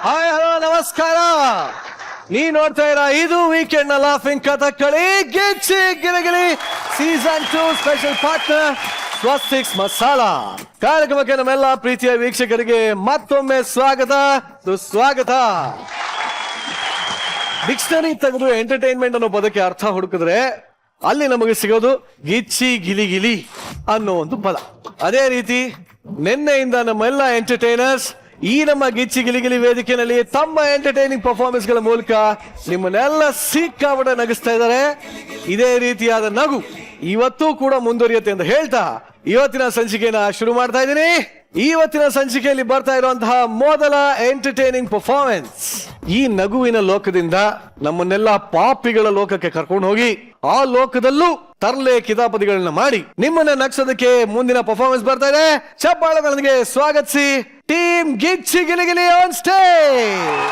Hi hello ನಮಸ್ಕಾರ. ನೀ ನೋಡ್ತಾ ಇರ ಇದು ವೀಕೆಂಡ್ ನ ಲಾಫಿಂಗ್ ಕಥಕ್ಕಳಿ ಗಿಚ್ಚಿ ಗಿಲಿಗಿಲಿ ಸೀಸನ್ 2 ಸ್ಪೆಷಲ್ ಪಾರ್ಟ್ನರ್ ಸ್ವಸ್ತಿಕ್ಸ್ ಮಸಾಲಾ ಕಾರ್ಯಕ್ರಮಕ್ಕೆ ನಮ್ಮೆಲ್ಲ ಪ್ರೀತಿಯ ವೀಕ್ಷಕರಿಗೆ ಮತ್ತೊಮ್ಮೆ ಸ್ವಾಗತ ಸುಸ್ವಾಗತ. ಡಿಕ್ಷನರಿ ತೆಗೆದು ಎಂಟರ್ಟೈನ್ಮೆಂಟ್ ಅನ್ನೋ ಪದಕ್ಕೆ ಅರ್ಥ ಹುಡುಕಿದ್ರೆ ಅಲ್ಲಿ ನಮಗೆ ಸಿಗೋದು ಗಿಚ್ಚಿ ಗಿಲಿಗಿಲಿ ಅನ್ನೋ ಒಂದು ಪದ. ಅದೇ ರೀತಿ ನಿನ್ನೆಯಿಂದ ನಮ್ಮೆಲ್ಲ ಎಂಟರ್ಟೈನರ್ಸ್ ಈ ನಮ್ಮ ಗಿಚ್ಚಿ ಗಿಲಿಗಿಲಿ ವೇದಿಕೆಯಲ್ಲಿ ತಮ್ಮ ಎಂಟರ್ಟೈನಿಂಗ್ ಪರ್ಫಾರ್ಮೆನ್ಸ್ ಗಳ ಮೂಲಕ ನಿಮ್ಮನ್ನೆಲ್ಲ ಸಿಕ್ಕಾಪಟ್ಟೆ ನಗಿಸ್ತಾ ಇದ್ದಾರೆ. ಇದೇ ರೀತಿಯಾದ ನಗು ಇವತ್ತೂ ಕೂಡ ಮುಂದುವರಿಯುತ್ತೆ ಅಂತ ಹೇಳ್ತಾ ಇವತ್ತಿನ ಸಂಚಿಕೆನ ಶುರು ಮಾಡ್ತಾ ಇದ್ದೀನಿ. ಇವತ್ತಿನ ಸಂಚಿಕೆಯಲ್ಲಿ ಬರ್ತಾ ಇರುವಂತಹ ಮೊದಲ ಎಂಟರ್ಟೈನಿಂಗ್ ಪರ್ಫಾರ್ಮೆನ್ಸ್ ಈ ನಗುವಿನ ಲೋಕದಿಂದ ನಮ್ಮನ್ನೆಲ್ಲ ಪಾಪಿಗಳ ಲೋಕಕ್ಕೆ ಕರ್ಕೊಂಡು ಹೋಗಿ ಆ ಲೋಕದಲ್ಲೂ ತರ್ಲೆ ಕಿತಾಪತಿಗಳನ್ನ ಮಾಡಿ ನಿಮ್ಮನ್ನ ನಗ್ಸೋದಕ್ಕೆ ಮುಂದಿನ ಪರ್ಫಾರ್ಮೆನ್ಸ್ ಬರ್ತಾ ಇದೆ. ಚಪ್ಪಾಳೆಗಳೊಂದಿಗೆ ಸ್ವಾಗತಿಸಿ team Gicchi Giligili on stage.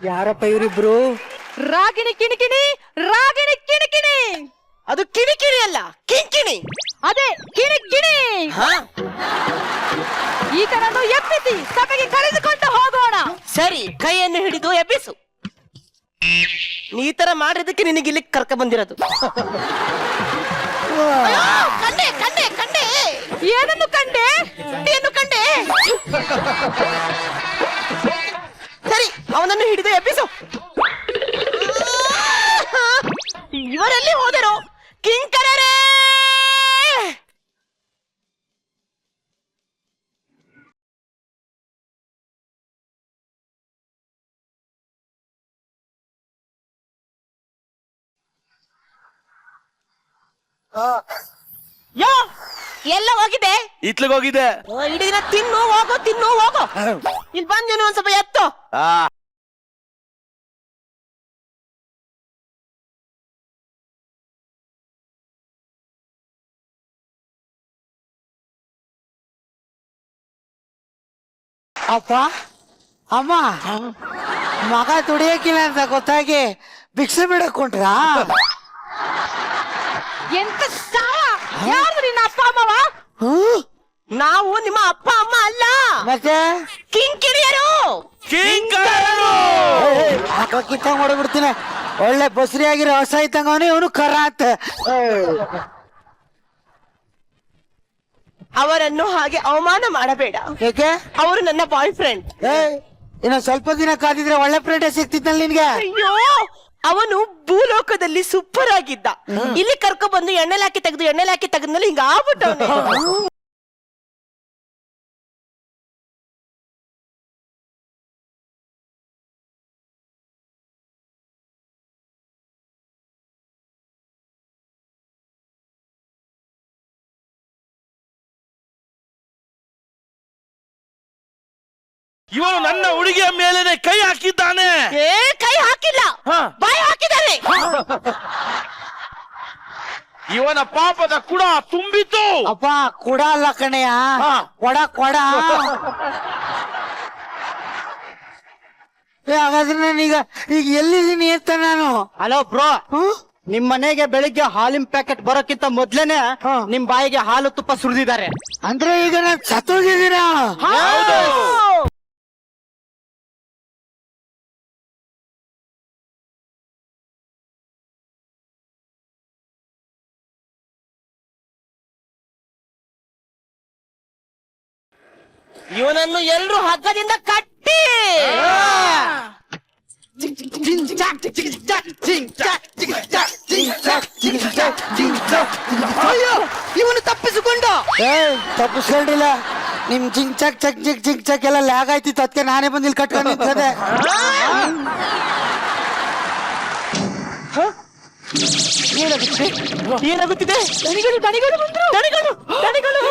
ಯಾರಪ್ಪ ಇವರಿಬ್ರು? ರಾಗಿಣಿ ಕಿಣಿಕಿಣಿ, ರಾಗಿಣಿ ಕಿಣಿಕಿಣಿ. ಅದು ಕಿಣಿಕಿಣಿ ಅಲ್ಲ, ಕಿಂಕಿಣಿ. ಅದೇ ಕಿಣಿಕಿಣಿ. ಈತನನ್ನು ಎಬ್ಬಿಸಿ ಸಭೆಗೆ ಕರೆದುಕೊಂಡು ಹೋಗೋಣ. ಸರಿ, ಕೈಯನ್ನು ಹಿಡಿದು ಎಬ್ಬಿಸು. ಈ ತರ ಮಾಡಿದಕ್ಕೆ ನಿನಗೆ ಇಲ್ಲಿ ಕರ್ಕ ಬಂದಿರೋದು. ಕಂಡೆ ಕಂಡೆ ಕಂಡೆ. ಏನನ್ನು ಕಂಡೆ? ಏನು ಕಂಡೆ? ಸರಿ, ಅವನನ್ನು ಹಿಡಿದು ಎಬ್ಬಿಸು. ಇವರೆಲ್ಲಿ ಹೋದರು? ಕಿಂಕರರೇ! ಯೋ, ಎಲ್ಲ ಹೋಗಿದೆ? ಇತ್ಲಿಗೆ ಹೋಗಿದೆ. ಇಡೀ ದಿನ ತಿನ್ನು ಹೋಗೋ ತಿನ್ನು ಹೋಗೋ. ಇಲ್ಲಿ ಬಂದೇನು ಒಂದ್ ಸ್ವಲ್ಪ ಎತ್ತು. ಅಪ್ಪ ಅಮ್ಮ, ಮಗ ದುಡಿಯಕ್ಕಿಲ್ಲ ಅಂತ ಗೊತ್ತಾಗಿ ಭಿಕ್ಷೆ ಬಿಡಕೊಂಡ್ರಾ? ಎಂತ ಸಾವ? ಯಾರು ನಿನ್ನ ಅಪ್ಪ ಅಮ್ಮವ? ನಾವು ನಿಮ್ಮ ಅಪ್ಪ ಅಮ್ಮ ಅಲ್ಲ, ಮತ್ತೆ ಕಿಂಕಿರಿಯರು. ಕಿತ್ತಂಗ್ ಹೊಡ್ಬಿಡ್ತೀನಿ. ಒಳ್ಳೆ ಬಸ್ರಿ ಆಗಿರೋ ಹೊಸ ಇತ್ತಂಗವನು ಇವನು ಕರಾತ್. ಅವರನ್ನು ಹಾಗೆ ಅವಮಾನ ಮಾಡಬೇಡ. ಏಕೆ? ಅವರು ನನ್ನ ಬಾಯ್ ಫ್ರೆಂಡ್. ಇನ್ನು ಸ್ವಲ್ಪ ದಿನ ಕಾದಿದ್ರೆ ಒಳ್ಳೆ ಫ್ರೆಂಡ್ ಸಿಕ್ತಿದ್ನಲ್ಲ ನಿನ್ಗೆ. ಅಯ್ಯೋ, ಅವನು ಭೂಲೋಕದಲ್ಲಿ ಸೂಪರ್ ಆಗಿದ್ದ. ಇಲ್ಲಿ ಕರ್ಕೊ ಬಂದು ಎಣ್ಣೆಲಾಕಿ ತೆಗೆದ್ಮೇಲೆ ಹಿಂಗ ಆಗ್ಬಿಟ್ಟವನು. ಇವನು ನನ್ನ ಹುಡುಗಿಯ ಮೇಲೆ ಕೈ ಹಾಕಿದ್ದಾನೆ. ಕೈ ಹಾಕಿಲ್ಲ, ಬಾಯಿ ಹಾಕಿದ್ದಾರೆ. ಇವನ ಪಾಪದ ಕುಡ ತುಂಬಿತು. ಅಪ್ಪ ಕೊಡ ಅಲ್ಲ ಕಣಯ್ಯ, ಕೊಡ ಕೊಡ. ಹಾಗಾದ್ರೆ ನಾನೀಗ ಈಗ ಎಲ್ಲಿದ್ದೀನಿ ಅಂತ ನಾನು. ಹಲೋ ಬ್ರೋ, ನಿಮ್ ಮನೆಗೆ ಬೆಳಿಗ್ಗೆ ಹಾಲಿನ ಪ್ಯಾಕೆಟ್ ಬರೋಕ್ಕಿಂತ ಮೊದ್ಲೇನೆ ನಿಮ್ ಬಾಯಿಗೆ ಹಾಲು ತುಪ್ಪ ಸುರಿದಿದ್ದಾರೆ. ಅಂದ್ರೆ ಈಗ ನಾನು ಸತ್ತೋಗಿದ್ದೀರಾ? ಇವನನ್ನು ಎಲ್ರು ಹಗ್ಗದಿಂದ ಕಟ್ಟಿ. ಅಯ್ಯೋ, ಇವನು ತಪ್ಪಿಸಿಕೊಂಡ. ತಪ್ಪಿಸ್ಕೊಂಡಿಲ್ಲ. ನಿಮ್ ಜಿಂಗ್ ಚಕ್ ಚಕ್ ಜಿಗ್ ಜಿಂಗ್ ಚಕ್ ಎಲ್ಲ ಲ್ಯಾಗ್ ಆಯ್ತಿತ್ತು, ಅದಕ್ಕೆ ನಾನೇ ಬಂದು ಇಲ್ಲಿ ಕಟ್ಕೊಂಡು ನಿಂತದೆ. ಏನಾಗುತ್ತಿದೆ? ದಣಿಗಳು ದಣಿಗಳು ಬಂದ್ರು. ದಣಿಗಳು ದಣಿಗಳು.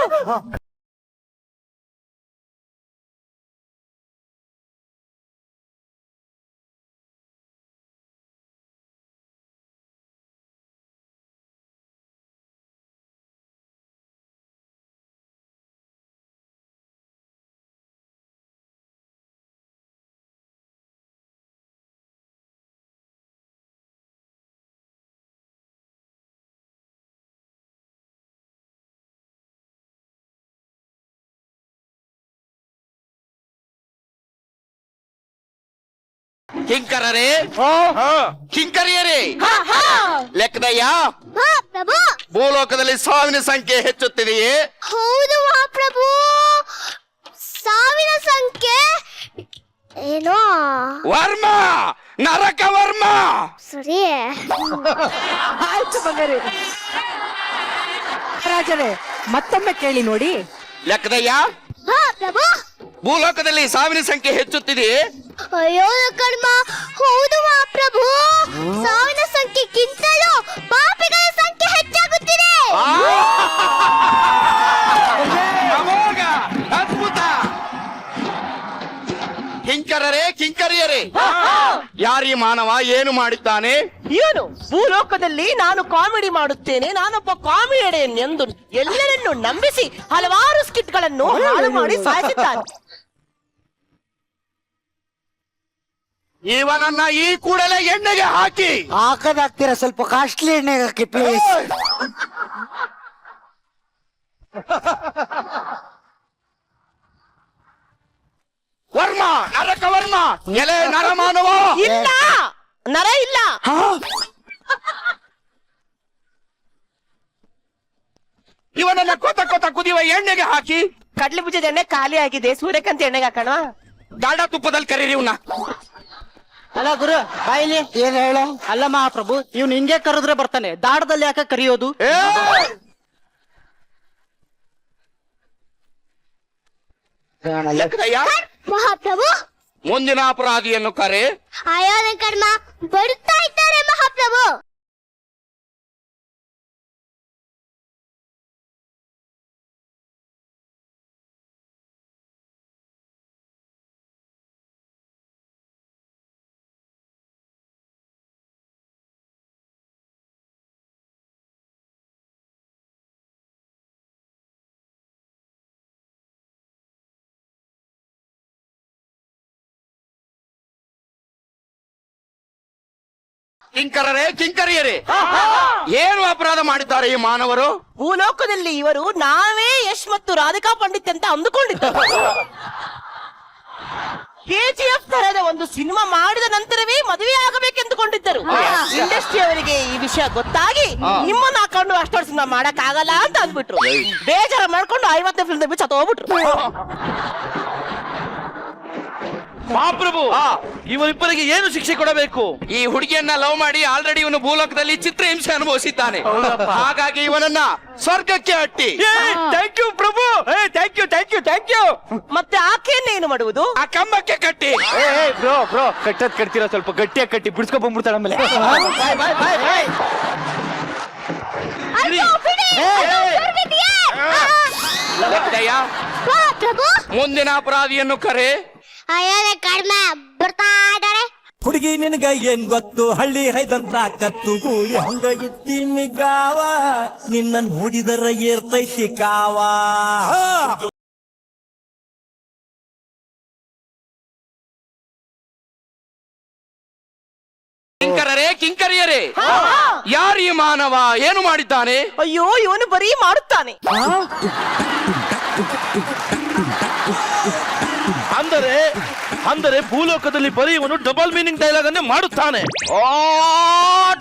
ಕಿಂಕರರೇ ಕಿಂಕರಿಯರೇ ಲೆಕ್ಕದಯ್ಯ ಪ್ರಭು ಭೂಲೋಕದಲ್ಲಿ ಸಾವಿನ ಸಂಖ್ಯೆ ಹೆಚ್ಚುತ್ತಿದೆಯೇ? ಹೌದು ಮಹಾಪ್ರಭು ಸಾವಿನ ಸಂಖ್ಯೆ ಏನೋ ವರ್ಮ ನರಕ ವರ್ಮ ಸರಿ ಆಯ್ತು ಬಂಗಾರಿ ರಾಜರೇ ಮತ್ತೊಮ್ಮೆ ಕೇಳಿ ನೋಡಿ. ಲೆಕ್ಕದಯ್ಯ ಪ್ರಭು ಭೂಲೋಕದಲ್ಲಿ ಸಾವಿನ ಸಂಖ್ಯೆ ಹೆಚ್ಚುತ್ತಿದೆಯೇ? ಅಯ್ಯೋ ಕರ್ಮ ಹೌದು ಮಹಾಪ್ರಭು ಸಾವಿನ ಸಂಖ್ಯೆಗಿಂತಲೂ ಪಾಪಿಗಳ ಸಂಖ್ಯೆ ಹೆಚ್ಚಾಗುತ್ತಿದೆ. ಅಮೋಘ ಅದ್ಭುತ. ಕಿಂಕರರೇ ಕಿಂಕರಿಯರೇ ಯಾರೀ ಮಾನವ ಏನು ಮಾಡಿದ್ದಾನೆ? ಇವನು ಭೂಲೋಕದಲ್ಲಿ ನಾನು ಕಾಮಿಡಿ ಮಾಡುತ್ತೇನೆ, ನಾನೊಬ್ಬ ಕಾಮಿಡಿಯನ್ ಎಂದು ಎಲ್ಲರನ್ನು ನಂಬಿಸಿ ಹಲವಾರು ಸ್ಕಿಟ್ಗಳನ್ನು ಹಾಳು ಮಾಡಿ ಸಾಯಿಸಿದ್ದಾನೆ. ಇವನನ್ನ ಈ ಕೂಡಲೇ ಎಣ್ಣೆಗೆ ಹಾಕಿ. ಹಾಕದಾಗ್ತೀರಾ ಸ್ವಲ್ಪ ಕಾಸ್ಟ್ಲಿ ಎಣ್ಣೆಗೆ ಹಾಕಿ ಪ್ಲೀಸ್. ವರ್ಮ ನರಕ ವರ್ಮ ಎಲೆ ನರಮಾನವ. ಇಲ್ಲ ನರ ಇಲ್ಲ. ಇವನನ್ನ ಕೊತ ಕೊತ ಕುದಿಯುವ ಎಣ್ಣೆಗೆ ಹಾಕಿ. ಕಡ್ಲೆ ಬೀಜದ ಎಣ್ಣೆ ಖಾಲಿ ಆಗಿದೆ, ಸೂರ್ಯಕಾಂತಿ ಎಣ್ಣೆಗೆ ಹಾಕೋಣ. ಗಾಢ ತುಪ್ಪದಲ್ಲಿ ಕರೀರಿ ಇವನ್ನ. ಅಲ್ಲ ಗುರು ಬಾಯಿಲಿ ಏನ್ ಹೇಳ? ಅಲ್ಲ ಮಹಾಪ್ರಭು ಇವ್ನು ಹಿಂಗೆ ಕರೆದ್ರೆ ಬರ್ತಾನೆ, ದಾಡದಲ್ಲಿ ಯಾಕೆ ಕರೆಯೋದು? ಲೆಕ್ಕದಯ್ಯ ಮಹಾಪ್ರಭು ಮುಂದಿನ ಅಪರಾಧಿಯನ್ನು ಕರೆ. ಆಯೋನ ಕರ್ಮ ಬರುತ್ತಾ ಇದ್ದಾರೆ ಮಹಾಪ್ರಭು. ಕಿಂಕರರೇ ಕಿಂಕರಿಯರೇ ಏನು ಅಪರಾಧ ಮಾಡಿದ್ದಾರೆ ಈ ಮಾನವರು? ಭೂಲೋಕದಲ್ಲಿ ಇವರು ನಾವೇ ಯಶ್ ಮತ್ತು ರಾಧಿಕಾ ಪಂಡಿತ್ ಅಂತ ಅಂದುಕೊಂಡಿದ್ದರು. KGF ತರದ ಒಂದು ಸಿನಿಮಾ ಮಾಡಿದ ನಂತರವೇ ಮದುವೆ ಆಗಬೇಕೆಂದುಕೊಂಡಿದ್ದರು. ಇಂಡಸ್ಟ್ರಿ ಅವರಿಗೆ ಈ ವಿಷಯ ಗೊತ್ತಾಗಿ ನಿಮ್ಮನ್ನ ಹಾಕೊಂಡು ಅಷ್ಟೊಂದು ಸಿನಿಮಾ ಮಾಡಕ್ ಆಗಲ್ಲ ಅಂತ ಅಂದ್ಬಿಟ್ರು. ಬೇಜಾರ ಮಾಡ್ಕೊಂಡು 50 ಫಿಲ್ಮ್ ಬಿಚ್ಚ ಹೋಗ್ಬಿಟ್ರು. ಮಹಾಪ್ರಭು ಇವರಿಬ್ಬರಿಗೆ ಏನು ಶಿಕ್ಷೆ ಕೊಡಬೇಕು? ಈ ಹುಡುಗಿಯನ್ನ ಲವ್ ಮಾಡಿ ಆಲ್ರೆಡಿ ಇವನು ಭೂಲೋಕದಲ್ಲಿ ಚಿತ್ರಹಿಂಸೆ ಅನುಭವಿಸಿದ್ದಾನೆ. ಹಾಗಾಗಿ ಇವನನ್ನ ಸ್ವರ್ಗಕ್ಕೆ ಅಟ್ಟಿ. ಥ್ಯಾಂಕ್ ಯು ಪ್ರಭು, thank you thank you thank you. ಮತ್ತೆ ಆಕೆಯನ್ನ ಏನು ಮಾಡುವುದು? ಆ ಕಂಬಕ್ಕೆ ಕಟ್ಟಿ. ಬ್ರೋ ಬ್ರೋ ಕಟ್ಟದ್ ಕಟ್ತೀರಾ, ಸ್ವಲ್ಪ ಗಟ್ಟಿಯಾಗಿ ಕಟ್ಟಿ ಬಿಡಿಸ್ಕೊ ಬಂದ್ಬಿಡ್ತಾಳೆ ಆಮೇಲೆ. ಲೆಕ್ಕದಯ್ಯ ಪ್ರಭು ಮುಂದಿನ ಅಪರಾಧಿಯನ್ನು ಕರೆ. ಆಯೋನ ಕರ್ಮ ಬರ್ತಾ ಇದ್ದಾರೆ. ಹುಡುಗಿ ನಿನಗ ಏನ್ ಗೊತ್ತು, ಹಳ್ಳಿ ಹೈದಂತ ಕತ್ತು ಗೂಳಿ ಹಂಗ ಇತ್ತೀನಿ ಗಾವ, ನಿನ್ನ ನೋಡಿದರ ಏರ್ತೈತಿ ಕಾವ. ಕಿಂಕರರೇ ಕಿಂಕರಿಯರೇ ಯಾರೀ ಮಾನವ ಏನು ಮಾಡಿದ್ದಾನೆ? ಅಯ್ಯೋ ಇವನು ಬರೀ ಮಾಡುತ್ತಾನೆ. ಅಂದರೆ ಭೂಲೋಕದಲ್ಲಿ ಬರೀ ಇವನು ಡಬಲ್ ಮೀನಿಂಗ್ ಡೈಲಾಗ್ ಅನ್ನೇ ಮಾಡುತ್ತಾನೆ. Oh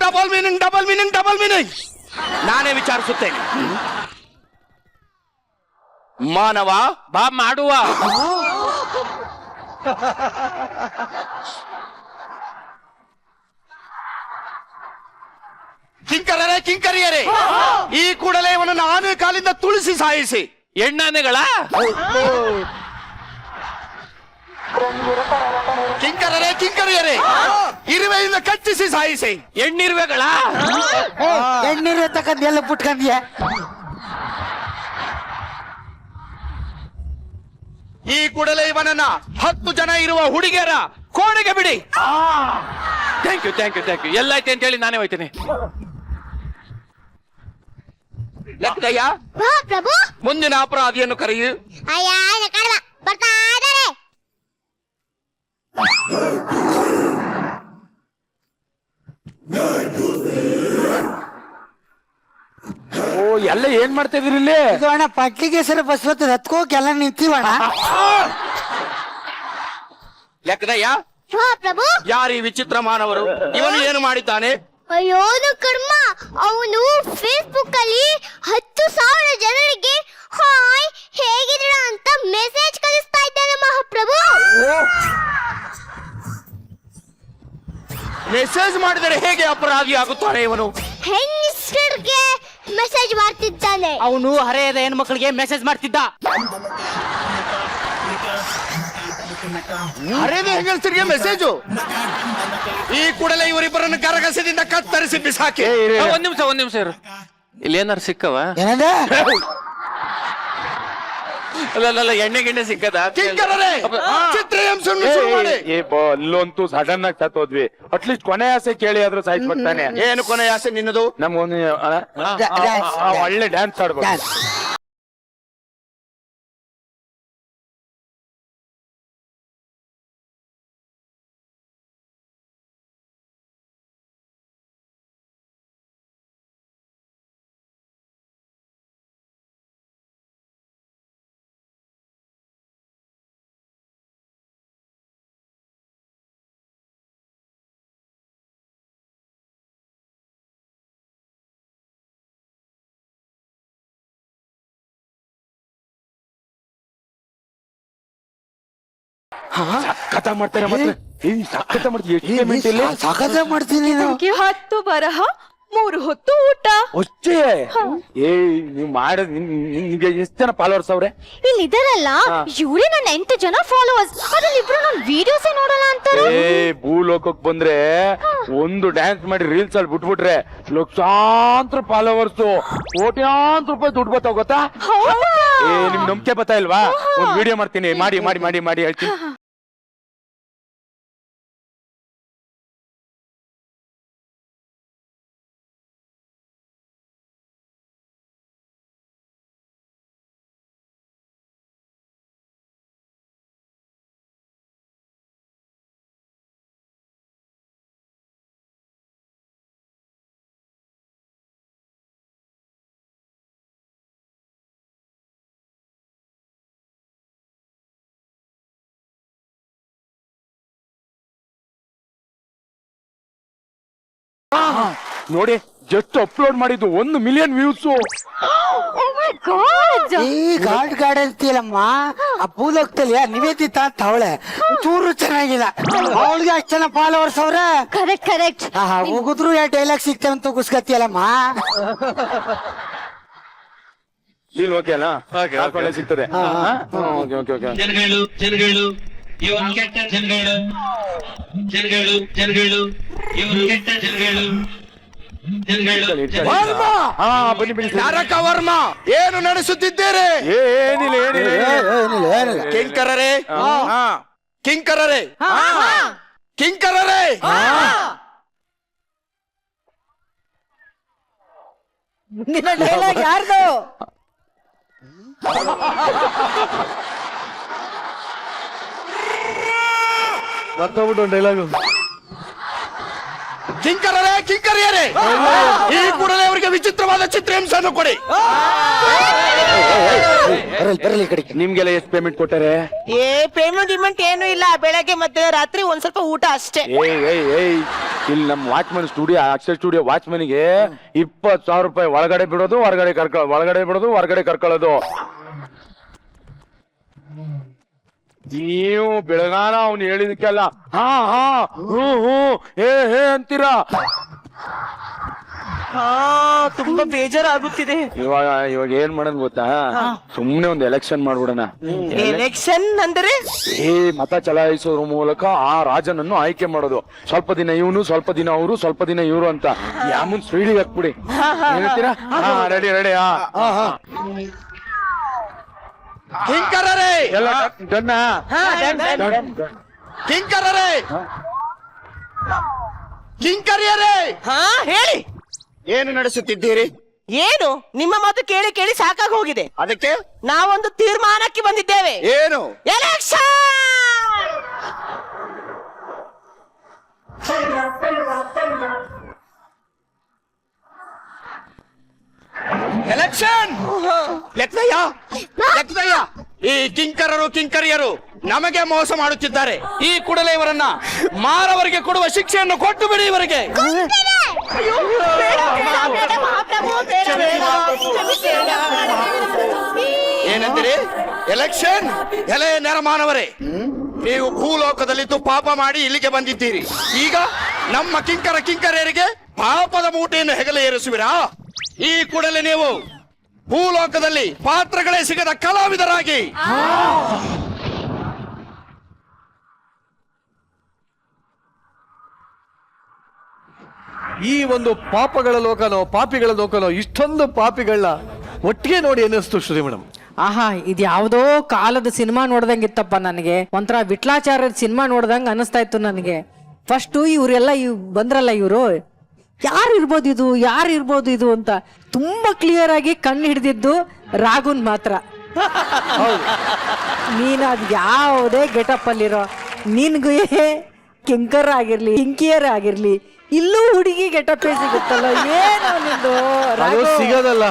double meaning double meaning double meaning. ನಾನೇ ವಿಚಾರಿಸುತ್ತೇನೆ. ಮಾನವ ಬಾ ಮಾಡುವ. ಕಿಂಕರರೇ ಕಿಂಕರಿಯರೇ ಈ ಕೂಡಲೇ ಇವನನ್ನು ಆನೆ ಕಾಲಿಂದ ತುಳಿಸಿ ಸಾಯಿಸಿ. ಎಣ್ಣಾನೆಗಳ ಕಿಂಕರರೇ ಕಿಂಕರಿಯರೇ ಇರುವೆಯಿಂದ ಕಚ್ಚಿಸಿ ಸಾಯಿಸಿ. ಎಣ್ಣಿರುವೆಗಳ ಎಣ್ಣೀರು ತಕ್ಕಂದ್ ಎಲ್ಲ ಪುಟ್ಕಂದ್ಯ. ಈ ಕೂಡಲೇ ಇವನನ್ನ 10 ಜನ ಇರುವ ಹುಡುಗಿಯರ ಕೋಣೆಗೆ ಬಿಡಿ. Thank you thank you thank you. ಎಲ್ಲ ಐತೆ ಅಂತ ಹೇಳಿ ನಾನೇ ಹೋಯ್ತೇನೆ. ಲೆಕ್ಕದಯ್ಯ ಪ್ರಭು ಮುಂದಿನ ಅಪರಾಧಿಯನ್ನು ಕರೆಯು. ಆಯೋನ ಕರ್ಮ ಬರ್ತಾ ಇದ್ದಾರೆ. ಓ ಎಲ್ಲ ಏನ್ ಮಾಡ್ತಾ ಇದೀರಿ ಇಲ್ಲಿ? ಇದು ಅಣ್ಣ ಪಟ್ಲಿಗೆ ಹೆಸರು ಬಸ್ ಬರ್ತದೆ, ಹತ್ಕೋಕ್ ಎಲ್ಲ ನಿಂತೀವಣ್ಣ. ಲೆಕ್ಕದಯ್ಯ ಮಹಾಪ್ರಭು. ಯಾರು ಈ ವಿಚಿತ್ರ ಮಾನವರು? ಇವನು ಏನು ಮಾಡಿದ್ದಾನೆ? ಅಯ್ಯೋನು ಕರ್ಮ, ಅವನು ಫೇಸ್ಬುಕ್ ಅಲ್ಲಿ 10,000 ಜನರಿಗೆ ಹಾಯ್ ಹೇಗಿದ್ದೀರಾ ಅಂತ ಮೆಸೇಜ್ ಕಳಿಸ್ತಾ ಇದ್ದಾನೆ ಮಹಾಪ್ರಭು. ಮೆಸೇಜ್ ಮಾಡಿದರೆ ಹೇಗೆ ಅಪರಾಧಿ ಆಗುತ್ತಾನೆ ಇವನು? ಹೆಂಗಸರಿಗೆ ಮೆಸೇಜ್ ಮಾಡ್ತಿದ್ದಾನೆ. ಅವನು ಹರೆಯದ ಹೆಣ್ಮಕ್ಳಿಗೆ ಮೆಸೇಜ್ ಮಾಡ್ತಿದ್ದ. ಹರೇದ ಹೆಂಗಸರಿಗೆ ಮೆಸೇಜು? ಈ ಕೂಡಲೇ ಇವರಿಬ್ಬರನ್ನು ಕರಗಸದಿಂದ ಕತ್ತರಿಸಿ ಬಿಸಾಕಿ. ಒಂದ್ ನಿಮಿಷ ಇರು. ಇಲ್ಲಿ ಏನಾರು ಸಿಕ್ಕವ? ಏನಂದೆ? ಅಲ್ಲ ಎಣ್ಣೆ ಗಿಣ್ಣೆ ಸಿಕ್ಕದ? ಕಿಂಕರರೇ, ಚಿತ್ರಹಿಂಸೆಯನ್ನು ಶುರು ಮಾಡಿ. ಅಲ್ಲಂತೂ ಸಡನ್ ಆಗಿ ಸತ್ತೋದ್ವಿ. ಅಟ್ಲೀಸ್ಟ್ ಕೊನೆ ಆಸೆ ಕೇಳಿ ಆದ್ರೂ ಸಾಯ್ತು ಬರ್ತಾನೆ. ಏನು ಕೊನೆ ಆಸೆ ನಿನ್ನದು? ನಮ್ಗೊಂದು ಒಳ್ಳೆ ಡ್ಯಾನ್ಸ್ ಆಡ್ಬೇಕು. ಡ್ಯಾನ್ಸ್. ಸಖತ್ ಮಾಡ್ತಾರೆ ಮಾತ್ರ. ಸಖತ್ ಮಾಡ್ತೀವಿ. ಎಷ್ಟು ಪೇಮೆಂಟ್ ಇಲ್ಲ? ಸಾಕಾಗ ಮಾಡ್ತೀನಿ ನೀನು. 10 ಬರಹ 3 ಹೊತ್ತು ಊಟ. ಅಷ್ಟೇ? ನೀವ್ ಮಾಡೋದ್ ನಿಮ್ಗೆ ಎಷ್ಟು ಜನ ಫಾಲೋವರ್ಸ್ ಅವ್ರೆ? ಇಲ್ಲಿ ಇದಾರಲ್ಲ ಇವರೇ ನನ್ನ 8 ಜನ ಫಾಲೋವರ್ಸ್. ಅದ್ರಲ್ಲಿ ಇಬ್ರು ನನ್ನ ವಿಡಿಯೋಸ್ ನೋಡಲ್ಲ ಅಂತಾರೆ. ಭೂಲೋಕಕ್ ಬಂದ್ರೆ ಒಂದು ಡ್ಯಾನ್ಸ್ ಮಾಡಿ ರೀಲ್ಸ್ ಅಲ್ಲಿ ಬಿಟ್ಬಿಟ್ರೆ ಲಕ್ಷಾಂತರ ಫಾಲೋವರ್ಸ್, ಕೋಟ್ಯಾಂತರ ರೂಪಾಯಿ ದುಡ್ಡು ಬರ್ತಾವ ಗೊತ್ತಾ? ನಿಮ್ ನಂಬಿಕೆ ಬರ್ತಾ ಇಲ್ವಾ? ಒಂದ್ ವಿಡಿಯೋ ಮಾಡ್ತೀನಿ, ಮಾಡಿ ಮಾಡಿ ಮಾಡಿ ಮಾಡಿ ಹೇಳ್ತೀನಿ. ನೋಡಿ ಜಸ್ಟ್ ಅಪ್ಲೋಡ್ ಮಾಡಿದ್ದು 1 ಮಿಲಿಯನ್ ವ್ಯೂಸ್. ಈ ಗಾಡ್ ಅಂತೀಯಲ್ಲಮ್ಮ, ಆ ಭೂಲೋಕದಲ್ಲಿ ನಿವೇದಿತ ಅಂತ ಅವಳೆ ಚೂರು ಚೆನ್ನಾಗಿಲ್ಲ. ಅವಳಿಗೆ ಅಷ್ಟು ಜನ ಫಾಲೋವರ್ಸ್ ಅವ್ರೆ. ಕರೆಕ್ಟ್. ಹೋಗುದ್ರು ಯಾ ಡೈಲಾಗ್ ಸಿಗ್ತೇವೆ ಅಂತ ಕುಸ್ಕತ್ತಿಯಲ್ಲಮ್ಮ. ಇಲ್ಲಿ ಓಕೆ ಅಲ್ಲ? ಒಳ್ಳೆ ಸಿಗ್ತದೆ. ಜನಗಳು ಇವರು ಕೆಟ್ಟ ಜನಗಳು ಇವರು ಕೆಟ್ಟ ಜನಗಳು. ಬನ್ನಿ ಬನ್ನಿ. ನರಕ ವರ್ಮ, ಏನು ನಡೆಸುತ್ತಿದ್ದೀರಿ? ಏನಿಲ್ಲ ಏನಿಲ್ಲ. ಕಿಂಕರರೇ, ಕಿಂಕರರೇ, ಕಿಂಕರರೇ, ಮುಂದಿನ ಡೈಲಾಗ್ ಯಾರ್ದು? ಮರ್ತೋಗ್ಬಿಟ್ಟು ಡೈಲಾಗು. ಕಿಂಕರರೇ, ಕಿಂಕರಿಯರೇ, ಈ ಕೂಡಲೇ ಅವರಿಗೆ ವಿಚಿತ್ರವಾದ ಚಿತ್ರಹಿಂಸೆಯನ್ನು ಕೊಡಿ. ಬರಲಿ ಕಡೆ. ನಿಮ್ಗೆಲ್ಲ ಎಷ್ಟು ಪೇಮೆಂಟ್ ಕೊಟ್ಟಾರೆ? ಪೇಮೆಂಟ್ ಏನು ಇಲ್ಲ. ಬೆಳಗ್ಗೆ ಮಧ್ಯಾಹ್ನ ರಾತ್ರಿ ಒಂದ್ ಸ್ವಲ್ಪ ಊಟ ಅಷ್ಟೇ. ಇಲ್ಲಿ ನಮ್ಮ ವಾಚ್ಮನ್ ಸ್ಟುಡಿಯೋ, ಅಕ್ಷರ ಸ್ಟುಡಿಯೋ ವಾಚ್ಮನ್ಗೆ 20,000 ರೂಪಾಯಿ ಒಳಗಡೆ ಬಿಡೋದು, ಒಳಗಡೆ ಬಿಡೋದು, ಹೊರಗಡೆ ಕರ್ಕೊಳ್ಳೋದು. ನೀವು ಬೆಳಗಾನ ಅವ್ನು ಹೇಳಿದಕ್ಕೆಲ್ಲ ಹಾ ಹೇ ಅಂತೀರಾ. ತುಂಬಾ ಬೇಜಾರಾಗುತ್ತಿದೆ. ಇವಾಗ ಏನ್ ಮಾಡೋದ್ ಗೊತ್ತಾ? ಸುಮ್ನೆ ಒಂದು ಎಲೆಕ್ಷನ್ ಮಾಡ್ಬಿಡೋಣ. ಎಲೆಕ್ಷನ್ ಅಂದ್ರೆ ಮತ ಚಲಾಯಿಸೋದ್ರ ಮೂಲಕ ಆ ರಾಜನನ್ನು ಆಯ್ಕೆ ಮಾಡೋದು. ಸ್ವಲ್ಪ ದಿನ ಇವನು, ಸ್ವಲ್ಪ ದಿನ ಅವರು, ಸ್ವಲ್ಪ ದಿನ ಇವರು ಅಂತ ಯಾಮನ್ ಸ್ವೀಡಿಗೆ ಹಾಕ್ಬಿಡಿ. ಹೇಳ್ತೀರಾ? ರೆಡಿ. ಕಿಂಕರರೇ, ಎಲ್ಲ ಡನ್ನ. ಕಿಂಕರರೇ, ಕಿಂಕರಿಯರೇ, ಹೇಳಿ, ಏನು ನಡೆಸುತ್ತಿದ್ದೀರಿ? ಏನು ನಿಮ್ಮ ಮಾತು ಕೇಳಿ ಕೇಳಿ ಸಾಕಾಗಿ ಹೋಗಿದೆ. ಅದಕ್ಕೆ ನಾವೊಂದು ತೀರ್ಮಾನಕ್ಕೆ ಬಂದಿದ್ದೇವೆ. ಏನು? ಎಲೆಕ್ಷನ್. ಎಲೆಕ್ಷನ್ ಲೆಕ್ಕಯ್ಯ, ಈ ಕಿಂಕರರು ಕಿಂಕರಿಯರು ನಮಗೆ ಮೋಸ ಮಾಡುತ್ತಿದ್ದಾರೆ. ಈ ಕೂಡಲೇ ಇವರನ್ನ ಮಾರವರಿಗೆ ಕೊಡುವ ಶಿಕ್ಷೆಯನ್ನು ಕೊಟ್ಟು ಬಿಡಿ ಇವರಿಗೆ. ಅಯ್ಯೋ, ಬೇಡ, ಬೇಡ, ಬೇಡ, ಮಹಾಪ್ರಭು, ಬೇಡ, ಬೇಡ. ಏನಂತೀರಿ? ಎಲೆಕ್ಷನ್? ಎಲೆ ನೆರಮಾನವರೇ, ನೀವು ಭೂಲೋಕದಲ್ಲಿದ್ದು ಪಾಪ ಮಾಡಿ ಇಲ್ಲಿಗೆ ಬಂದಿದ್ದೀರಿ. ಈಗ ನಮ್ಮ ಕಿಂಕರೆಯರಿಗೆ ಪಾಪದ ಮೂಟೆಯನ್ನು ಹೆಗಲ ಏರಿಸುವಿರಾ? ಈ ಕೂಡಲೇ ನೀವು ಭೂಲೋಕದಲ್ಲಿ ಪಾತ್ರಗಳೇ ಸಿಗದ ಕಲಾವಿದರಾಗಿ ಈ ಒಂದು ಪಾಪಗಳ ಲೋಕನೋ ಪಾಪಿಗಳ ಲೋಕನೋ ಇಷ್ಟೊಂದು ಪಾಪಿಗಳನ್ನ ಒಟ್ಟಿಗೆ ನೋಡಿ ಅನ್ನಿಸ್ತು ಶ್ರುತಿ ಮೇಡಮ್. ಆಹಾ ಇದು ಯಾವ್ದೋ ಕಾಲದ ಸಿನಿಮಾ ನೋಡ್ದಂಗಿತ್ತಪ್ಪ ನನಗೆ. ಒಂಥರ ವಿಟ್ಲಾಚಾರ್ಯರ ಸಿನಿಮಾ ನೋಡ್ದಂಗ ಅನಿಸ್ತಾ ಇತ್ತು ನನಗೆ. ಫಸ್ಟ್ ಇವರೆಲ್ಲ ಬಂದ್ರಲ್ಲ, ಇವರು ಯಾರು ಇರ್ಬೋದು ಇದು ಅಂತ ತುಂಬಾ ಕ್ಲಿಯರ್ ಆಗಿ ಕಣ್ಣು ಹಿಡಿದಿದ್ದು ರಾಘುನ್ ಮಾತ್ರ. ನೀನ್ ಅದ್ ಯಾವುದೇ ಗೆಟಪ್ ಅಲ್ಲಿರೋ ನಿನ್ಗೆ ಕಿಂಕರ್ ಆಗಿರ್ಲಿ ಕಿಂಕಿಯರ್ ಆಗಿರ್ಲಿ ಇಲ್ಲೂ ಹುಡುಗಿ ಗೆಟಪ್ ಸಿಗುತ್ತಲ್ಲ, ಏನು ನಿಂದು ಅದು ಸಿಗೋದಲ್ಲ.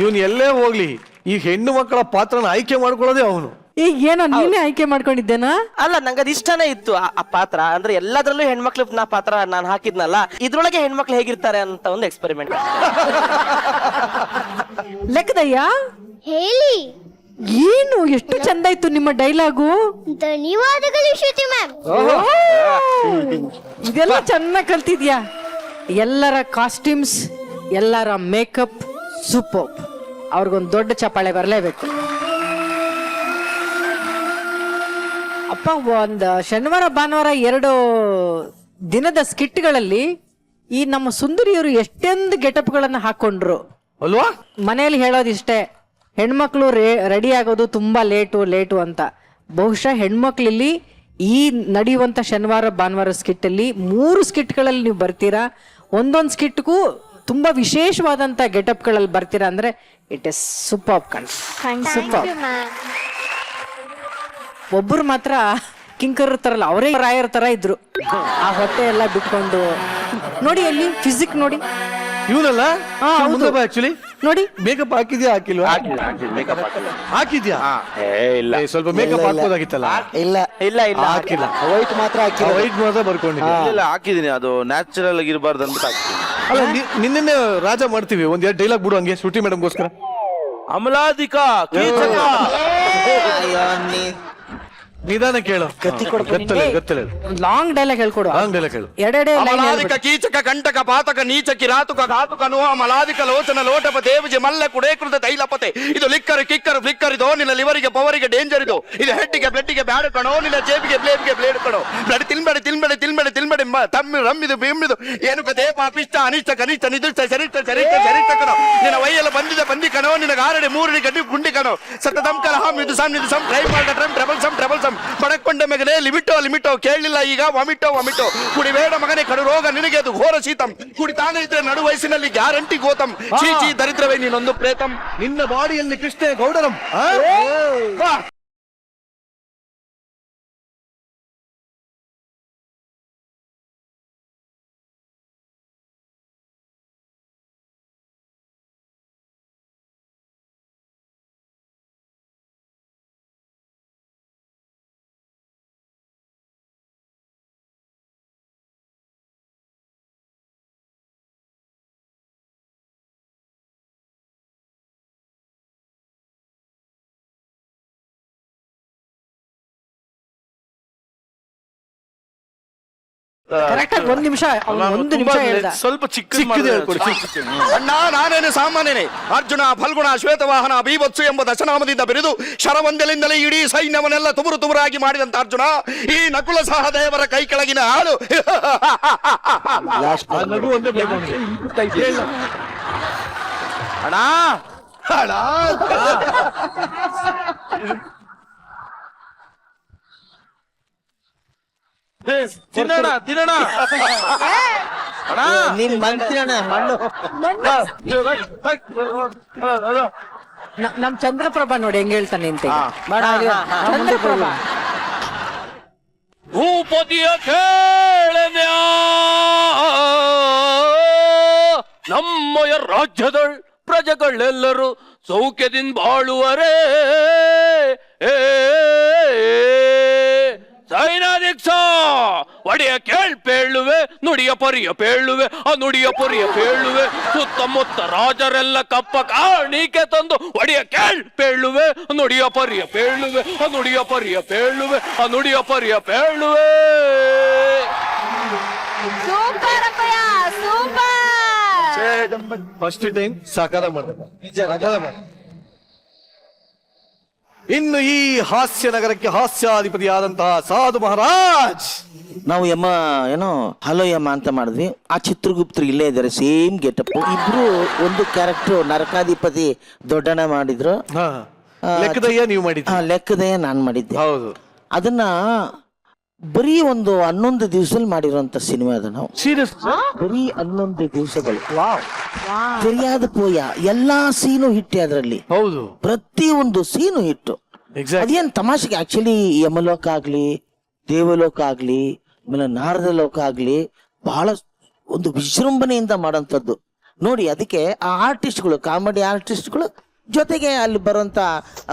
ಇವನ್ ಎಲ್ಲೇ ಹೋಗ್ಲಿ ಈ ಹೆಣ್ಣು ಮಕ್ಕಳ ಪಾತ್ರನ ಆಯ್ಕೆ ಮಾಡ್ಕೊಳ್ಳೋದೇ ಅವನು. ಈಗ ಏನೋ ನೀನೇ ಆಯ್ಕೆ ಮಾಡ್ಕೊಂಡಿದ್ದೇನಾ? ಅಲ್ಲ, ನಂಗೆ ಅದು ಇಷ್ಟನೇ ಇತ್ತು ಆ ಪಾತ್ರ. ಅಂದ್ರೆ ಎಲ್ಲದ್ರಲ್ಲೂ ಹೆಣ್ಮಕ್ಳು ಪಾತ್ರ ನಾನು ಹಾಕಿದ್ನಲ್ಲ, ಇದ್ರೊಳಗೆ ಹೆಣ್ಮಕ್ಳು ಹೇಗಿರ್ತಾರೆ ಅಂತ ಒಂದು ಎಕ್ಸ್ಪೆರಿಮೆಂಟ್. ಲೆಕ್ಕದಯ್ಯ ಹೇಳಿ. ಏನು ಎಷ್ಟು ಚಂದ ಇತ್ತು ನಿಮ್ಮ ಡೈಲಾಗು. ಧನ್ಯವಾದಗಳು ಶ್ರುತಿ ಮ್ಯಾಮ್. ಇದೆಲ್ಲ ಚೆನ್ನಾಗಿ ಕಲ್ತಿದ್ಯಾ. ಎಲ್ಲರ ಕಾಸ್ಟ್ಯೂಮ್ಸ್, ಎಲ್ಲರ ಮೇಕಪ್ ಸೂಪರ್. ಅವ್ರಿಗೊಂದು ದೊಡ್ಡ ಚಪ್ಪಾಳೆ ಬರಲೇಬೇಕು. ಅಪ್ಪ, ಒಂದು ಶನಿವಾರ ಭಾನುವಾರ 2 ದಿನದ ಸ್ಕಿಟ್ಗಳಲ್ಲಿ ಈ ನಮ್ಮ ಸುಂದರಿಯವರು ಎಷ್ಟೊಂದು ಗೆಟಪ್ಗಳನ್ನ ಹಾಕೊಂಡ್ರು ಅಲ್ವಾ? ಮನೆಯಲ್ಲಿ ಹೇಳೋದಿಷ್ಟೇ, ಹೆಣ್ಮಕ್ಳು ರೆಡಿ ಆಗೋದು ತುಂಬಾ ಲೇಟು ಅಂತ. ಬಹುಶಃ ಹೆಣ್ಮಕ್ಳಲ್ಲಿ ಈ ನಡೆಯುವಂತ ಶನಿವಾರ ಭಾನುವಾರ ಸ್ಕಿಟ್ ಅಲ್ಲಿ 3 ಸ್ಕಿಟ್ಗಳಲ್ಲಿ ನೀವು ಬರ್ತೀರಾ. ಒಂದೊಂದು ಸ್ಕಿಟ್ಗೂ ತುಂಬಾ ವಿಶೇಷವಾದಂತ ಗೆಟಪ್ಗಳಲ್ಲಿ ಬರ್ತೀರಾ ಅಂದ್ರೆ ಇಟ್ ಇಸ್ ಸೂಪರ್ ಸೂಪರ್. ಒಬ್ಬರು ಮಾತ್ರ ಕಿಂಕರ್ ಇರ್ತಾರಲ್ಲ, ಅವರೇ ರಾಯರ್ ತರ ಇದ್ರು. ಆ ಹೊಟ್ಟೆ ಎಲ್ಲ ಬಿಟ್ಕೊಂಡು ನೋಡಿ, ಅಲ್ಲಿ ಫಿಸಿಕ್ ನೋಡಿ. ಇವನಲ್ಲ ಆಕ್ಚುಲಿ ನೋಡಿ, ಮೇಕಪ್ ಹಾಕಿದ್ಯಾ ಹಾಕಿಲ್ವಾ? ಹಾಕಿದ್ಯಾ? ಇಲ್ಲ, ಸ್ವಲ್ಪ ಮೇಕಪ್ ಹಾಕೋದಾಗಿತ್ತಲ್ಲ. ಇಲ್ಲ ಇಲ್ಲ ಇಲ್ಲ ಹಾಕಿಲ್ಲ, ವೈಟ್ ಮಾತ್ರ ಹಾಕಿ ವೈಟ್ ಮಾತ್ರ ಬರ್ಕೊಂಡಿದ್ದೆ. ಹಾಕಿದೀನಿ, ಅದು ನ್ಯಾಚುರಲ್ ಆಗಿ ಇರಬಾರ್ದು ಅಂತ ಹಾಕ್ತೀನಿ. ಅಲ್ಲ, ನಿನ್ನೆ ರಾಜ ಮಾಡ್ತೀವಿ, ಒಂದ್ 2 ಡೈಲಾಗ್ ಬಿಡು ಹಂಗೆ ಶ್ರುತಿ ಮೇಡಮ್ಗೋಸ್ಕರ. ಅಮಲಾದಿಕಾ ಕೀಚಕ. ನಿಧಾನ ಕೇಳು, ಗೊತ್ತಲ್ಲ. ಲಾಂಗ್ ಡೈಲಾಗ್ ಹೇಳ್ಕೊಡು. ಲಾಂಗ್ ಡೈಲಾಗ್ ಹೇಳು. ಎರಡೆರಡೆ ಅಮಲಾದಿಕ ಕೀಚಕ ಕಂಟಕ ಪಾತಕ ನೀಚ ಕಿರಾತುಕ ಘಾತುಕ ನೋಹ ಮಲಾದಿಕ ಲೋಚನ ಲೋಟಪ ದೇವಜಿ ಮಲ್ಲ ಕುಡೇಕೃತ ತೈಲಪತೆ. ಇದು ಲಿಕ್ಕರ್ ಕಿಕ್ಕರ್ ಫ್ಲಿಕ್ಕರ್ ಇದು ನಿನ್ನ ಲಿವರಿಗೆ ಪವರಿಗೆ ಡೇಂಜರ್. ಇದು ಹೆಡ್ಡಿಗೆ ಬ್ಲಡ್ಡಿಗೆ ಬ್ಯಾಡ್ ಕಣೋ, ನಿನ್ನ ಜೇಬಿಗೆ ಬ್ಲೇಡ್ ಕಣೋ. ಬ್ಲಡ್ ತಿನ್ಬೇಡಿ ತಮ್ಮಿ ರಮ್ಮಿದು ಬಿಮ್ಮಿದು ಏನು ಕತೆ ಪಾಪಿಷ್ಟ ಅನಿಷ್ಟ ಕನಿಷ್ಠ ನಿದುಷ್ಟ ಚರಿಷ್ಠ ಕಣೋ. ನಿನ್ನ ವೈಯೆಲ್ಲ ಬಂದಿ ಕಣೋ, ನಿನ್ನ ಗಾರಡಿ 3 ಗಡ್ಡಿ ಗುಂಡಿ ಕಣೋ. ಸತತಂ ಕಲಹ ಮಿದು ಸಂ ಟ್ರೈ ಮಾಡ ಟ್ರಬಲ್ ಸಂ ಪಡಕೊಂಡ ಮಗನೇ ಲಿಮಿಟೋ ಕೇಳಲಿಲ್ಲ ಈಗ ವಮಿಟೋ. ಕುಡಿಬೇಡ ಮಗನೇ, ಕಡು ರೋಗ ನಿನಗೆ, ಅದು ಘೋರ ಶೀತಂ. ಕುಡಿತಾನೆ ಇದ್ರೆ ನಡು ವಯಸ್ಸಿನಲ್ಲಿ ಗ್ಯಾರಂಟಿ ಗೋತಂ. ಚೀಚಿ ದರಿದ್ರವೇ ನೀನೊಂದು ಪ್ರೇತಂ. ನಿನ್ನ ಬಾಡಿಯಲ್ಲಿ ಕೃಷ್ಣ ಗೌಡರಂ. ಕರೆಕ್ಟ್ ಆಗಿ 1 ನಿಮಿಷ ಹೇಳ್ದ. ಸ್ವಲ್ಪ ಚಿಕ್ಕದು ಹೇಳ್ಕೊಡು. ಅಣ್ಣ, ನಾನೇನು ಸಾಮಾನ್ಯನೇ. ಅರ್ಜುನ, ಫಲ್ಗುಣ, ಶ್ವೇತವಾಹನ, ಬೀಭತ್ಸು ಎಂಬ ದಶನಾಮದಿಂದ ಬಿರಿದು ಶರವಂದಲಿಂದಲೇ ಇಡೀ ಸೈನ್ಯವನ್ನೆಲ್ಲ ತುಬುರಾಗಿ ಮಾಡಿದಂತ ಅರ್ಜುನ ಈ ನಕುಲ ಸಹದೇವರ ಕೈ ಕೆಳಗಿನ ಆಳು. ನಗು ಒಂದೇ ಬೇಕು ಅವನಿಗೆ. ಅಣ್ಣ ತಿನ್ನೋಣ ಅಣ್ಣ. ನಿನ್ ಮಂತ್ರಿ ಅಣ್ಣ ಮಣ್ಣು. ನಮ್ ಚಂದ್ರಪ್ರಭಾ ನೋಡಿ ಹೆಂಗ್ ಹೇಳ್ತಾನೆ ಅಂತ. ಚಂದ್ರಪ್ರಭಾ ಭೂಪತಿಯ ಕೇಳನ್ಯಾ ನಮ್ಮಯ ರಾಜ್ಯದ ಪ್ರಜೆಗಳೆಲ್ಲರೂ ಸೌಖ್ಯದಿಂದ ಬಾಳುವರೇ. ಒಡೆಯ ಕೇಳ್ಪೇಳುವೆ ನುಡಿಯ ಪರಿಯ ಪೇಳುವೆ ಆ ನುಡಿಯ ಪರಿಯ ಪೇಳುವೆ ಸುತ್ತಮುತ್ತ ರಾಜರೆಲ್ಲ ಕಪ್ಪ ಕಾಣಿಕೆ ತಂದು ಒಡೆಯ ಕೇಳ್ಪೇಳುವೆ ನುಡಿಯ ಪರಿಯ ಪೇಳುವೆ ಆ ನುಡಿಯ ಪರಿಯ ಪೇಳುವೆ ಆ ನುಡಿಯ ಪರಿಯ ಪೇಳುವೆ. ಸೂಪರ್ ಅಪ್ಪಯ್ಯ ಸೂಪರ್. ಫಸ್ಟ್ ಟೈಮ್ ಸಾಕಾರ ಮಾಡಿದ. ಇನ್ನು ಈ ಹಾಸ್ಯ ನಗರಕ್ಕೆ ಹಾಸ್ಯಾಧಿಪತಿಯಾದಂತಹ ಸಾಧು ಮಹಾರಾಜ್. ನಾವು ಯಮ್ಮ ಏನೋ ಹಲೋ ಯಮ್ಮ ಅಂತ ಮಾಡಿದ್ವಿ. ಆ ಚಿತ್ರಗುಪ್ತರು ಇಲ್ಲೇ ಇದ್ದಾರೆ, ಸೇಮ್ ಗೆಟಪ್. ಇಬ್ರು ಒಂದು ಕ್ಯಾರೆಕ್ಟರ್ ನರಕಾಧಿಪತಿ ದೊಡ್ಡಣ್ಣ ಮಾಡಿದ್ರು, ಲೆಕ್ಕದಯ್ಯ ನೀವು ಮಾಡಿದ್ರಿ. ಲೆಕ್ಕದಯ್ಯ ನಾನ್ ಮಾಡಿದ್ದೆ. ಹೌದು. ಅದನ್ನ ಬರೀ ಒಂದು 11 ದಿವಸದಲ್ಲಿ ಮಾಡಿರುವಂತ ಸಿನಿಮಾ ಅದು. ನಾವು ಸೀರಿಯಸ್ ಬರೀ 11 ದಿವಸಗಳು. ಸರಿಯಾದ ಪೋಯ, ಎಲ್ಲಾ ಸೀನು ಹಿಟ್ಟೆ ಅದರಲ್ಲಿ. ಹೌದು, ಪ್ರತಿ ಒಂದು ಸೀನು ಹಿಟ್ಟು. ಅದೇನ್ ತಮಾಷೆಗೆ ಆಕ್ಚುಲಿ ಯಮಲೋಕ ಆಗ್ಲಿ, ದೇವಲೋಕ ಆಗ್ಲಿ, ಆಮೇಲೆ ನಾರದ ಲೋಕ ಆಗ್ಲಿ ಬಹಳ ಒಂದು ವಿಜೃಂಭಣೆಯಿಂದ ಮಾಡೋಂಥದ್ದು ನೋಡಿ. ಅದಕ್ಕೆ ಆ ಆರ್ಟಿಸ್ಟ್ಗಳು, ಕಾಮಿಡಿ ಆರ್ಟಿಸ್ಟ್ಗಳು ಜೊತೆಗೆ ಅಲ್ಲಿ ಬರುವಂತ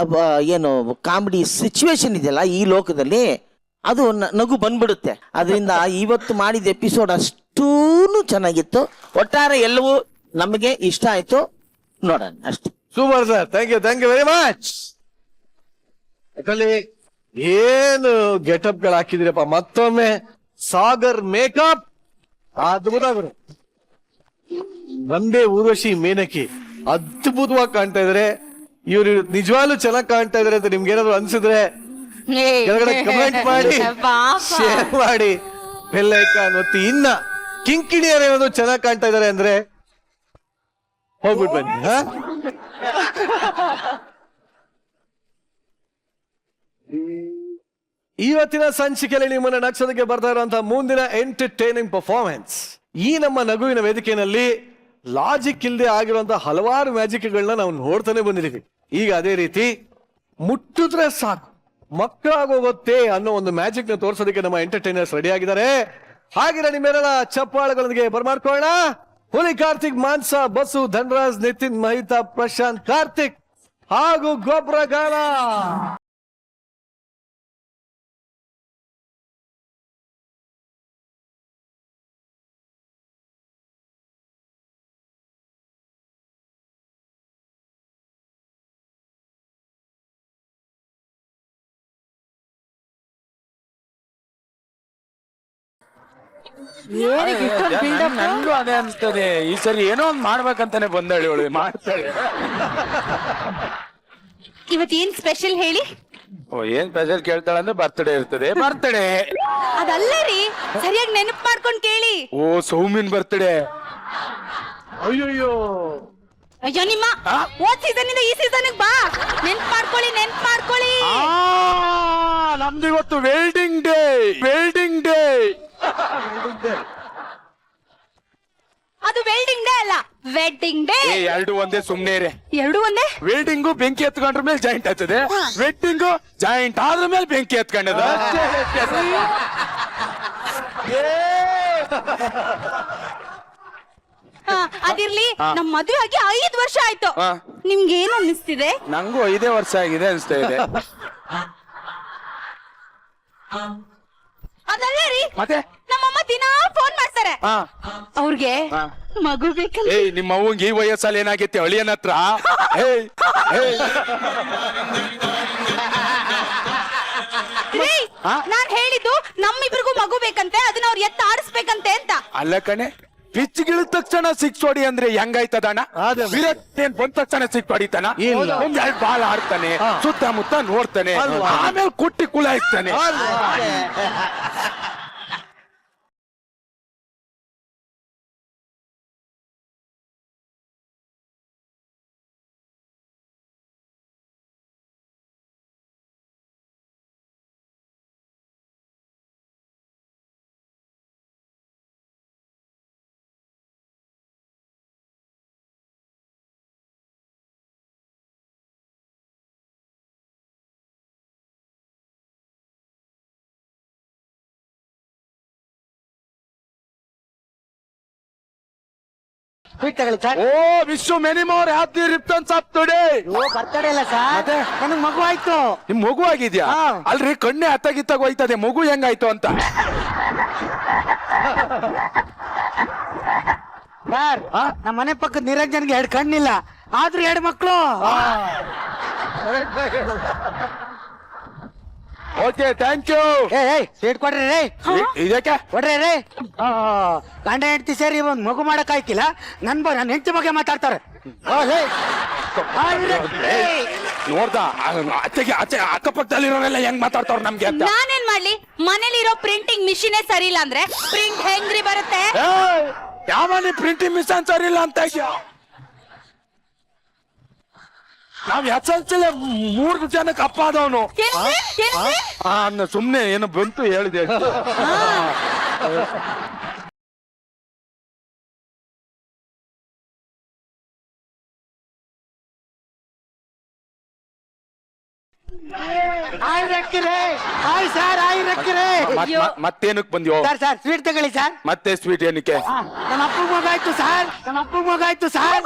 ಏನು ಕಾಮಿಡಿ ಸಿಚುವೇಶನ್ ಇದೆಯಲ್ಲ ಈ ಲೋಕದಲ್ಲಿ, ಅದು ನಗು ಬಂದ್ಬಿಡುತ್ತೆ. ಅದರಿಂದ ಇವತ್ತು ಮಾಡಿದ ಎಪಿಸೋಡ್ ಅಷ್ಟೂ ಚೆನ್ನಾಗಿತ್ತು. ಒಟ್ಟಾರೆ ಎಲ್ಲವೂ ನಮಗೆ ಇಷ್ಟ ಆಯ್ತು. ನೋಡೋಣ ಅಷ್ಟೇ. Super sir, thank you very much. ಯಾಕಂದ್ರೆ ಏನು ಗೆಟಪ್ ಗಳು ಹಾಕಿದಿರಪ್ಪ. ಮತ್ತೊಮ್ಮೆ ಸಾಗರ್ ಮೇಕಪ್ ಅದ್ಭುತ ಗುರು. ರಂಬೆ ಊರ್ವಶಿ ಮೇನಕಿ ಅದ್ಭುತವಾಗಿ ಕಾಣ್ತಾ ಇದಾರೆ. ಇವ್ರು ನಿಜವಾಗ್ಲೂ ಚೆನ್ನಾಗಿ ಕಾಣ್ತಾ ಇದಾರೆ ಅಂತ ನಿಮ್ಗೆ ಏನಾದ್ರು ಅನ್ಸಿದ್ರೆ ಕೆಳಗಡೆ ಕಮೆಂಟ್ ಮಾಡಿ, ಶೇರ್ ಮಾಡಿ, ಬೆಲ್ ಐಕಾನ್ ಒತ್ತಿ. ಇನ್ನ ಕಿಂಕಿಣಿಯರು ಏನಾದ್ರು ಚೆನ್ನಾಗಿ ಕಾಣ್ತಾ ಇದಾರೆ ಅಂದ್ರೆ ಹೋಗ್ಬಿಟ್ಟು ಬನ್ನಿ. ಇವತ್ತಿನ ಸಂಚಿಕೆಯಲ್ಲಿ ನಿಮ್ಮನ್ನ ನಕ್ಷತ್ರಕ್ಕೆ ಬರ್ತಾ ಇರುವಂತಹ ಮುಂದಿನ ಎಂಟರ್ಟೈನಿಂಗ್ ಪರ್ಫಾರ್ಮೆನ್ಸ್. ಈ ನಮ್ಮ ನಗುವಿನ ವೇದಿಕೆಯಲ್ಲಿ ಲಾಜಿಕ್ ಇಲ್ಲದೆ ಆಗಿರುವಂತಹ ಹಲವಾರು ಮ್ಯಾಜಿಕ್ಗಳನ್ನ ನಾವು ನೋಡ್ತಾನೆ ಬಂದಿದ್ದೀವಿ. ಈಗ ಅದೇ ರೀತಿ ಮುಟ್ಟಿದ್ರೆ ಸಾಕು ಮಕ್ಕಳಾಗೋಗುತ್ತೆ ಅನ್ನೋ ಒಂದು ಮ್ಯಾಜಿಕ್ ನ ತೋರಿಸೋದಕ್ಕೆ ನಮ್ಮ ಎಂಟರ್ಟೈನರ್ಸ್ ರೆಡಿ ಆಗಿದ್ದಾರೆ. ಹಾಗೆ ನಿಮ್ಮೆಲ್ಲ ಚಪ್ಪಾಳೆಗಳೊಂದಿಗೆ ಬರ್ಮಾಡ್ಕೊಳ್ಳೋಣ. ಹುಲಿ ಕಾರ್ತಿಕ್, ಮಾನ್ಸ, ಬಸು, ಧನರಾಜ್, ನಿತಿನ್, ಮಹಿತಾ, ಪ್ರಶಾಂತ್, ಕಾರ್ತಿಕ್ ಹಾಗೂ ಗೊಬ್ಬರಗಾಲ. ನಂಗೂ ಅದೇ ಅನ್ಸ್ತದೆ. ಈ ಸರಿ ಏನೋ ಒಂದ್ ಮಾಡ್ಬೇಕಂತಾನೆ ಬಂದಳಿ ಅವಳು ಮಾಡ್ತಾಳೆ. ಇವತ್ತೇನ್ ಸ್ಪೆಷಲ್ ಹೇಳಿ? ಓ, ಏನ್ ಸ್ಪೆಷಲ್ ಕೇಳ್ತಾಳೆ ಅಂದ್ರೆ ಬರ್ತಡೇ ಇರ್ತದೆ. ಬರ್ತಡೇ ಅದಲ್ಲ ರೀ, ಸರಿಯಾಗಿ ನೆನಪು ಮಾಡ್ಕೊಂಡ್ ಕೇಳಿ. ಓ, ಸೌಮಿನ್ ಬರ್ತಡೇ. ಅಯ್ಯೋ ಅಯ್ಯೋ ನಿಮ್ಮ ಹೋದ್ ಸೀಸನ್ ಇಂದ ಈ ಸೀಸನ್ ಬಾ, ನೆನ್ಪ್ ಮಾಡ್ಕೊಳ್ಳಿ. ನಮ್ದು ಇವತ್ತು ವೆಲ್ಡಿಂಗ್ ಡೇ. ಅದು ವೆಲ್ಡಿಂಗ್ ಡೇ ಅಲ್ಲ, ವೆಡ್ಡಿಂಗ್ ಡೇ. ಎರಡು ಒಂದೇ, ಸುಮ್ನೆ ರೇ. ಎರಡು ಒಂದೇ. ವೆಲ್ಡಿಂಗು ಬೆಂಕಿ ಎತ್ಕೊಂಡ್ರ ಮೇಲೆ ಜಾಯಿಂಟ್ ಆಗ್ತದೆ, ವೆಡ್ಡಿಂಗು ಜಾಯಿಂಟ್ ಆದ್ರ ಮೇಲೆ ಬೆಂಕಿ ಎತ್ಕೊಂಡದ. ಅದಿರ್ಲಿ, ನಮ್ ಮದುವೆ ಆಗಿ 5 ವರ್ಷ ಆಯ್ತು. ನಿಮ್ಗೆ ಏನು ಅನ್ನಿಸ್ತಿದೆ? ನಂಗೂ 5 ವರ್ಷ ಆಗಿದೆ ಅನ್ಸ್ತಾ ಇದೆ. ಅದಲ್ಲ ರೀ, ಮತ್ತೆ ನಮ್ಮಮ್ಮ ದಿನಾ ಫೋನ್ ಮಾಡ್ತಾರೆ. ಅವ್ರಿಗೆ ಮಗು ಬೇಕಲ್ಲ. ಏಯ್, ನಿಮ್ಮ ಅವ್ವಂಗೆ ಈ ವಯಸ್ಸಲ್ಲಿ ಏನಾಗೈತಿ ಅಳಿಯನ ಹತ್ರ? ನಾನ್ ಹೇಳಿದ್ದು ನಮ್ಮಿಬ್ರಿಗೂ ಮಗು ಬೇಕಂತೆ, ಅದನ್ನ ಅವ್ರು ಎತ್ತ ಆಡಿಸ್ಬೇಕಂತೆ ಅಂತ. ಅಲ್ಲ ಕಣೆ, ಪಿಚ್ ಗಿಳಿದ ತಕ್ಷಣ 6 ಹೊಡಿ ಅಂದ್ರೆ ಹೆಂಗಾಯ್ತದಣ್ಣ? ವಿರಾಟ್ ಏನ್ ಬಂದ ತಕ್ಷಣ 6 ಹೊಡಿತಾನ? ಒಂದ್ 2 ಬಾಲ್ ಆಡ್ತಾನೆ, ಸುತ್ತಮುತ್ತ ನೋಡ್ತಾನೆ, ಆಮೇಲೆ ಕುಟ್ಟಿ ಕುಳಾಯಿಸ್ತಾನೆ. ಓ, ವಿಶ್ವ many more happy returns of today. Birthday ಅಲ್ಲ ಸರ್, ನನಗ್ ಮಗು ಆಯ್ತು. ನಿಮ್ ಮಗು ಆಗಿದ್ಯಾ? ಅಲ್ರಿ, ಕಣ್ಣೆ ಅತ್ತಗಿತ್ತಾಗ ಹೋಯ್ತದೆ, ಮಗು ಹೆಂಗಾಯ್ತು ಅಂತ. ಸರ್ ನಮ್ಮ ಮನೆ ಪಕ್ಕದ ನಿರಂಜನ್ಗೆ 2 ಕಣ್ಣಿಲ್ಲ ಆದ್ರೂ 2 ಮಕ್ಳು. Okay thank you. ಸೀಟ್ ಕೊಡ್ರಿ ರೇ, ಇದಕ್ಕೆ ಕೊಡ್ರಿ ರೇ. ಗಂಡ ಹೆಂಡತಿ ಸೇರಿ ಒಂದ್ ಮಗು ಮಾಡಕ್ ಆಯ್ತಿಲ್ಲ, ನನ್ನ ಹೆಂಡತಿ ಬಗ್ಗೆ ಮಾತಾಡ್ತಾರೆ. ನೋಡ್ದ ಅತ್ತೆಗೆ ಆಚೆ ಅಕ್ಕಪಕ್ಕದಲ್ಲಿರೋರೆಲ್ಲ ಹೆಂಗ್ ಮಾತಾಡ್ತಾವ್ರ ನಮ್ಗೆ ಅಂತ. ನಾನೇನ್ ಮಾಡ್ಲಿ, ಮನೇಲಿರೋ ಪ್ರಿಂಟಿಂಗ್ ಮಿಷಿನೇ ಸರಿ ಇಲ್ಲ ಅಂದ್ರೆ ಪ್ರಿಂಟ್ ಹೆಂಗ್ರಿ ಬರುತ್ತೆ? ಯಾವ ಪ್ರಿಂಟಿಂಗ್ ಮಿಷನ್ ಸರಿ ಇಲ್ಲ ಅಂತ ನಾವ್ ಎಚ್ಚಲ್ಸಲೆ 3 ಜನಕ್ಕೆ ಅಪ್ಪ ಆದವನು. ಸುಮ್ನೆ ಏನು ಬಂತು ಹೇಳಿದೆ. ಮತ್ತೇನಕ್ ಬಂದ್ಯೋ ಸರ್ ಸ್ವೀಟ್ ತಗೊಳ್ಳಿ ಸರ್. ಮತ್ತೆ ಸ್ವೀಟ್ ಏನಕ್ಕೆ? ನಮ್ಮ ಅಪ್ಪಂಗ್ ಮಗಾಯ್ತು ಸರ್, ನಮ್ಮ ಅಪ್ಪಂಗ್ ಮಗಾಯ್ತು ಸರ್.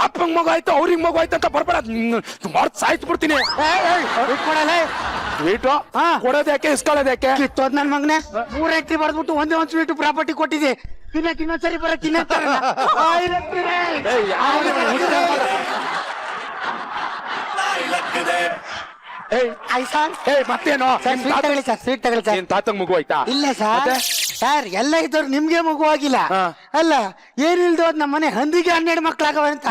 ಅಪ್ಪಂಗ್ ಮಗು ಆಯ್ತು ಅವ್ರಿಗೆ ಮಗು ಆಯ್ತು ಅಂತ ಬರ್ಬೇಡ, ಸಾಯ್ತು ಬಿಡ್ತೀನಿ. ಕೊಡಲೇ ಸ್ವೀಟು ಕೊಡೋದ್ಯಾಕೆ ಇಸ್ಕೊಳ್ಳೋದ್ಯಾಕೆ? ಕಿತ್ತೋದ್ ನನ್ ಮಗನೇ 3 ಎಂಟ್ರಿ ಬರ್ದ್ಬಿಟ್ಟು ಒಂದೇ ಒಂದ್ ಸ್ವೀಟ್ ಪ್ರಾಪರ್ಟಿ ಕೊಟ್ಟಿದೆ. ಇನ್ನೊಂದ್ಸರಿ ಬರ ಮತ್ತೇನೋ ಸ್ವೀಟ್ ತಗೊಳ್ಳಿ ಸರ್, ಸ್ವೀಟ್ ತಗೊಳ್ಳಿ ಸರ್. ತಾತಂಗ್ ಮಗು ಆಯ್ತಾ? ಇಲ್ಲ ಸರ್, ಸರ್ ಎಲ್ಲ ಇದ್ದವ್ರು ನಿಮ್ಗೆ ಮಗು ಆಗಿಲ್ಲ ಅಲ್ಲ, ಏನಿಲ್ದೋದ್ ನಮ್ಮ ಮನೆ ಹಂದಿಗೆ 12 ಮಕ್ಳಾಗವಂತ.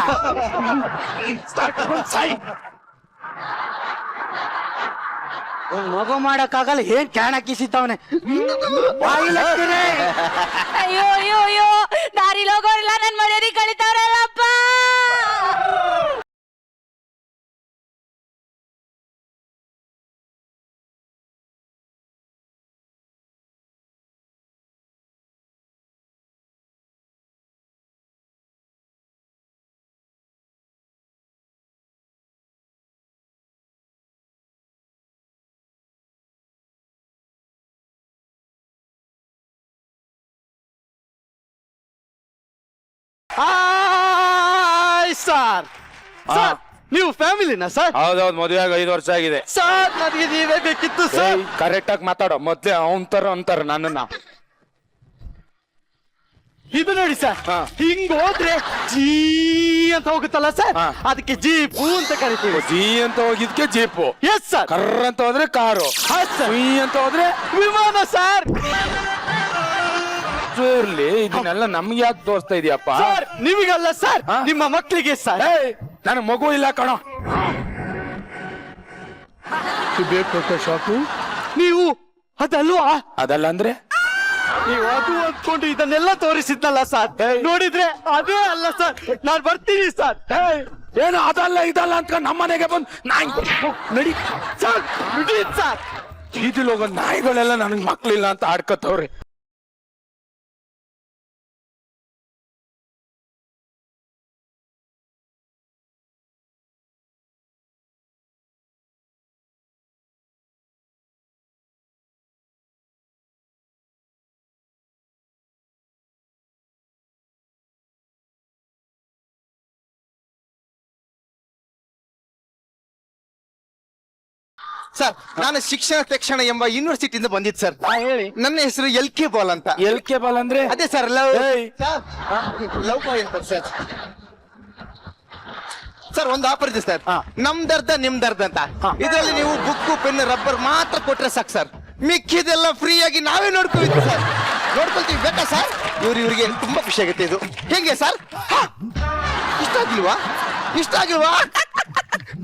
ಮಗು ಮಾಡಕ್ಕಾಗಲ್ಲ, ಏನ್ ಕ್ಯಾಣ ಕಿಸಿತವನೆ. ಅಯ್ಯೋ ಅಯ್ಯೋ ಅಯ್ಯೋ, ದಾರಿಲಿ ಹೋಗೋರೆಲ್ಲ ನನ್ ಮರ್ಯಾದೆ ಕಳಿತಾರಲ್ಲಪ್ಪ. ಸರ್ ನೀವು ಫ್ಯಾಮಿಲಿನಾ ಸರ್? ಹೌದೌದು, ಮದುವೆ ಆಗಿ 5 ವರ್ಷ ಆಗಿದೆ ಸರ್. ನನಗೆ ನೀವೇ ಬೇಕಿತ್ತು ಸರ್. ಕರೆಕ್ಟ್ ಆಗಿ ಮಾತಾಡೋ, ಮೊದ್ಲೇ ಅವನ್ ತರ ಅಂತಾರ ನನ್ನನ್ನ. ಇದು ನೋಡಿ ಸರ್, ಹಿಂಗ್ ಹೋದ್ರೆ ಜೀ ಅಂತ ಹೋಗುತ್ತಲ್ಲ ಸರ್, ಅದಕ್ಕೆ ಜೀಪು ಅಂತ ಕರಿತೀವಿ. ಜೀ ಅಂತ ಹೋಗಿದ್ಕೆ ಜೀಪು. Yes sir. ಕರ್ರ ಅಂತ ಹೋದ್ರೆ ಕಾರು. ಅಂತ ಹೋದ್ರೆ ವಿಮಾನ ಸರ್. ಇರ್ಲಿ, ಇದನ್ನೆಲ್ಲ ನಮ್ಗೆ ಯಾಕೆ ತೋರಿಸ್ತಾ ಇದೀಯಪ್ಪ? ಸರ್ ನಿಮಗಲ್ಲ ಸರ್, ನಿಮ್ಮ ಮಕ್ಕಳಿಗೆ ಸರ್. ನನ್ ಮಗು ಇಲ್ಲ ಕಣೋ. ಬೇಕು ಶಾಕು. ನೀವು ಅದಲ್ವಾ? ಅದಲ್ಲ ಅಂದ್ರೆ ನೀವು ಅದು ಅಂದ್ಕೊಂಡು ಇದನ್ನೆಲ್ಲ ತೋರಿಸಿದ್ನಲ್ಲ ಸರ್, ನೋಡಿದ್ರೆ ಅದೇ ಅಲ್ಲ ಸರ್. ನಾನ್ ಬರ್ತೀನಿ ಸರ್. ಏನು ಅದಲ್ಲ ಇದಲ್ಲ ಅಂತ ನಮ್ಮನೆಗೆ ಬಂದು ನಾಯಿ ನಡಿ ಸರ್, ಬಿಡಿ ಸರ್. ಬೀದಿಲ್ ಹೋಗೋ ನಾಯಿಗಳೆಲ್ಲ ನನಗ್ ಮಕ್ಳಿಲ್ಲ ಅಂತ ಆಡ್ಕತ್ತವ್ರಿ. ಸರ್, ನಾನು ಶಿಕ್ಷಣ ತಕ್ಷಣ ಎಂಬ ಯೂನಿವರ್ಸಿಟಿಯಿಂದ ಬಂದಿದ್ದು ಸರ್. ಹೇಳಿ. ನನ್ನ ಹೆಸರು LK ಬಾಲ್ ಅಂತ. LK ಬಾಲ್ ಅಂದ್ರೆ ಅದೇ ಸರ್, ಲವ್ ಬಾಯ್ ಅಂತ ಸರ್. ಸರ್ ಒಂದು ಆಫರ್ ಇದೆ ಸರ್, ನಮ್ದರ್ಧ ನಿಮ್ದರ್ಧ ಅಂತ. ಇದರಲ್ಲಿ ನೀವು ಬುಕ್ ಪೆನ್ ರಬ್ಬರ್ ಮಾತ್ರ ಕೊಟ್ರೆ ಸಾಕು ಸರ್, ಮಿಕ್ಕಿದೆಲ್ಲ ಫ್ರೀ ಆಗಿ ನಾವೇ ನೋಡ್ಕೊಳ್ತೀವಿ ಸರ್. ನೋಡ್ಕೊಳ್ತೀವಿ, ಬೇಕಾ ಸರ್? ಇವ್ರಿಗೆ ತುಂಬಾ ಖುಷಿ ಆಗುತ್ತೆ. ಇದು ಹೆಂಗೆ ಸರ್? ಇಷ್ಟ ಆಗಿಲ್ವಾ?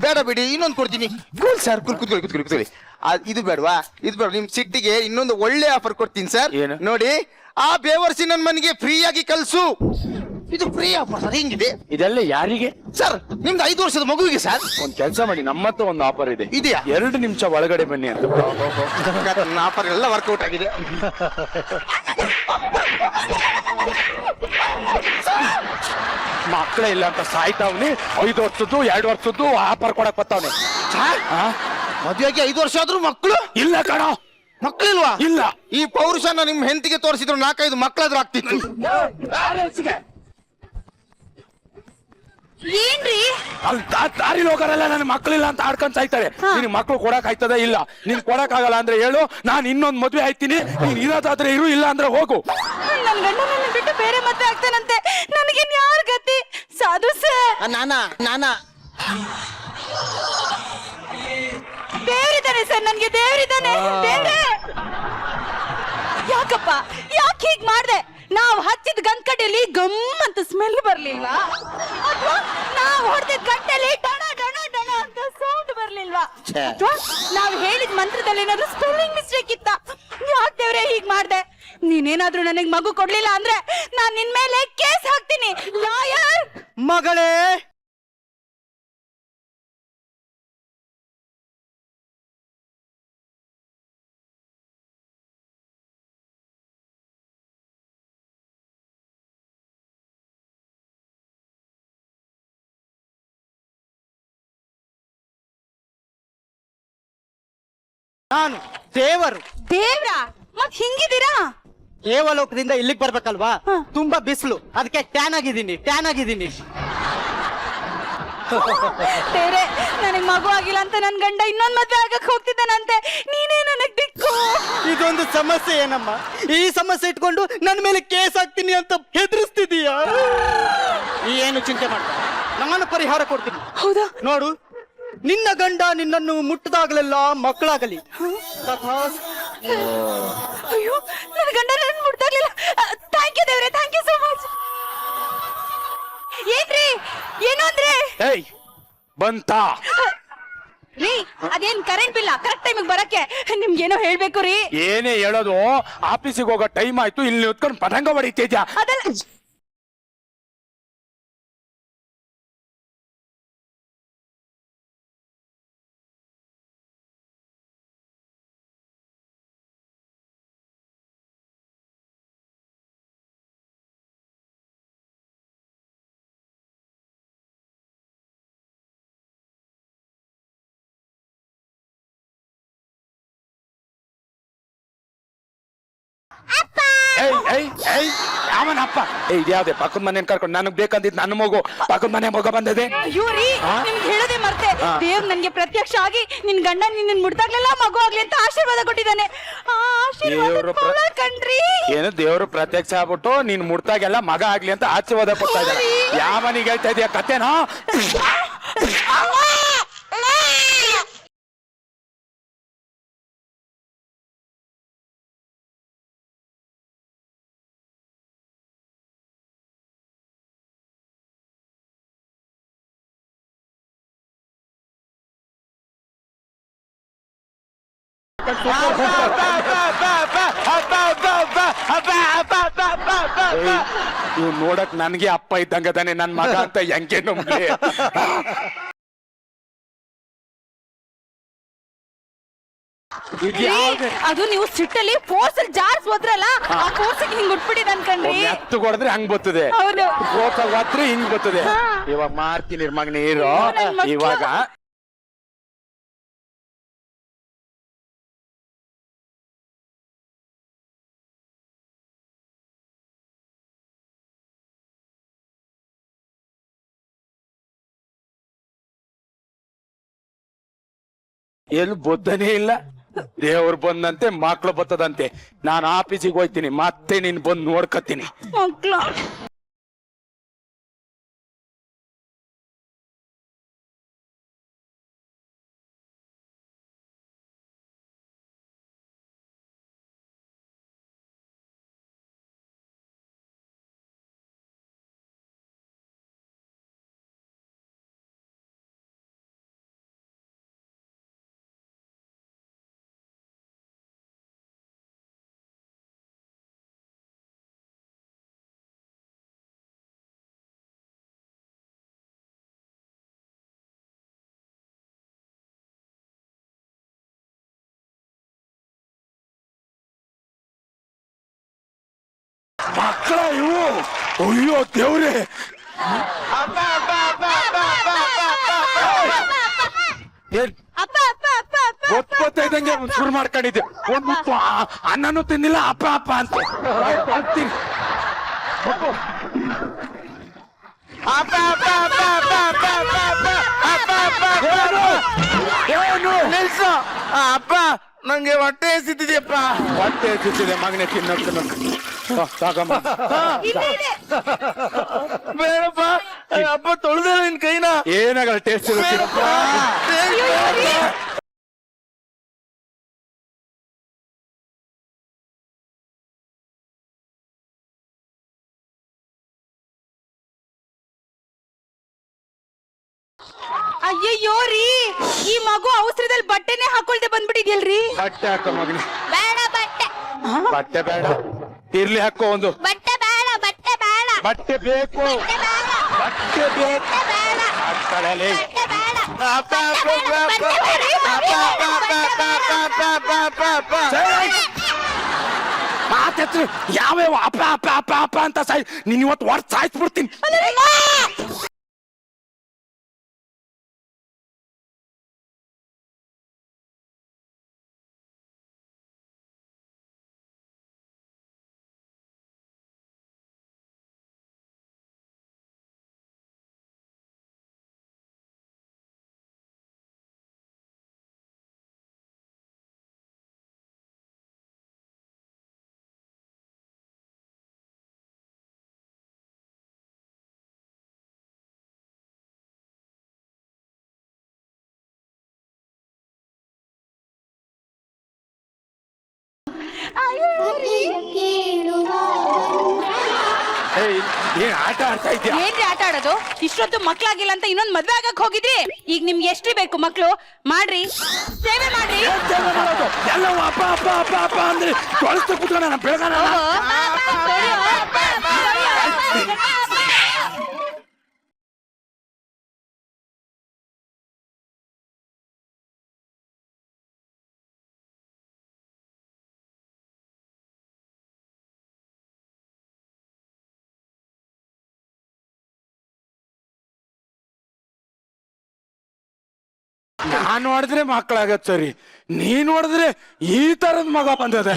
ಬೇಡ ಬಿಡಿ, ಇನ್ನೊಂದು ಕೊಡ್ತೀನಿ. ಕೂಲ್ ಸರ್, ಕೂತ್ಕೊಳ್ಳಿ. ಇದು ಬೇಡವಾ? ಇದು ಬೇಡ. ನಿಮ್ ಸಿಟ್ಟಿಗೆ ಇನ್ನೊಂದು ಒಳ್ಳೆ ಆಫರ್ ಕೊಡ್ತೀನಿ ಸರ್. ನೋಡಿ, ಆ ಬೇವರ್ಸಿ ನನ್ ಮನೆಗೆ ಫ್ರೀ ಆಗಿ ಕಲ್ಸು. ಇದು ಫ್ರೀ ಆಫರ್ ಸರ್. ಹೆಂಗಿದೆ ಇದೆಲ್ಲ ಯಾರಿಗೆ ಸರ್? ನಿಮ್ದು 5 ವರ್ಷದ ಮಗುವಿಗೆ ಸರ್. ಒಂದ್ ಕೆಲಸ ಮಾಡಿ, ನಮ್ಮ ಹತ್ರ ಒಂದು ಆಫರ್ ಇದೆ. ಇದೆಯಾ? 2 ನಿಮಿಷ ಒಳಗಡೆ ಬನ್ನಿ ಅಂತ. ಆಫರ್ ಎಲ್ಲ ವರ್ಕೌಟ್ ಆಗಿದೆ. ಮಕ್ಕಳೇ ಇಲ್ಲ ಅಂತ ಸಾಯ್ತಾವ್ನಿ. 5 ವರ್ಷದ್ದು 2 ವರ್ಷದ್ದು ಆಫರ್ ಕೊಡಕ್ ಬರ್ತಾವ್ನಿ. ಮದುವೆಗೆ 5 ವರ್ಷ ಆದ್ರೂ ಮಕ್ಕಳು ಇಲ್ಲ ಕಣೋ. ಮಕ್ಕಳಿಲ್ವಾ? ಇಲ್ಲ. ಈ ಪೌರುಷನ ನಿಮ್ ಹೆಂಡತಿಗೆ ತೋರಿಸಿದ್ರು 4-5 ಮಕ್ಕಳಾದ್ರೂ ಆಗ್ತಿತ್ತು. ಏನ್ರಿ ಅಲ್ಲಿ ದಾರಿಲಿ ಹೋಗೋರೆಲ್ಲ ನನ್ನ ಮಕ್ಕಳಿಲ್ಲ ಅಂತ ಆಡ್ಕೊಂಡ್ ಸಾಯ್ತಾರೆ. ನಿನ್ ಮಕ್ಳು ಕೊಡಕ್ ಆಯ್ತದ? ಇಲ್ಲ. ನೀನ್ ಕೊಡಕ್ ಆಗಲ್ಲ ಅಂದ್ರೆ ಹೇಳು, ನಾನು ಇನ್ನೊಂದ್ ಮದ್ವೆ ಆಯ್ತೀನಿ. ನೀನ್ ಇರೋದಾದ್ರೆ ಇರು, ಇಲ್ಲ ಅಂದ್ರೆ ಹೋಗು. ನನ್ ಗಂಡ ನನ್ನ ಬಿಟ್ಟು ಬೇರೆ ಮದ್ವೆ ಆಗ್ತಾನಂತೆ. ನನಗಿನ್ ಯಾರ ಗತಿ? ಸಾಧು ಸರ್, ನಾನಾ ದೇವ್ರಿದ್ದಾನೆ ಸರ್, ನನ್ಗೆ ದೇವ್ರಿದ್ದಾನೆ. ದೇವ್ರೇ, ಯಾಕಪ್ಪ ಯಾಕೆ ಹೀಗ್ ಮಾಡ್ದೆ? ನಾವ್ ಹಚ್ಚಿದ ಗಂಕಡ್ಡಿಯಲ್ಲಿ ಗಮ್ ಅಂತ ಸ್ಮೆಲ್ ಬರ್ಲಿಲ್ವಾ? ಅಥವಾ ನಾವ್ ಹೊಡೆದ ಗಂಟೆಲಿ ಡಣ ಡಣ ಡಣ ಅಂತ ಸೌಂಡ್ ಬರ್ಲಿಲ್ವಾ? ಅಥವಾ ನಾವ್ ಹೇಳಿದ ಮಂತ್ರದಲ್ಲಿ ಏನಾದ್ರು ಸ್ಪೆಲ್ಲಿಂಗ್ ಮಿಸ್ಟೇಕ್ ಇತ್ತ? ಯಾಕೆ ದೇವ್ರೆ ಹೀಗ್ ಮಾಡ್ದೆ? ನೀನೇನಾದ್ರೂ ನನಗ್ ಮಗು ಕೊಡ್ಲಿಲ್ಲ ಅಂದ್ರೆ ನಾನ್ ನಿನ್ ಮೇಲೆ ಕೇಸ್ ಹಾಕ್ತೀನಿ. ಲಾಯರ್ ಮಗಳೇ, ನಾನು ದೇವರು. ದೇವ್ರ ಮತ್ ಹಿಂಗಿದ್ದೀರಾ? ದೇವಲೋಕದಿಂದ ಇಲ್ಲಿಗೆ ಬರ್ಬೇಕಲ್ವಾ? ತುಂಬಾ ಬಿಸಿಲು, ಅದಕ್ಕೆ ಟ್ಯಾನ್ ಆಗಿದ್ದೀನಿ. ದೇವ್ರೆ, ನನಗ್ ಮಗು ಆಗಿಲ್ಲ ಅಂತ ನನ್ ಗಂಡ ಇನ್ನೊಂದ್ ಮದ್ವೆ ಆಗಕ್ ಹೋಗ್ತಿದ್ದಾನಂತೆ. ನೀನೇ ನನಗ್ ದಿಕ್ಕು. ಇದೊಂದು ಸಮಸ್ಯೆ ಏನಮ್ಮ? ಈ ಸಮಸ್ಯೆ ಇಟ್ಕೊಂಡು ನನ್ನ ಮೇಲೆ ಕೇಸ್ ಹಾಕ್ತೀನಿ ಅಂತ ಹೆದರಿಸ್ತಿದೀಯಾ? ಏನು ಚಿಂತೆ ಮಾಡ, ನಾನು ಪರಿಹಾರ ಕೊಡ್ತೀನಿ. ಹೌದಾ? ನೋಡು, ನಿನ್ನ ಗಂಡ ನಿನ್ನನ್ನು ಮುಟ್ಟದಾಗಲೆಲ್ಲ ಮಕ್ಕಳಾಗಲಿ. ಅಯ್ಯೋ, ನನ್ನ ಗಂಡ ನನ್ನ ಮುಟ್ಟಾಗ್ಲಿಲ್ಲ. ಥ್ಯಾಂಕ್ ಯು ದೇವ್ರೆ, ಥ್ಯಾಂಕ್ ಯು ಸೋ ಮಚ್. ಏನ್ರಿ ಏನು ಅಂದ್ರೆ? ಏಯ್ ಬಂತಾ ರೀ, ಅದೇನ್ ಕರೆಂಟ್ ಬಿಲ್ಲ ಕರೆಕ್ಟ್ ಟೈಮಿಗೆ ಬರಕ್ಕೆ ನಿಮ್ಗೇನೋ ಹೇಳ್ಬೇಕು ರೀ. ಏನೇ ಹೇಳೋದು? ಆಫೀಸಿಗೆ ಹೋಗೋ ಟೈಮ್ ಆಯ್ತು, ಇಲ್ಲಿ ಹೊತ್ಕೊಂಡು ಪತಂಗ ಹೊಡಿತಿದ್ಯಾ? ಅದಲ್ಲ ಯಾವನಪ್ಪ? ಇದ್ಯಾವ್ದೆ ಪಕ್ಕದ ಮನೆ ಕರ್ಕೊಂಡು ನನಗ್ ಬೇಕಂದಿದ್ ನನ್ನ ಮಗು ಪಕ್ಕದ ಮನೆ ಮಗ ಬಂದದೆ. ಅಯ್ಯೋ ರೀ, ನಿಮ್ಗೆ ಹೇಳೋದೇ ಮರ್ತೆ. ದೇವ್ರು ನನ್ಗೆ ಪ್ರತ್ಯಕ್ಷ ಆಗಿ ನಿನ್ ಗಂಡ ನಿನ್ನ ಮುಡ್ದಾಗ್ಲೆಲ್ಲ ಮಗು ಆಗ್ಲಿ ಅಂತ ಆಶೀರ್ವಾದ ಕೊಟ್ಟಿದ್ದಾನೆ. ಆ ಆಶೀರ್ವಾದ ಫಲ ಕಣ್ರಿ. ಏನು ದೇವ್ರು ಪ್ರತ್ಯಕ್ಷ ಆಗ್ಬಿಟ್ಟು ನೀನ್ ಮುಡ್ತಾಗೆಲ್ಲ ಮಗ ಆಗ್ಲಿ ಅಂತ ಆಶೀರ್ವಾದ ಕೊಡ್ತಾ ಇದ್ದಾರೆ. ಯಾವನಿಗೆ ಹೇಳ್ತಾ ಇದೀಯ ಕತೆನಾ? ಇವ್ ನೋಡಕ್ ನನ್ಗೆ ಅಪ್ಪ ಇದ್ದಂಗದಾನೆ, ನನ್ ಮಗ ಅಂತ ಹೆಂಗೆ ನಮ್ಗೆ. ಅದು ನೀವು ಸಿಟ್ಟಲ್ಲಿ ಫೋರ್ಸ್ ಅಲ್ಲಿ ಜಾರ್ಸ್ ಹೋದ್ರಲ್ಲ, ಆ ಫೋರ್ಸ್ ಹಿಂಗ್ ಉಟ್ಬಿಟ್ಟಿದ್ ಅನ್ಕಂಡ್ರಿ. ಎತ್ತು ಕೊಡದ್ರೆ ಹಂಗ್ ಬರ್ತದೆ, ಹೋದ್ರೆ ಹಿಂಗ್ ಬರ್ತದೆ. ಇವಾಗ ಮಾಡ್ತೀನಿ ಮಗ ನೀರು. ಇವಾಗ ಎಲ್ಲಿ ಬುದ್ಧನೇ ಇಲ್ಲ. ದೇವ್ರು ಬಂದಂತೆ ಮಕ್ಳು ಬರ್ತದಂತೆ. ನಾನು ಆಫೀಸಿಗೆ ಹೋಗ್ತೀನಿ, ಮತ್ತೆ ನೀನ್ ಬಂದು ನೋಡ್ಕತ್ತೀನಿ. ಮಕ್ಳು ಮಕ್ಕಳ ಇವು. ಅಯ್ಯೋ ದೇವ್ರೆ, ಗೊತ್ತೈದಂಗೆ ಶುರು ಮಾಡ್ಕೊಂಡಿದ್ದೆ. ಒಂದು ಅನ್ನನೂ ತಿನ್ನಿಲ್ಲ, ಅಪ್ಪ ಅಪ್ಪ ಅಂತ. ಅಪ್ಪ ಅಪ್ಪ ಅಪ್ಪ ಅಪ್ಪ ಅಪ್ಪ ಅಪ್ಪ ಅಪ್ಪ ಅಪ್ಪ ಅಪ್ಪ ಏನು ನಿಲ್ಸು ಅಪ್ಪ ನಂಗೆ ಹೊಟ್ಟೆ ಎಸಿತಿದ್ಯಪ್ಪ ಹೊಟ್ಟೆ ಹೆಚ್ಚಿದೆ ಮಗನೇ ತಿನ್ನೋಕೆ ಸಾಕಮ್ಮ ಬೇಡಪ್ಪ ಅಪ್ಪ ತೊಳೆದ ನಿನ್ ಕೈನ ಏನಾಗಲ್ಲ ಟೇಸ್ಟ್ ಇರುತ್ತೆ ಅಯ್ಯಯ್ಯೋ ರೀ, ಈ ಮಗು ಅವಸರದಲ್ಲಿ ಬಟ್ಟೆನೆ ಹಾಕೊಳ್ದೆ ಬಂದ್ಬಿಟ್ಟಿದ್ಯಲ್ರಿ. ಬಟ್ಟೆ ಹಾಕೋ ಮಗನೇ ಬೇಡ ಬಟ್ಟೆ ಬಟ್ಟೆ ಬೇಡ ಇರ್ಲಿ ಹಾಕೋ ಒಂದು ಬಟ್ಟೆ ಬೇಡ ಬಟ್ಟೆ ಬೇಡ ಬಟ್ಟೆ ಬೇಕು ಬಟ್ಟೆ ಬೇಡ ಬಟ್ಟೆ ಬೇಕು ಬಟ್ಟೆ ಬೇಡ ಹಾಕ್ತಾಳೆ ಬಟ್ಟೆ ಬೇಡ ಅಪ್ಪ ಅಪ್ಪ ಅಪ್ಪ ಅಪ್ಪ ಮಾತ್ರ ಯಾವ್ಯಾವ ಅಪ್ಪ ಅಪ್ಪ ಅಪ್ಪ ಅಪ್ಪ ಅಂತ ಸಾಯ್ ನೀನ್ ಇವತ್ತು ಹೊರ ಸಾಯಿಸ್ಬಿಡ್ತೀನಿ ಏನ್ ಆಟ ಆಡ್ತಾ ಇದ್ಯಾ ಏನ್ರಿ ಆಟ ಆಡೋದು? ಇಷ್ಟೊತ್ತು ಮಕ್ಳಾಗಿಲ್ಲ ಅಂತ ಇನ್ನೊಂದ್ ಮದ್ವೆ ಆಗಕ್ ಹೋಗಿದ್ರಿ. ಈಗ ನಿಮ್ಗೆ ಎಷ್ಟ್ರಿ ಬೇಕು ಮಕ್ಳು? ಮಾಡ್ರಿ, ಸೇವೆ ಮಾಡ್ರಿ. ಎಲ್ಲವೂ ಅಪ್ಪ ಅಪ್ಪ ಅಪ್ಪ ಅಪ್ಪ ಅಂದ್ರೆ ತೊಳಸ್ತು ಕೂತ್ಕೊಂಡ ನಾನು ಬೆಳಗಾನ ನಾನ್ ನೋಡಿದ್ರೆ ಮಕ್ಕಳಾಗತ್ ಸರಿ, ನೀನ್ ನೋಡಿದ್ರೆ ಈ ತರದ ಮಗ ಬಂದದ.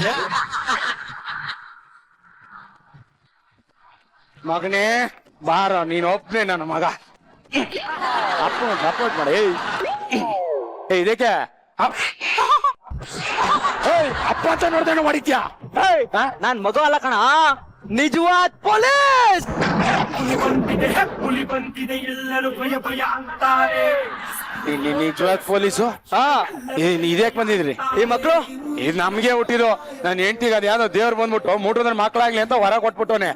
ಮಗನೇ ಬಾರ, ನೀನ್ ಒಪ್ನೆ ನನ್ನ ಮಗ. ಅಪ್ಪ ಸಪೋರ್ಟ್ ಮಾಡ. ಇದಕ್ಕೆ ಅಪ್ಪ ಅಂತ ನೋಡ್ದೇನೋ ಹೊಡಿತ್ಯಾ? ನಾನ್ ಮಗು ಅಲ್ಲ ಕಣ, ನಿಜವಾದ ಪೊಲೀಸ್. ನಿಜವಾದ ಪೊಲೀಸು? ಇದ್ಯಾಕ್ ಬಂದಿದ್ರಿ? ಈ ಮಕ್ಳು ಇದು ನಮ್ಗೆ ಹುಟ್ಟಿದ್ದು. ನನ್ನ ಹೆಂಡತಿಗೆ ಅದ್ ಯಾವ್ದೋ ದೇವ್ರು ಬಂದ್ಬಿಟ್ಟು ಮೂಟೋದ್ರ ಮಕ್ಳಾಗ್ಲಿ ಅಂತ ಹೊರ ಕೊಟ್ಬಿಟ್ಟವನೆ.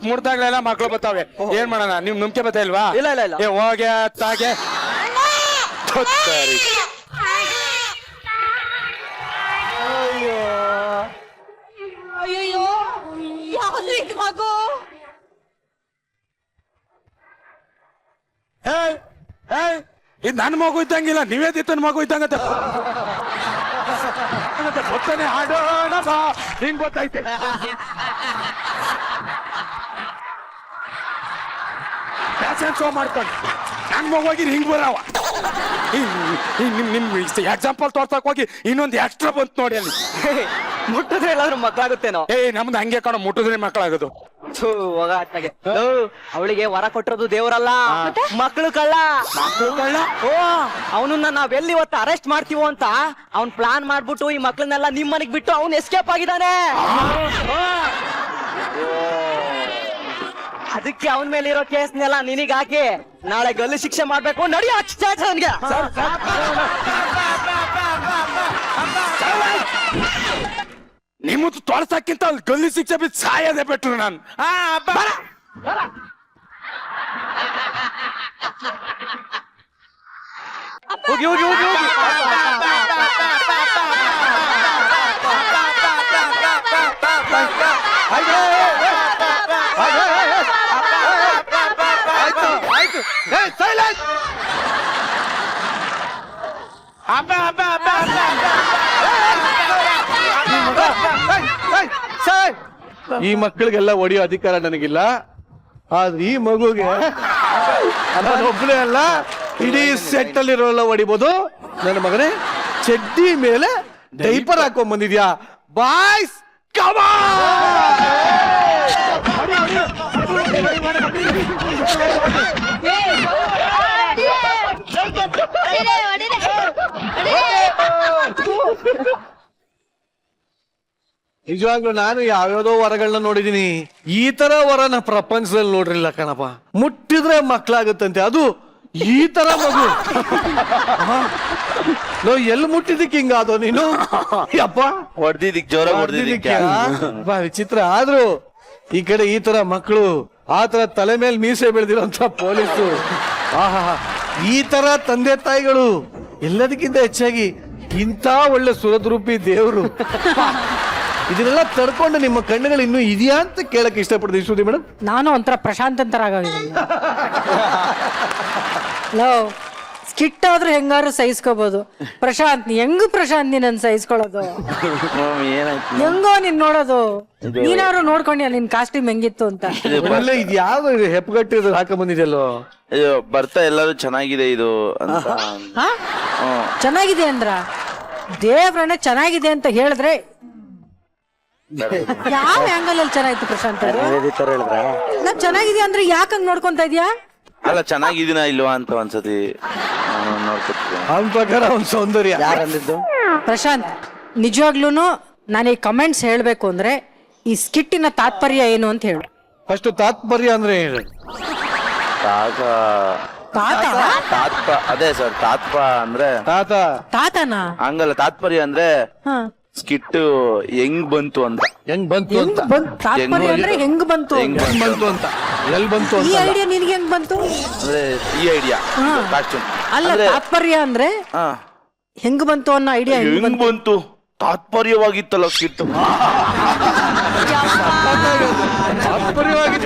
ಮೂಡ್ದಾಗ್ಲೆಲ್ಲ ಮಕ್ಳು ಬರ್ತಾವೆ. ಏನ್ ಮಾಡೋಣ? ನಿಮ್ ನಂಬಿಕೆ ಬರ್ತಾ ಇಲ್ವಾ? ಇಲ್ಲ ಇಲ್ಲ ಇಲ್ಲ. ಹೋಗೆ ತಾಗೆ ಅಯ್ಯೋ, ಯಾವ್ದ್ರಿ ಇದ್ ಮಗು? ಇದು ನನ್ನ ಮಗು ಇದ್ದಂಗಿಲ್ಲ, ನೀವೇ ತಿತ್ತನ ಮಗು ಇದ್ದಂಗತ್ತೆ. ಗೊತ್ತಾನೆ ಹಾಡೋಣ ಬಾ, ಹಿಂಗ್ ಗೊತ್ತೈತೆ. ಫ್ಯಾಷನ್ ಶೋ ಮಾಡ್ಕೊಂಡು ನನ್ ಮಗುವಾಗಿ ಹಿಂಗ್ ಬರವ. ನಿಮ್ ಎಕ್ಸಾಂಪಲ್ ತೋರ್ಸಕ್ ಹೋಗಿ ಇನ್ನೊಂದು ಎಕ್ಸ್ಟ್ರಾ ಬಂತು ನೋಡಿ ಅಲ್ಲಿ. ಮುಟ್ಟಿದ್ರೆ ಎಲ್ಲಾದ್ರೂ ಮಕ್ಳಾಗುತ್ತೇನೋ? ನಮ್ದು ಹಂಗೆ ಕಣ, ಮುಟ್ಟಿದ್ರೆ ಮಕ್ಕಳಾಗೋದು. ಅವಳಿಗೆ ವರ ಕೊಟ್ಟಿರೋದು ದೇವರಲ್ಲ, ಮಕ್ಕಳು ಕಳ್ಳ. ಓ, ಅವನನ್ನ ನಾವೆಲ್ಲಿ ಇವತ್ತು ಅರೆಸ್ಟ್ ಮಾಡ್ತೀವೋ ಅಂತ ಅವ್ನ್ ಪ್ಲಾನ್ ಮಾಡ್ಬಿಟ್ಟು ಈ ಮಕ್ಳನ್ನೆಲ್ಲ ನಿಮ್ ಮನೆಗ್ ಬಿಟ್ಟು ಅವ್ನ್ ಎಸ್ಕೇಪ್ ಆಗಿದ್ದಾನೆ. ಅದಕ್ಕೆ ಅವನ ಮೇಲೆ ಇರೋ ಕೇಸ್ನೆಲ್ಲ ನಿನಗ್ ಹಾಕಿ ನಾಳೆ ಗಲ್ಲು ಶಿಕ್ಷೆ ಮಾಡ್ಬೇಕು. ನಡಿ ನನ್ಗೆ. ನಿಮ್ಮದು ತೊಳಸಕ್ಕಿಂತ ಅಲ್ಲಿ ಗಲ್ಲಿ ಶಿಕ್ಷೆ ಬಿದ್ದು ಸಾಯದೆ ಬಿಟ್ರು ನಾನು. ಹೋಗಿ ಹೋಗಿ ಹೋಗಿ ಹೋಗಿ. ಈ ಮಕ್ಕಳಿಗೆಲ್ಲ ಹೊಡೆಯೋ ಅಧಿಕಾರ ನನಗಿಲ್ಲ, ಆದ್ರೆ ಈ ಮಗುಗೆ ಒಬ್ಬನೇ ಅಲ್ಲ, ಇಡೀ ಸೆಟ್ ಅಲ್ಲಿರೋಲ್ಲ ಹೊಡಿಬೋದು. ನನ್ನ ಮಗನೇ, ಚಡ್ಡಿ ಮೇಲೆ ಡೈಪರ್ ಹಾಕೊಂಡ್ ಬಂದಿದ್ಯಾ? ಬಾಯ್ಸ್ ಕಮಾನ್! ನಿಜವಾಗ್ಲೂ ನಾನು ಯಾವ್ಯಾವ್ದೋ ವರಗಳನ್ನ ನೋಡಿದೀನಿ, ಈ ತರ ವರನ ಪ್ರಪಂಚದಲ್ಲಿ ನೋಡ್ರಿಲ್ಲ ಕಣಪ್ಪ. ಮುಟ್ಟಿದ್ರೆ ಮಕ್ಳಾಗುತ್ತಂತೆ, ಅದು ಈ ತರ ಮಗು. ನಾವು ಎಲ್ಲಿ ಮುಟ್ಟಿದ್ದಕ್ಕೆ ಹಿಂಗಾದೋ ನೀನು ಯಪ್ಪ? ಹೊಡ್ದಿದ್ದಕ್ಕೆ ಜೋರ ಹೊಡ್ದಿದ್ದಕ್ಕೆ ಬಾ ವಿಚಿತ್ರ. ಆದ್ರೂ ಈ ಕಡೆ ಈ ತರ ಮಕ್ಕಳು, ಆ ತರ ತಲೆ ಮೇಲೆ ಮೀಸೆ ಬೆಳೆದಿರೋಂತ ಪೊಲೀಸು, ಆಹಾ, ಈ ತರ ತಂದೆ ತಾಯಿಗಳು, ಎಲ್ಲದಕ್ಕಿಂತ ಹೆಚ್ಚಾಗಿ ಇಂಥ ಒಳ್ಳೆ ಸುರದ್ರೂಪಿ ದೇವರು, ಇದನ್ನೆಲ್ಲ ತಡ್ಕೊಂಡು ನಿಮ್ಮ ಕಣ್ಣುಗಳು ಇನ್ನೂ ಇದೆಯಾ ಅಂತ ಕೇಳಕ್ ಇಷ್ಟಪಡ್ತೀನಿ ಶ್ರುತಿ ಮೇಡಮ್. ನಾನು ಒಂಥರ ಪ್ರಶಾಂತ್ ಅಂತರ ಆಗೋಗಿದ್ದೀನಿ. ಲೋ ಸ್ಕಿಟ್ ಆದ್ರೂ ಹೆಂಗಾರು ಸಹಿಸ್ಕೋಬಹುದು. ಪ್ರಶಾಂತ್ ಪ್ರಶಾಂತ್ ನೀನ್ ಸಹಿಸ್ಕೊಳ್ಳೋದು ಹೆಂಗೋ ನೀನ್ ನೋಡೋದು? ನೀನಾರು ನೋಡ್ಕೊಂಡ್ಯಾ ನಿನ್ ಕಾಸ್ಟ್ಯೂಮ್ ಹೆಂಗಿತ್ತು ಅಂತ? ಒಳ್ಳೆ ಇದು ಯಾವ ಹೆಪ್ಪುಗಟ್ಟಿದ್ರು ಹಾಕ ಬಂದಿದೆಯಲ್ಲೋ. ಅಯ್ಯೋ ಬರ್ತಾ ಎಲ್ಲರೂ ಚೆನ್ನಾಗಿದೆ ಇದು ಅಂತ. ಹಾ? ಚೆನ್ನಾಗಿದೆ ಅಂದ್ರ ದೇವ್ರಣ್ಣ ಚೆನ್ನಾಗಿದೆ ಅಂತ ಹೇಳಿದ್ರೆ ಯಾವ ಆಂಗಲ್ ಅಲ್ಲಿ ಚೆನ್ನಾಗಿತ್ತು ಪ್ರಶಾಂತ್? ನಾನ್ ಚೆನ್ನಾಗಿದೆ ಅಂದ್ರೆ ಯಾಕಂಗ್ ನೋಡ್ಕೊಂತ ಇದ್ಯಾ? ಅಲ್ಲ ಚೆನ್ನಾಗಿದ್ದೀನ ಇಲ್ವಾ ಅಂತ ಒಂದ್ಸತಿ ನೋಡ್ಕೊತೀನಿ. ಅವನ ಪ್ರಕಾರ ಅವ್ನ ಸೌಂದರ್ಯ. ಯಾರಂದಿದ್ದು? ಪ್ರಶಾಂತ್ ನಿಜವಾಗ್ಲೂನು ನಾನು ಈ ಕಮೆಂಟ್ಸ್ ಹೇಳ್ಬೇಕು ಅಂದ್ರೆ ಈ ಸ್ಕಿಟ್ಟಿನ ತಾತ್ಪರ್ಯ ಏನು ಅಂತ ಹೇಳು. ಫಸ್ಟ್ ತಾತ್ಪರ್ಯ ಅಂದ್ರೆ ಏನು? ತಾತ್ಪ ಅದೇ ಸರ್, ತಾತ್ಪ ಅಂದ್ರೆ ತಾತ ತಾತನಾ? ಹಂಗಲ್ಲ, ತಾತ್ಪರ್ಯ ಅಂದ್ರೆ ಹ. ಸ್ಕಿಟ್ ಹೆಂಗ್ ಬಂತು ಅಂತ. ಹೆಂಗ್ ಬಂತು ಅಂತ? ತಾತ್ಪರ್ಯ ಅಂದ್ರೆ ಹೆಂಗ್ ಬಂತು? ಹೆಂಗ್ ಹೆಂಗ್ ಬಂತು ಅಂತ, ಎಲ್ ಬಂತು ಈ ಅಂತ. ಐಡಿಯಾ ನಿನ್ಗೆ ಹೆಂಗ್ ಬಂತು? ಅಂದ್ರೆ ಈ ಐಡಿಯಾ ಕಾಸ್ಟ್ಯೂಮ್ ಅಲ್ಲ, ತಾತ್ಪರ್ಯ ಅಂದ್ರೆ ಹೆಂಗ್ ಬಂತು ಅನ್ನೋ ಐಡಿಯಾ ಹೆಂಗ್ ಬಂತು? ತಾತ್ಪರ್ಯವಾಗಿತ್ತಲ್ಲ ಸ್ಕಿಟ್.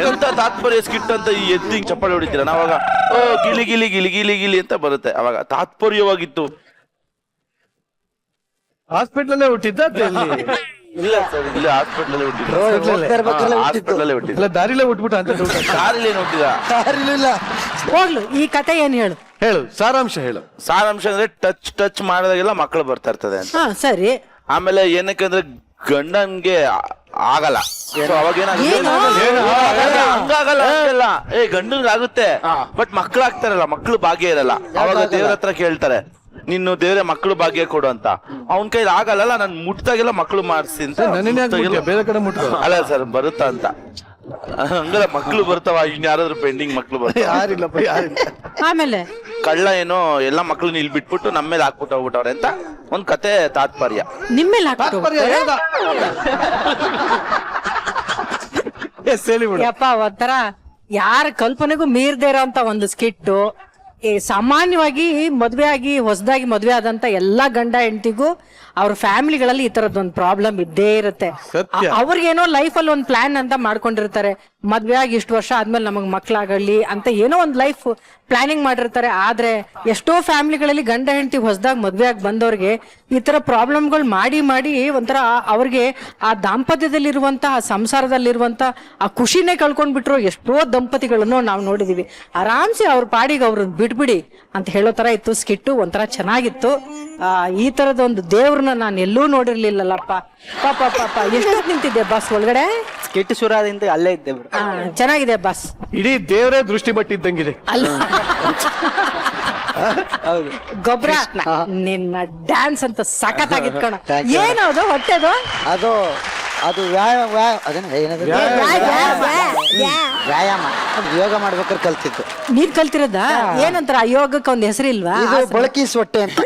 ಎಂತ ತಾತ್ಪರ್ಯ ಸ್ಕಿಟ್ ಅಂತ ಈ ಎದ್ದಿಂಗ್ ಚಪ್ಪಾಳೆ ಹೊಡಿತೀರ ನಾವಾಗ, ಗಿಲಿ ಗಿಲಿ ಗಿಲಿ ಗಿಲಿ ಗಿಲಿ ಅಂತ ಬರುತ್ತೆ. ಅವಾಗ ತಾತ್ಪರ್ಯವಾಗಿತ್ತು. ಹಾಸ್ಪಿಟ್ಲಲ್ಲೇ ಹುಟ್ಟಿದ್ದ? ಇಲ್ಲ ಸರ್, ಇಲ್ಲಿ ಹಾಸ್ಪಿಟಲ್ ಹುಟ್ಟಿದ್ದು. ಅಲ್ಲ ದಾರಿಲೇ ಹುಟ್ಬಿಟ್ಟ ಅಂತ ಕಾರಲ್ಲಿ ಹುಟ್ಟಿದ. ಹೋಗ್ಲು ಈ ಕತೆ ಏನ್ ಹೇಳು? ಹೇಳು, ಸಾರಾಂಶ ಹೇಳು. ಸಾರಾಂಶ ಅಂದ್ರೆ ಟಚ್ ಮಾಡಿದಾಗೆಲ್ಲ ಮಕ್ಕಳು ಬರ್ತಾ ಇರ್ತದೆ ಅಂತ. ಹಾ ಸರಿ. ಆಮೇಲೆ ಏನಕ್ಕೆ ಅಂದ್ರೆ ಗಂಡನ್ಗೆ ಆಗಲ್ಲ. So ಅವಾಗ ಹಂಗಾಗಲ್ಲ, ಗಂಡನ್ಗೆ ಆಗುತ್ತೆ, ಬಟ್ ಮಕ್ಳು ಆಗ್ತಾರಲ್ಲ, ಮಕ್ಳು ಭಾಗ್ಯ ಇರಲ್ಲ. ಅವಾಗ ದೇವ್ರ ಹತ್ರ ಕೇಳ್ತಾರೆ, ನೀನು ದೇವ್ರೆ ಮಕ್ಕಳು ಭಾಗ್ಯ ಕೊಡು ಅಂತ. ಅವನ್ ಕೈಲಿ ಆಗಲ್ಲ, ನಾನು ಮುಟ್ದಾಗೆಲ್ಲ ಮಕ್ಕಳು ಮಾಡಿಸಿ ಅಂತ. ಬೇರೆ ಕಡೆ ಮುಟ್ಟ ಅಲ್ಲ ಸರ್, ಬರುತ್ತಾ ಅಂತ. ಹಂಗಲ್ಲ, ಮಕ್ಳು ಬರ್ತಾವ, ಇನ್ಯಾರಾದ್ರೂ ಪೆಂಡಿಂಗ್ ಮಕ್ಳು ಬರ್ತಾವ. ಯಾರಿಲ್ಲಪ್ಪ, ಯಾರಿಲ್ಲ. ಆಮೇಲೆ ಕಳ್ಳ ಏನೋ ಎಲ್ಲ ಮಕ್ಳನ್ನ ಇಲ್ಲಿ ಬಿಟ್ಬಿಟ್ಟು ನಮ್ಮ ಮೇಲೆ ಹಾಕ್ಬಿಟ್ಟು ಹೋಗ್ಬಿಟ್ಟವ್ರೆ ಅಂತ ಒಂದ್ ಕತೆ ತಾತ್ಪರ್ಯ. ನಿಮ್ಮೇಲೆ ತಾತ್ಪರ್ಯ ಹೇಳ್ದ. ಎಸ್ ಹೇಳಿ ಬಿಡು. ಯಪ್ಪ ಒಂಥರ ಯಾರ ಕಲ್ಪನೆಗೂ ಮೀರ್ದೇ ಇರೋ ಅಂತ ಒಂದು ಸ್ಕಿಟ್ಟು. ಸಾಮಾನ್ಯವಾಗಿ ಮದ್ವೆ ಆಗಿ ಹೊಸದಾಗಿ ಮದ್ವೆ ಆದಂತ ಎಲ್ಲಾ ಗಂಡ ಹೆಂಡತಿಗೂ ಅವ್ರ ಫ್ಯಾಮಿಲಿಗಳಲ್ಲಿ ಈ ತರದೊಂದು ಪ್ರಾಬ್ಲಮ್ ಇದ್ದೇ ಇರುತ್ತೆ. ಅವ್ರಿಗೇನೋ ಲೈಫ್ ಅಲ್ಲಿ ಒಂದು ಪ್ಲಾನ್ ಅಂತ ಮಾಡ್ಕೊಂಡಿರ್ತಾರೆ, ಮದ್ವೆ ಆಗಿ ಇಷ್ಟು ವರ್ಷ ಆದ್ಮೇಲೆ ನಮಗ್ ಮಕ್ಳಾಗಲಿ ಅಂತ ಏನೋ ಒಂದು ಲೈಫ್ ಪ್ಲಾನಿಂಗ್ ಮಾಡಿರ್ತಾರೆ. ಆದ್ರೆ ಎಷ್ಟೋ ಫ್ಯಾಮಿಲಿಗಳಲ್ಲಿ ಗಂಡ ಹೆಂಡತಿ ಹೊಸದಾಗಿ ಮದ್ವೆ ಆಗಿ ಬಂದವ್ರಿಗೆ ಈ ತರ ಪ್ರಾಬ್ಲಮ್ಗಳು ಮಾಡಿ ಮಾಡಿ ಒಂಥರ ಅವ್ರಿಗೆ ಆ ದಾಂಪತ್ಯದಲ್ಲಿರುವಂತಹ ಸಂಸಾರದಲ್ಲಿರುವಂತ ಆ ಖುಷಿನೇ ಕಳ್ಕೊಂಡ್ಬಿಟ್ರು ಎಷ್ಟೋ ದಂಪತಿಗಳನ್ನು ನಾವು ನೋಡಿದೀವಿ. ಆರಾಮ್ಸೆ ಅವ್ರ ಪಾಡಿಗೆ ಅವ್ರನ್ನ ಬಿಟ್ಬಿಡಿ ಅಂತ ಹೇಳೋ ತರ ಇತ್ತು ಸ್ಕಿಟ್ಟು. ಒಂಥರ ಚೆನ್ನಾಗಿತ್ತು. ಈ ತರದ ಒಂದು ದೇವ್ರನ್ನ ನಾನು ಎಲ್ಲೂ ನೋಡಿರ್ಲಿಲ್ಲಲ್ಲಪ್ಪ. ಪಾಪ ಪಾಪ ಎಷ್ಟೊತ್ತು ನಿಂತಿದ್ದೆ ಬಸ್ ಒಳಗಡೆ? ಸ್ಕಿಟ್ ಶುರುವಾದಿಂದ ಅಲ್ಲೇ ಇದ್ದೆ. ಚೆನ್ನಾಗಿದೆ ಬಸ್. ಇಡೀ ದೇವರೇ ದೃಷ್ಟಿ ಬಟ್ಟಿದ್ದಂಗಿದೆ. ಅಲ್ಲ ಗೊಬ್ಬರ ನಿನ್ನ ಡ್ಯಾನ್ಸ್ ಅಂತ ಸಖತ್ತಾಗಿತ್ತು ಕಣ. ಏನದು ಹೊಟ್ಟೆದು? ಅದು ವ್ಯಾಯಾಮ, ಯೋಗ ಮಾಡ್ಬೇಕಾದ್ರೆ ಕಲ್ತಿದ್ದು. ನೀನ್ ಕಲ್ತಿರೋದ? ಏನಂತಾರ ಆ ಯೋಗಕ್ಕೆ ಒಂದ್ ಹೆಸರಿಲ್ವಾ? ಬಳಕೀಸ್ ಹೊಟ್ಟೆ ಅಂತ.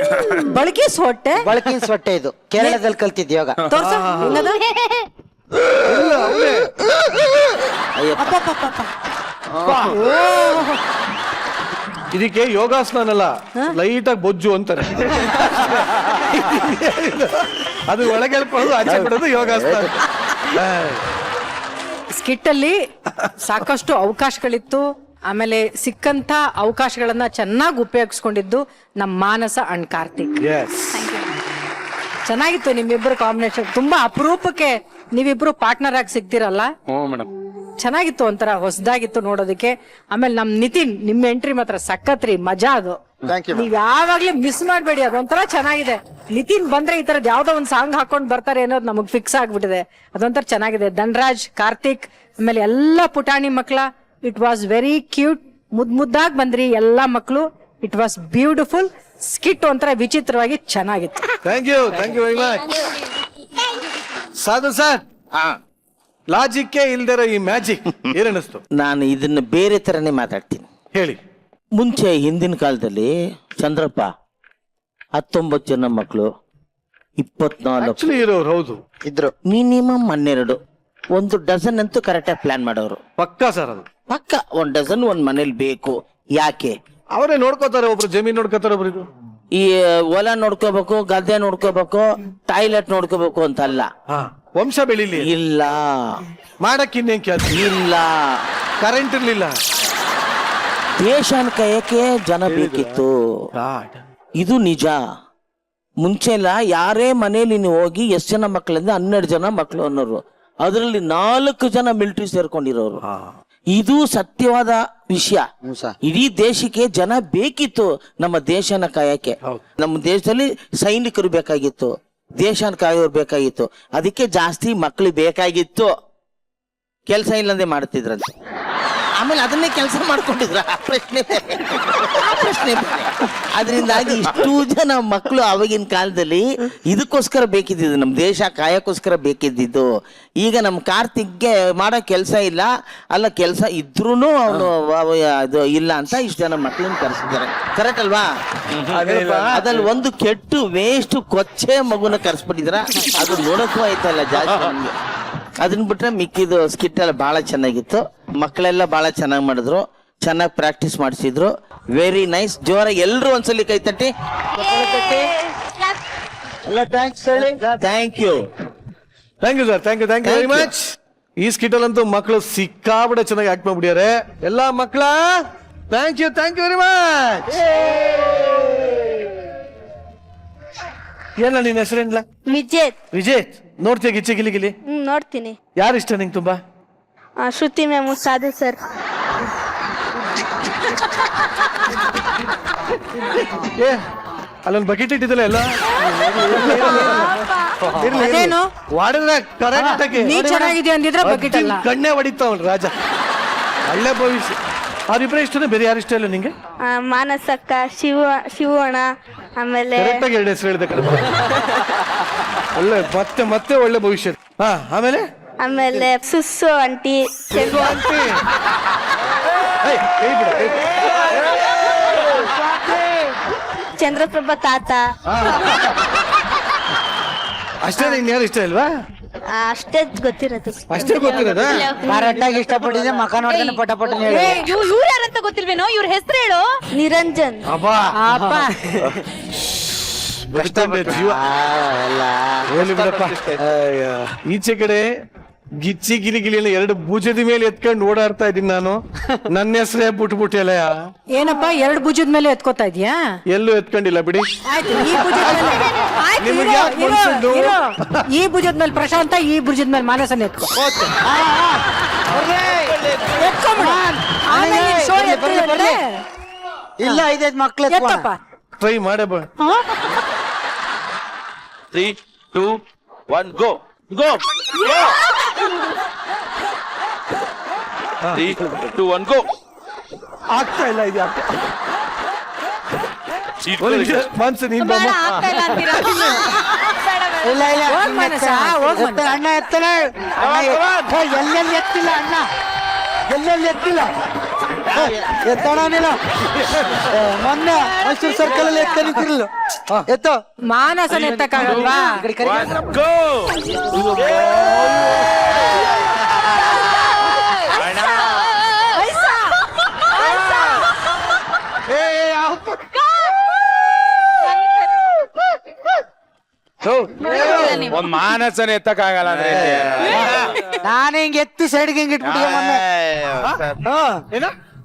ಬಳಕೀಸ್ ಹೊಟ್ಟೆ? ಬಳಕೀಸ್ ಹೊಟ್ಟೆ ಇದು ಕೇರಳದಲ್ಲಿ ಕಲ್ತಿದ್ದು ಯೋಗ. ತೋರ್ಸು ಹೆಂಗದು? ಇದಕ್ಕೆ ಯೋಗಾಸನ ಅನ್ನಲ್ಲ, ಲೈಟ್ ಆಗಿ ಬೊಜ್ಜು ಅಂತಾರೆ. ಅದು ಒಳಗೆ ಹೇಳ್ಕೊಳ್ಳೋದು, ಆಚೆ ಬಿಡೋದು ಯೋಗಾಸನ. ಸ್ಕಿಟ್ ಅಲ್ಲಿ ಸಾಕಷ್ಟು ಅವಕಾಶಗಳಿತ್ತು. ಆಮೇಲೆ ಸಿಕ್ಕಂತ ಅವಕಾಶಗಳನ್ನ ಚೆನ್ನಾಗಿ ಉಪಯೋಗಿಸ್ಕೊಂಡಿದ್ದು ನಮ್ಮ ಮಾನಸ ಅಂಡ್ ಕಾರ್ತಿಕ್. ಚೆನ್ನಾಗಿತ್ತು ನಿಮ್ಮಿಬ್ರು ಕಾಂಬಿನೇಷನ್. ತುಂಬಾ ಅಪರೂಪಕ್ಕೆ ನೀವಿಬ್ರು ಪಾರ್ಟ್ನರ್ ಆಗಿ ಸಿಗ್ತಿರಲ್ಲ. ಚೆನ್ನಾಗಿತ್ತು, ಒಂಥರ ಹೊಸದಾಗಿತ್ತು ನೋಡೋದಕ್ಕೆ. ಆಮೇಲೆ ನಮ್ ನಿತಿನ್, ನಿಮ್ ಎಂಟ್ರಿ ಮಾತ್ರ ಸಖತ್ರಿ, ಮಜಾ ಅದು. ನೀವ್ ಯಾವಾಗ್ಲೂ ಮಿಸ್ ಮಾಡ್ಬೇಡಿ, ಅದೊಂಥರ ಚೆನ್ನಾಗಿದೆ. ನಿತಿನ್ ಬಂದ್ರೆ ಈ ತರದ್ ಯಾವ್ದೋ ಒಂದ್ ಸಾಂಗ್ ಹಾಕೊಂಡ್ ಬರ್ತಾರೆ ಅನ್ನೋದು ನಮಗ್ ಫಿಕ್ಸ್ ಆಗ್ಬಿಟ್ಟಿದೆ. ಅದೊಂಥರ ಚೆನ್ನಾಗಿದೆ. ಧನ್ರಾಜ್, ಕಾರ್ತಿಕ್, ಆಮೇಲೆ ಎಲ್ಲಾ ಪುಟಾಣಿ ಮಕ್ಳ, ಇಟ್ ವಾಸ್ ವೆರಿ ಕ್ಯೂಟ್, ಮುದ್ದಾಗಿ ಬಂದ್ರಿ ಎಲ್ಲಾ ಮಕ್ಕಳು. ಇಟ್ ವಾಸ್ ಬ್ಯೂಟಿಫುಲ್ ಸ್ಕಿಟ್, ಒಂಥರ ವಿಚಿತ್ರವಾಗಿ ಚೆನ್ನಾಗಿತ್ತು. Thank you very much. Sadhu sir, ಲಾಜಿಕ್ಕೇ ಇಲ್ದಿರೋ ಈ ಮ್ಯಾಜಿಕ್ ಏನನ್ನಿಸ್ತು? ನಾನು ಇದನ್ನ ಬೇರೆ ತರನೇ ಮಾತಾಡ್ತೀನಿ. ಹೇಳಿ. ಮುಂಚೆ ಹಿಂದಿನ ಕಾಲದಲ್ಲಿ ಚಂದ್ರಪ್ಪ 19 ಜನ ಮಕ್ಕಳು, 24 ಆಕ್ಚುಲಿ ಇರೋರು ಹೌದು ಇದ್ರು, ಮಿನಿಮಮ್ 12. 1 ಡಜನ್ ಅಂತೂ ಕರೆಕ್ಟಾಗಿ ಪ್ಲಾನ್ ಮಾಡೋರು. ಪಕ್ಕಾ ಸರ್, ಅದು ಪಕ್ಕ 1 ಡಜನ್ ಒಂದ್ ಮನೇಲಿ ಬೇಕು. ಯಾಕೆ? ಅವರೇ ನೋಡ್ಕೋತಾರೆ, ಒಬ್ರು ಜಮೀನ್ ನೋಡ್ಕೋತಾರೆ, ಒಬ್ರು ಇದು ಈ ಹೊಲ ನೋಡ್ಕೋಬೇಕು, ಗದ್ದೆ ನೋಡ್ಕೋಬೇಕು, ಟಾಯ್ಲೆಟ್ ನೋಡ್ಕೋಬೇಕು ಅಂತ ಅಲ್ಲ. ವಂಶ ಬೆಳಿಲಿ. ಇಲ್ಲ, ಮಾಡಕ್ ಇನ್ನೇನ್ ಕೆಲಸ ಇಲ್ಲ, ಕರೆಂಟ್ ಇರ್ಲಿಲ್ಲ. ದೇಶನ ಕಾಯಕ್ಕೆ ಜನ ಬೇಕಿತ್ತು. ಇದು ನಿಜ. ಮುಂಚೆ ಎಲ್ಲ ಯಾರೇ ಮನೇಲಿ ನೀವು ಹೋಗಿ ಎಷ್ಟು ಜನ ಮಕ್ಕಳಿಂದ 12 ಜನ ಮಕ್ಕಳು ಅನ್ನೋರು, ಅದರಲ್ಲಿ 4 ಜನ ಮಿಲಿಟರಿ ಸೇರ್ಕೊಂಡಿರೋರು. ಇದು ಸತ್ಯವಾದ ವಿಷಯ. ಇಡೀ ದೇಶಕ್ಕೆ ಜನ ಬೇಕಿತ್ತು ನಮ್ಮ ದೇಶನ ಕಾಯಕ್ಕೆ. ನಮ್ಮ ದೇಶದಲ್ಲಿ ಸೈನಿಕರು ಬೇಕಾಗಿತ್ತು, ದೇಶನ ಕಾಯೋರು ಬೇಕಾಗಿತ್ತು. ಅದಕ್ಕೆ ಜಾಸ್ತಿ ಮಕ್ಕಳು ಬೇಕಾಗಿತ್ತು. ಕೆಲಸ ಇಲ್ಲಂದೆ ಮಾಡ್ತಿದ್ರಂತೆ. ಆಮೇಲೆ ಅದನ್ನೇ ಕೆಲಸ ಮಾಡ್ಕೊಂಡಿದ್ರ, ಪ್ರಶ್ನೆ ಅದರಿಂದಾಗಿ ಇಷ್ಟು ಜನ ಮಕ್ಕಳು ಅವಾಗಿನ ಕಾಲದಲ್ಲಿ ಇದಕ್ಕೋಸ್ಕರ ಬೇಕಿದ್ದು, ನಮ್ಮ ದೇಶ ಕಾಯಕ್ಕೋಸ್ಕರ ಬೇಕಿದ್ದು. ಈಗ ನಮ್ಮ ಕಾರ್ತಿಕ್ಗೆ ಮಾಡೋ ಕೆಲಸ ಇಲ್ಲ, ಅಲ್ಲ ಕೆಲಸ ಇದ್ರೂ ಅವನು ಅದು ಇಲ್ಲ ಅಂತ ಇಷ್ಟು ಜನ ಮಕ್ಕಳನ್ನ ಕರೆಸಿದ್ದಾರೆ. ಕರೆಕ್ಟ್ ಅಲ್ವಾ? ಅದ್ರಲ್ಲಿ ಒಂದು ಕೆಟ್ಟು ವೇಸ್ಟ್ ಕೊಚ್ಚೆ ಮಗುನ ಕರೆಸ್ಬಿಟ್ಟಿದ್ರ, ಅದು ನೋಡಕ್ಕೂ ಆಯ್ತಲ್ಲ ಜಾಸ್ತಿ ನಮ್ಗೆ. ಅದನ್ನ ಬಿಟ್ರೆ ಮಿಕ್ಕಿದು ಸ್ಕಿಟ್ ಎಲ್ಲ ಬಹಳ ಚೆನ್ನಾಗಿತ್ತು. ಮಕ್ಕಳೆಲ್ಲ ಬಹಳ ಚೆನ್ನಾಗಿ ಮಾಡಿದ್ರು, ಚೆನ್ನಾಗಿ ಪ್ರಾಕ್ಟೀಸ್ ಮಾಡಿಸಿದ್ರು. Very nice. ಜೋರ ಎಲ್ರು ಒಂದ್ಸಲಿ ಕೈ ತಟ್ಟಿ. Thank you sir, thank you very much. ಈ ಸ್ಕಿಟ್ ಅಲ್ಲಂತೂ ಮಕ್ಕಳು ಸಿಕ್ಕಾಬಿಡೆ ಚೆನ್ನಾಗಿ ಆಕ್ಟ್ ಮಾಡ್ಬಿಟ್ಟಿದ್ದಾರೆ. ಎಲ್ಲಾ ಮಕ್ಕಳ ಥ್ಯಾಂಕ್ ಯು ವೆರಿ ಮಚ್. ಏನ ನಿನ್ನ ಹೆಸರೇನಿಲ್ಲ? ವಿಜೇತ್. ನೋಡ್ತೀಯ ಗಿಚ್ಚಿ ಗಿಲಿ ಗಿಲಿ? ನೋಡ್ತೀನಿ. ಯಾರು ಇಷ್ಟ ನಿಂಗೆ ತುಂಬಾ? ಶ್ರುತಿ ಮ್ಯಾಮ್, ಸಾಧು ಸರ್. ಏ, ಅಲ್ಲೊಂದು ಬಕೆಟ್ ಇಟ್ಟಿದ್ದಲ್ಲ ಎಲ್ಲ ಅದೇನು ಹೊಡೆದ್ರೆ ಕರೆಕ್ಟ್ ಆಗಿ ನೀ ಚೆನ್ನಾಗಿದೆ ಅಂದಿದ್ರೆ ಬಕೆಟ್ ಅಲ್ಲ, ಕಣ್ಣೆ ಹೊಡಿತಾವನ್ ರಾಜ. ಒಳ್ಳೆ ಭವಿಷ್ಯ. ಅವ್ರಿಬ್ರೆ ಇಷ್ಟನೇ, ಬೇರೆ ಯಾರು ಇಷ್ಟ ಇಲ್ಲ ನಿಂಗೆ? ಮಾನಸಕ್ಕ, ಶಿವಣ್ಣ, ಆಮೇಲೆ ಕರೆಕ್ಟ್ ಆಗಿ 2 ಹೆಸರು ಹೇಳಿದೆ ಕಡೆ. ಒಳ್ಳೆ ಮತ್ತೆ ಒಳ್ಳೆ ಭವಿಷ್ಯ. ಆಮೇಲೆ ಸುಸ್ಸು ಆಂಟಿ, ಚಂದ್ರಪ್ರಭಾ ತಾತ. ಅಷ್ಟೇ. ಇನ್ಯಾರು ಇಷ್ಟ ಇಲ್ವಾ? ಅಷ್ಟೇ ಗೊತ್ತಿರೋದು. ಅಷ್ಟೇ ಗೊತ್ತಿರೋದ? ಕರೆಕ್ಟಾಗಿ ಇಷ್ಟಪಟ್ಟಿದ್ದೆ, ಮಕ ನೋಡ್ದೇನೆ ಪಟ ಇವ್ರು ಯಾರಂತ ಗೊತ್ತಿಲ್ವೇನೋ? ಇವ್ರ ಹೆಸರು ಹೇಳು. ನಿರಂಜನ್. ಅಬ್ಬಾ ಜೀವ. ಹೋಗ್ಲಿ ಬಿಡಪ್ಪ. ಈಚೆ ಕಡೆ ಗಿಚ್ಚಿ ಗಿಲಿ ಗಿಲಿ 2 ಭುಜದ ಮೇಲೆ ಎತ್ಕೊಂಡು ಓಡಾಡ್ತಾ ಇದ್ದೀನಿ ನಾನು. ನನ್ನ ಹೆಸರೇ ಬಿಟ್ಬಿಟ್ಟಿಲ್ಲ. ಏನಪ್ಪಾ 2 ಭುಜದ ಮೇಲೆ ಎತ್ಕೋತಾ ಇದೀಯಾ? ಎಲ್ಲೂ ಎತ್ಕೊಂಡಿಲ್ಲ ಬಿಡಿ. ನಿಮ್ಗೆ ಯಾಕ್ ಮನ್ಸಿದ್ದು? ಈ ಭುಜದ ಮೇಲೆ ಪ್ರಶಾಂತ, ಈ ಭುಜದ ಮೇಲೆ ಮಾನಸನ ಎತ್ಕೋ. ಇಲ್ಲ 5 ಮಕ್ಳು ಎತ್ತಪ್ಪ. ಟ್ರೈ ಮಾಡೇ ಬಾ. 3, 2, 1 ಗೋ. 3, 2, 1 ಗೋ. ಆಗ್ತಾ ಇಲ್ಲ ಇದು. ಮನ್ಸು ನೀನ್ ಇಲ್ಲ ಹೋಗ್ ಮಾನಸ, ಹೋಗ್ ಮಾನಸ. ಅಣ್ಣ ಎತ್ತಲ, ಎಲ್ಲೆಲ್ಲಿ ಎತ್ತಿಲ್ಲ ಅಣ್ಣ, ಎಲ್ಲೆಲ್ಲಿ ಎತ್ತಿಲ್ಲ. ಎತ್ತೋಣಿಲ್ಲ, ಮೊನ್ನೆ ಮೈಸೂರು ಸರ್ಕಲ್ ಅಲ್ಲಿ ಎತ್ತನಿತಿರ್ಲಿಲ್ಲ. ಎತ್ತೋ ಮಾನಸನ ಎತ್ತಕ್ಕಾಗಲ್ವಾ? ಗೋ. ಒಂದ್ ಮಾನಸನ ಎತ್ತಕ್ಕಾಗಲ್ಲ ಅಂದ್ರೆ ನಾನು ಹಿಂಗ್ ಎತ್ತಿ ಸೈಡ್ಗೆ ಹಿಂಗ್ ಇಟ್ಬಿಟ್ಟಿದೆ ಮೊನ್ನೆ.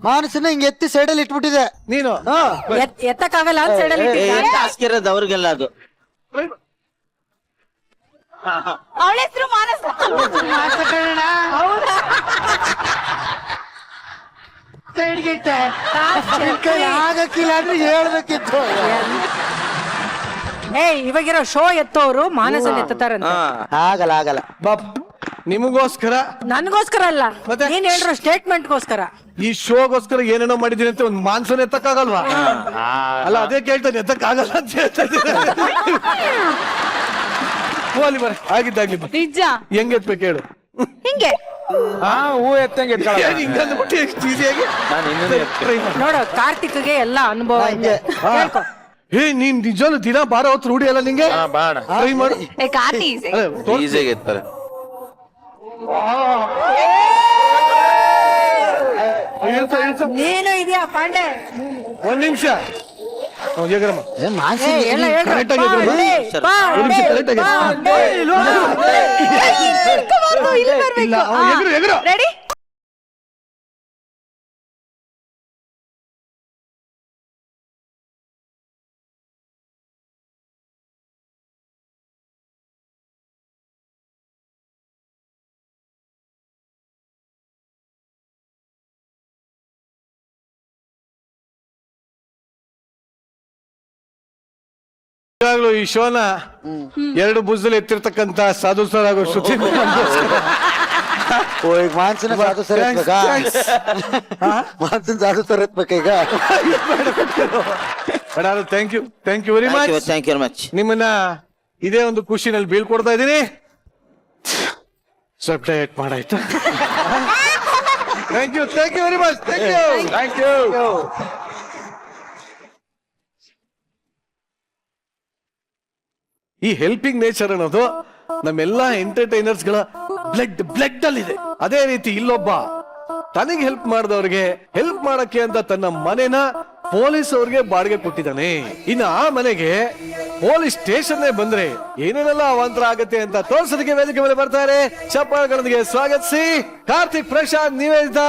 ಮಾನಸನ ಹಿಂಗ್ ಎತ್ತಿ ಸೈಡಲ್ಲಿ ಇಟ್ಬಿಟ್ಟಿದೆ ನೀನು. ಎತ್ತಕ್ಕಾಗಲ್ಲ ಅಂತ ಸೈಡಲ್ಲಿ ಟಾಸ್ಕ್ ಇರೋದು ಅವ್ರಿಗೆಲ್ಲ ಅದು. ಅವಳ ಹೆಸರು ಮಾನಸ. ಸೈಡ್ಗೆ ಇಟ್ಟೆ, ಆಗಕ್ಕಿಲ್ಲ ಅಂದ್ರೆ ಹೇಳ್ಬೇಕಿತ್ತು. ಇವಾಗಿರೋ ಶೋ ಎತ್ತೋರು ಮಾನಸನ ಎತ್ತಾರಂತ. ಆಗಲ್ಲ ಬಾಪ್ ನಿಮಗೋಸ್ಕರ ನನ್ಗೋಸ್ಕರ ಅಲ್ಲ, ಮತ್ತೆ? ನೀನ್ ಹೇಳಿರೋ ಸ್ಟೇಟ್ಮೆಂಟ್ಗೋಸ್ಕರ. ಈ ಶೋಗೋಸ್ಕರ ಏನೇನೋ ಮಾಡಿದೀನಿ ಅಂತ ಒಂದು ಮಾನ್ಸೂನ್ ಎತ್ತಕ್ಕಾಗಲ್ವಾ? ಅಲ್ಲ ಅದೇ ಕೇಳ್ತಾನೆ, ಎತ್ತಕ್ಕಾಗಲ್ಲ ಅಂತ ಹೇಳ್ತಾ ಇದ್ದೀನಿ. ಹೋಗ್ಲಿ ಬರ, ಆಗಿದ್ದಾಗ್ಲಿ ಬಾ. ನಿಜ ಹೆಂಗ್ ಎತ್ಬೇಕು ಹೇಳು? ಹಿಂಗೆ ಹೂ ಎತ್ತಂಗೆ ಎತ್ಕೊಳ್ಳೋಣ. ಹಿಂಗಂದ್ಬಿಟ್ಟು ಎಷ್ಟು ಈಸಿಯಾಗಿ try ಮಾಡು. ನೋಡು, ಕಾರ್ತಿಕ್ಗೆ ಎಲ್ಲ ಅನುಭವ ಇದೆ. ಹೇಳ್ಕೊ. ನೀನ್ ನಿಜವೂ ದಿನ ಬಾರ ಹೊತ್ತು ರೂಢಿ ಅಲ್ಲ ನಿಂಗೆ? ಬಾಣ ಟ್ರೈ ಮಾಡು. ಕಾರ್ತಿ ಅದೇ, ತೋರ್ಸು. ಈಸಿಯಾಗಿ ಎತ್ತಾರೆ. ನೀನು ಇದೆಯಾ ಪಾಂಡೆ? ಒಂದ್ ನಿಮಿಷ ಎಗರಮ್ಮ. ಎಲ್ಲ ಹೇಳ್ರು. Correct ಆಗಿ ಎಗರಮ್ಮ. ಪಾಂಡೆ, ಒಂದ್ ನಿಮಿಷ correct ಆಗಿ ಎಗರು. ಪಾಂಡೆ. ಇಲ್ಲ, ಎಗರು ಎಗರು. ರೆಡಿ? ಈಗಾಗ್ಲೂ ಈ ಶೋನ 2 ಭುಜದಲ್ಲಿ ಎತ್ತಿರ್ತಕ್ಕಂತ ಸಾಧು ಸರ್ ಆಗೋ ಶ್ರುತಿ ಮಾನ್ಸೂನ್ ಸಾಧು ಸರ್ ಎತ್ಬೇಕಾ? ಮಾನ್ಸೂನ್ ಸಾಧು ಸರ್ ಎತ್ಬೇಕೀಗ? Thank you very much. Thank you very much. ನಿಮ್ಮನ್ನ ಇದೇ ಒಂದು ಖುಷಿನಲ್ಲಿ ಬೀಳ್ಕೊಡ್ತಾ ಇದ್ದೀನಿ. ಸ್ವಲ್ಪ ಡಯಟ್ ಮಾಡಾಯ್ತು. Thank you very much. Thank you. ಈ ಹೆಲ್ಪಿಂಗ್ ನೇಚರ್ ಅನ್ನೋದು ನಮ್ಮೆಲ್ಲಾ ಎಂಟರ್ಟೈನರ್ಸ್ ಗಳ ಬ್ಲಡ್ ಅಲ್ಲಿದೆ. ಅದೇ ರೀತಿ ಇಲ್ಲೊಬ್ಬ ತನಗೆ ಹೆಲ್ಪ್ ಮಾಡಿದವ್ರಿಗೆ ಹೆಲ್ಪ್ ಮಾಡಕ್ಕೆ ಅಂತ ತನ್ನ ಮನೆನ ಪೊಲೀಸ್ ಅವ್ರಿಗೆ ಬಾಡಿಗೆ ಕೊಟ್ಟಿದ್ದಾನೆ. ಇನ್ನು ಆ ಮನೆಗೆ ಪೊಲೀಸ್ ಸ್ಟೇಷನ್ ಬಂದ್ರೆ ಏನೇನೆಲ್ಲ ಅವಾಂತರ ಆಗತ್ತೆ ಅಂತ ತೋರ್ಸೋದಕ್ಕೆ ವೇದಿಕೆ ಮೇಲೆ ಬರ್ತಾರೆ. ಚಪ್ಪಾಳೆಗಳೊಂದಿಗೆ ಸ್ವಾಗತಿಸಿ ಕಾರ್ತಿಕ್, ಪ್ರಶಾಂತ್, ನಿವೇದಿತ,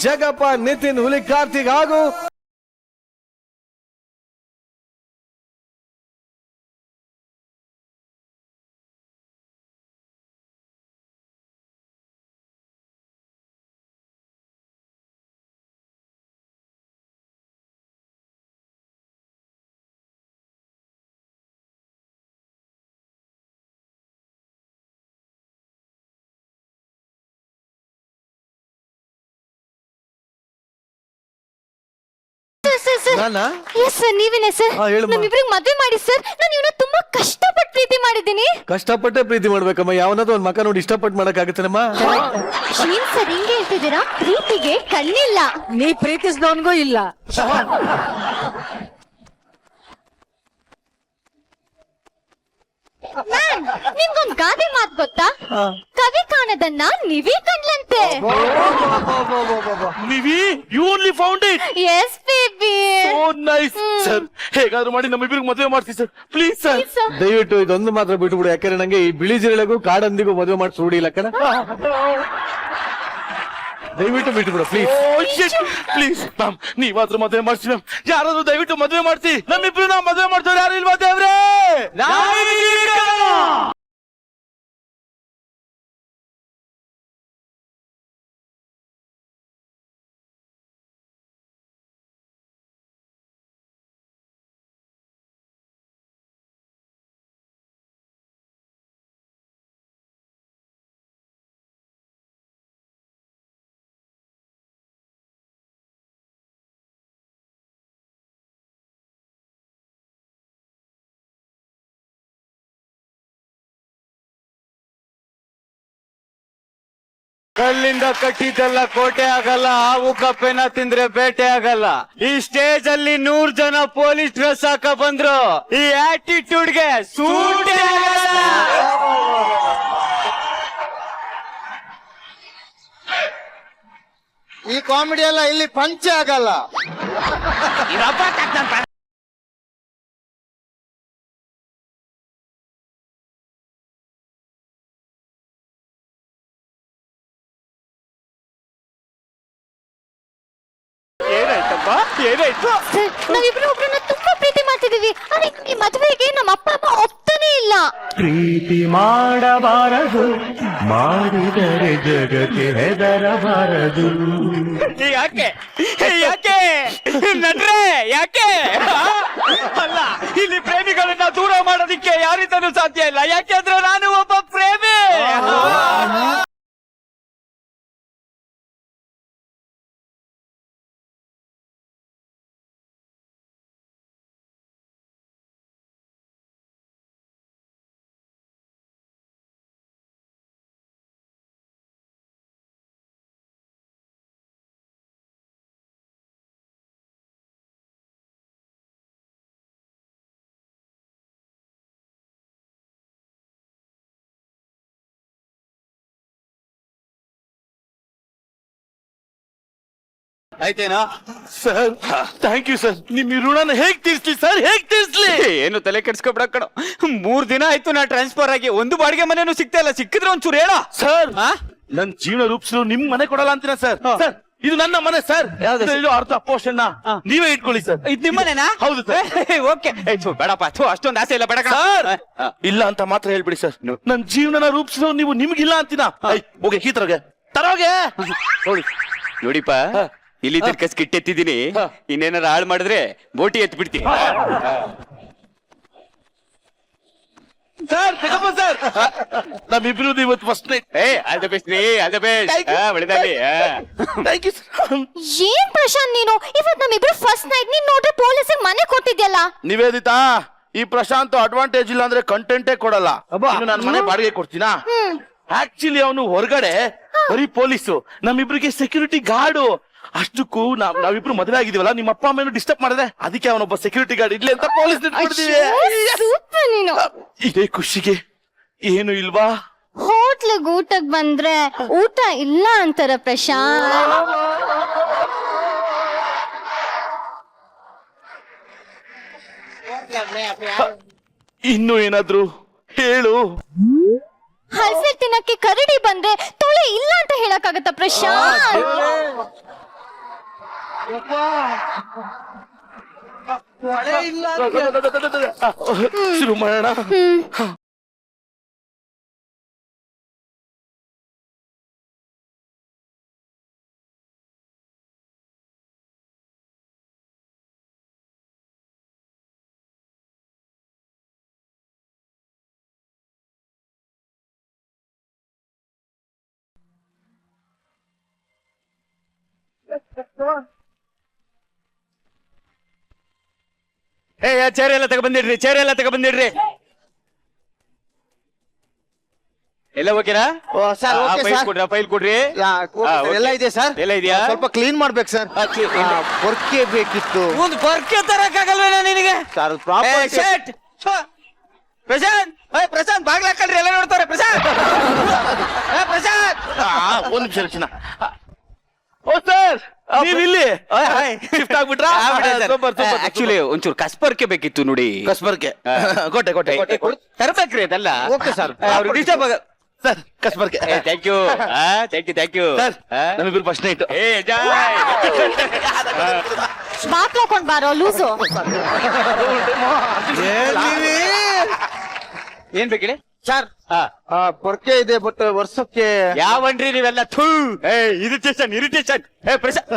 ಜಗಪ್ಪ, ನಿತಿನ್, ಹುಲಿ ಕಾರ್ತಿಕ್ ಹಾಗೂ ನೀವೇನೆ ಸರ್? ಹಾ, ಹೇಳಮ್ಮ. ನಮ್ಮಿಬ್ರಿಗೆ ಮದ್ವೆ ಮಾಡಿ ಸರ್. ನಾನು ಇವನು ತುಂಬಾ ಕಷ್ಟಪಟ್ಟು ಪ್ರೀತಿ ಮಾಡಿದ್ದೀನಿ. ಕಷ್ಟಪಟ್ಟೆ ಪ್ರೀತಿ ಮಾಡ್ಬೇಕಮ್ಮ. ಯಾವನಾದ್ರು ಒಂದ್ ಮಕ್ಕ ನೋಡಿ ಇಷ್ಟಪಟ್ಟು ಮಾಡಕ್ ಆಗತ್ತೇನಮ್ಮ? ಏನ್ ಸರ್ ಹಿಂಗೆ ಹೇಳ್ತಿದ್ದೀರಾ? ಪ್ರೀತಿಗೆ ಕಣ್ಣಿಲ್ಲ. ನೀ ಪ್ರೀತಿಸಿದವನ್ಗೂ ಇಲ್ಲ. ಮ್ಯಾಮ್, ನಿಮ್ಗೊಂದ್ ಗಾದೆ ಮಾತು ಗೊತ್ತಾ? ಕವಿ ಕಾಣದನ್ನ ನಿವಿ ಕಂಡ್ಲಂತೆ. You only found it. Yes baby. Nice sir. ಹೇಗಾದ್ರೂ ಮಾಡಿ ನಮ್ಮಿಬ್ಬರಿಗೆ ಮದುವೆ ಮಾಡ್ತೀವಿ ಸರ್, ಪ್ಲೀಸ್ ಸರ್. ದಯವಿಟ್ಟು ಇದೊಂದು ಮಾತ್ರ ಬಿಟ್ಬಿಡು. ಯಾಕಂದ್ರೆ ನಂಗೆ ಈ ಬಿಳಿ ಜಿರಳೆಗೂ ಕಾಡಂದಿಗೂ ಮದುವೆ ಮಾಡಿ ರೂಢಿ ಇಲ್ಲ ಕಣ. ದಯವಿಟ್ಟು ಬಿಟ್ಬಿಡು ಪ್ಲೀಸ್. ಪ್ಲೀಸ್ ಮ್ಯಾಮ್, ನೀವಾದ್ರೂ ಮದುವೆ ಮಾಡ್ತೀವಿ ಮ್ಯಾಮ್. ಯಾರಾದ್ರೂ ದಯವಿಟ್ಟು ಮದುವೆ ಮಾಡ್ತಿ. ನಮ್ಮಿಬ್ರು ನಾವು ಮದುವೆ ಮಾಡ್ತೇವೆ. ಯಾರು ಇಲ್ವಾ ದೇವ್ರೆ? ಕಲ್ಲಿಂದ ಕಟ್ಟಿದ್ದೆಲ್ಲ ಕೋಟೆ ಆಗಲ್ಲ, ಹಾವು ಕಪ್ಪೆನ ತಿಂದ್ರೆ ಬೇಟೆ ಆಗಲ್ಲ. ಈ ಸ್ಟೇಜ್ ಅಲ್ಲಿ 100 ಜನ ಪೊಲೀಸ್ ಡ್ರೆಸ್ ಹಾಕ ಬಂದ್ರು, ಈ ಆಟಿಟ್ಯೂಡ್ಗೆ ಸೂಟೇ ಆಗಲ್ಲ. ಈ ಕಾಮಿಡಿ ಎಲ್ಲ ಇಲ್ಲಿ ಪಂಚೆ ಆಗಲ್ಲ. ಏನಾಯ್ತು? ಸರ್, ನಾವಿಬ್ರು ಒಬ್ರನ್ನ ತುಂಬಾ ಪ್ರೀತಿ ಮಾಡ್ತಿದೀವಿ. ಆದ್ರೆ ಈ ಮದುವೆಗೆ ನಮ್ಮ ಅಪ್ಪ ಅಮ್ಮ ಒಪ್ತಾನೆ ಇಲ್ಲ. ಪ್ರೀತಿ ಮಾಡಬಾರದು, ಮಾಡಿದರೆ ಜಗಕ್ಕೆ ಹೆದರಬಾರದು. ಯಾಕೆ ನಡ್ರೆ ಯಾಕೆ ಅಲ್ಲ, ಇಲ್ಲಿ ಪ್ರೇಮಿಗಳನ್ನ ದೂರ ಮಾಡೋದಿಕ್ಕೆ ಯಾರಿಂದನೂ ಸಾಧ್ಯ ಇಲ್ಲ. ಯಾಕೆಂದ್ರೆ ನಾನು ಒಬ್ಬ ಪ್ರೇಮಿ. ಆಯ್ತೇನಾ? Sir thank you sir. ನಿಮ್ ಈ ಋಣನ ಹೇಗ್ ತೀರ್ಸ್ಲಿ ಸರ್, ಹೇಗ್ ತೀರ್ಸ್ಲಿ? ಏನು ತಲೆ ಕೆಡ್ಸ್ಕೊಬಿಡ ಕಣ. 3 ದಿನ ಆಯ್ತು ನಾ ಟ್ರಾನ್ಸ್ಫರ್ ಆಗಿ, ಒಂದು ಬಾಡಿಗೆ ಮನೆನೂ ಸಿಗ್ತಾ ಇಲ್ಲ. ಸಿಕ್ಕಿದ್ರೆ ಒಂಚೂರು ಹೇಳ ಸರ್ ನನ್ ಜೀವನ ರೂಪಿಸಲು ನಿಮ್ ಮನೆ ಕೊಡಲ್ಲ ಅಂತೀನ ಸರ್. ಸರ್ ಇದು ನನ್ನ ಮನೆ ಸರ್. ಇದು ಅರ್ಧ ಪೋರ್ಷನ್ ನೀವೇ ಇಟ್ಕೊಳ್ಳಿ ಸರ್. ಇದು ನಿಮ್ಮನೇನಾ? ಹೌದು ಸರ್. ಓಕೆ ಬೇಡಪ್ಪ, ಅಷ್ಟೊಂದು ಆಸೆ ಇಲ್ಲ, ಬೇಡ ಕಣ. ಸರ್ ಇಲ್ಲ ಅಂತ ಮಾತ್ರ ಹೇಳ್ಬಿಡಿ ಸರ್. ನನ್ ಜೀವನನ ರೂಪಿಸಲು ನೀವು ನಿಮ್ಗಿಲ್ಲ ಅಂತೀನ. ಹೋಗಿ ಕೀತರೋಗೆ ತರೋಗೆ ನೋಡಿ ನೋಡಿಪ್ಪ, ಇಲ್ಲಿ ತನಕ ಸ್ಕಿಟ್ ಎತ್ತಿದ್ದೀನಿ. ಇನ್ನೇನಾರ ಹಾಳು ಮಾಡಿದ್ರೆ ಬೋಟಿ ಎತ್ ಬಿಡ್ತೀನಿ. ಸರ್ ತಗಪ್ಪ ಸರ್. ನಮ್ಮಿಬ್ರು ಇವತ್ತು first night. All the best ರೀ, ಆಲ್ ದ ಬೆಸ್ಟ್. ಒಳ್ಳೆದಾಗ್ಲಿ. Thank you sir. ಏನ್ ಪ್ರಶಾಂತ್ ನೀನು ಇವತ್ ನಮ್ಮಿಬ್ರು ಫಸ್ಟ್ ನೈಟ್ ನೀನ್ ನೋಡ್ರೆ ಪೊಲೀಸಿಗೆ ಮನೆ ಕೊಟ್ಟಿದ್ಯಲ್ಲ. ನಿವೇದಿತಾ, ಈ ಪ್ರಶಾಂತ್ ಅಡ್ವಾಂಟೇಜ್ ಇಲ್ಲ ಅಂದ್ರೆ ಕಂಟೆಂಟೇ ಕೊಡಲ್ಲ. ನಾನು ಮನೆ ಬಾಡಿಗೆ ಕೊಡ್ತೀನಾ? ಆಕ್ಚುಲಿ ಅವನು ಹೊರಗಡೆ ಬರೀ ಪೊಲೀಸು, ನಮ್ಮಿಬ್ರಿಗೆ ಸೆಕ್ಯೂರಿಟಿ ಗಾರ್ಡು. ಅಷ್ಟಕ್ಕೂ ನಾವಿಬ್ರು ಮದುವೆ ಆಗಿದೀವಲ್ಲ, ನಿಮ್ಮ ಅಪ್ಪ ಅಮ್ಮನು ಡಿಸ್ಟರ್ಬ್ ಮಾಡಿದ್ರೆ ಅದಕ್ಕೆ ಅವನೊಬ್ಬ ಸೆಕ್ಯೂರಿಟಿ ಗಾರ್ಡ್ ಇರ್ಲಿ ಅಂತ ಪೊಲೀಸ್ ಸೂಪರ್ ನೀನು. ಇದೇ ಖುಷಿಗೆ ಏನು ಇಲ್ವಾ? ಹೋಟ್ಲಿಗೆ ಊಟಕ್ ಬಂದ್ರೆ ಊಟ ಇಲ್ಲ ಅಂತಾರ ಪ್ರಶಾಂತ್. ಇನ್ನು ಏನಾದ್ರು ಹೇಳು. ಹಲ್ಸೆ ತಿನ್ನಕ್ಕೆ ಕರಡಿ ಬಂದ್ರೆ ತೊಳೆ ಇಲ್ಲ ಅಂತ ಹೇಳಕ್ಕಾಗತ್ತ ಪ್ರಶಾಂತ್? ಶುರು ಮಾಡೋಣ. ಚೇರ್ ಎಲ್ಲ ತಗೊಬಂದಿಡ್ರಿ, ಚೇರ್ ಎಲ್ಲ ತಗೊಬಂದಿಡ್ರಿ. ಎಲ್ಲ ಓಕೆನಾ? ಸರ್ ಕೊಡ್ರಿ, ಫೈಲ್ ಕೊಡ್ರಿ. ಎಲ್ಲ ಇದೆ ಸರ್. ಎಲ್ಲ ಇದೆಯಾ? ಸ್ವಲ್ಪ ಕ್ಲೀನ್ ಮಾಡ್ಬೇಕು ಸರ್. ಪೊರ್ಕೆ ಬೇಕಿತ್ತು ಒಂದು ಪೊರ್ಕೆ ತರಕ್ಕಾಗಲ್ವೇನ ನಿನಗೆ? ಸರ್. ಪ್ರಶಾಂತ್, ಪ್ರಶಾಂತ್ ಬಾಗ್ಲ ಹಾಕಲ್ರಿ, ಎಲ್ಲ ನೋಡ್ತಾರೆ. ಪ್ರಶಾಂತ್, ಪ್ರಶಾಂತ್. ಒಂದ್ ನಿಮಿಷ ರಚನಾ. ಓ ಸರ್ ನೀವ್ ಇಲ್ಲಿ ಶಿಫ್ಟ್ ಆಗ್ಬಿಟ್ರಾ? ಆಕ್ಚುಲಿ ಒಂಚೂರು ಕಸ್ಪರ್ಕೆ ಬೇಕಿತ್ತು ನೋಡಿ. ಕಸ್ಬರ್ಗೆ ಕೊಟ್ಟೆ ಕೊಟ್ಟೆ ತರಬೇಕ್ರಿ ಅದೆಲ್ಲ. Okay sir. ಅವ್ರು ಡಿಸ್ಟರ್ಬ್ ಆಗ ಸರ್ ಕಸ್ಬರ್ಗೆ. Thank you, thank you, thank you sir. ನಮ್ಮಿಬ್ರು ಫಸ್ಟ್ ನೈಟ್. ಬಾತ್ ಹಾಕೊಂಡ್ ಬಾರೋ ಲೂಸು. ಏನ್ ಬೇಕಿದೆ ಸರ್ ಪೊರ್ಕೆ ಇದೆ ಬಟ್ ವರ್ಷಕ್ಕೆ ಯಾವನ್ರಿ ನೀವೆಲ್ಲ? ಥೂ, ಇರಿಟೇಷನ್ ಇರಿಟೇಷನ್. ಪ್ರಶಾಂತ್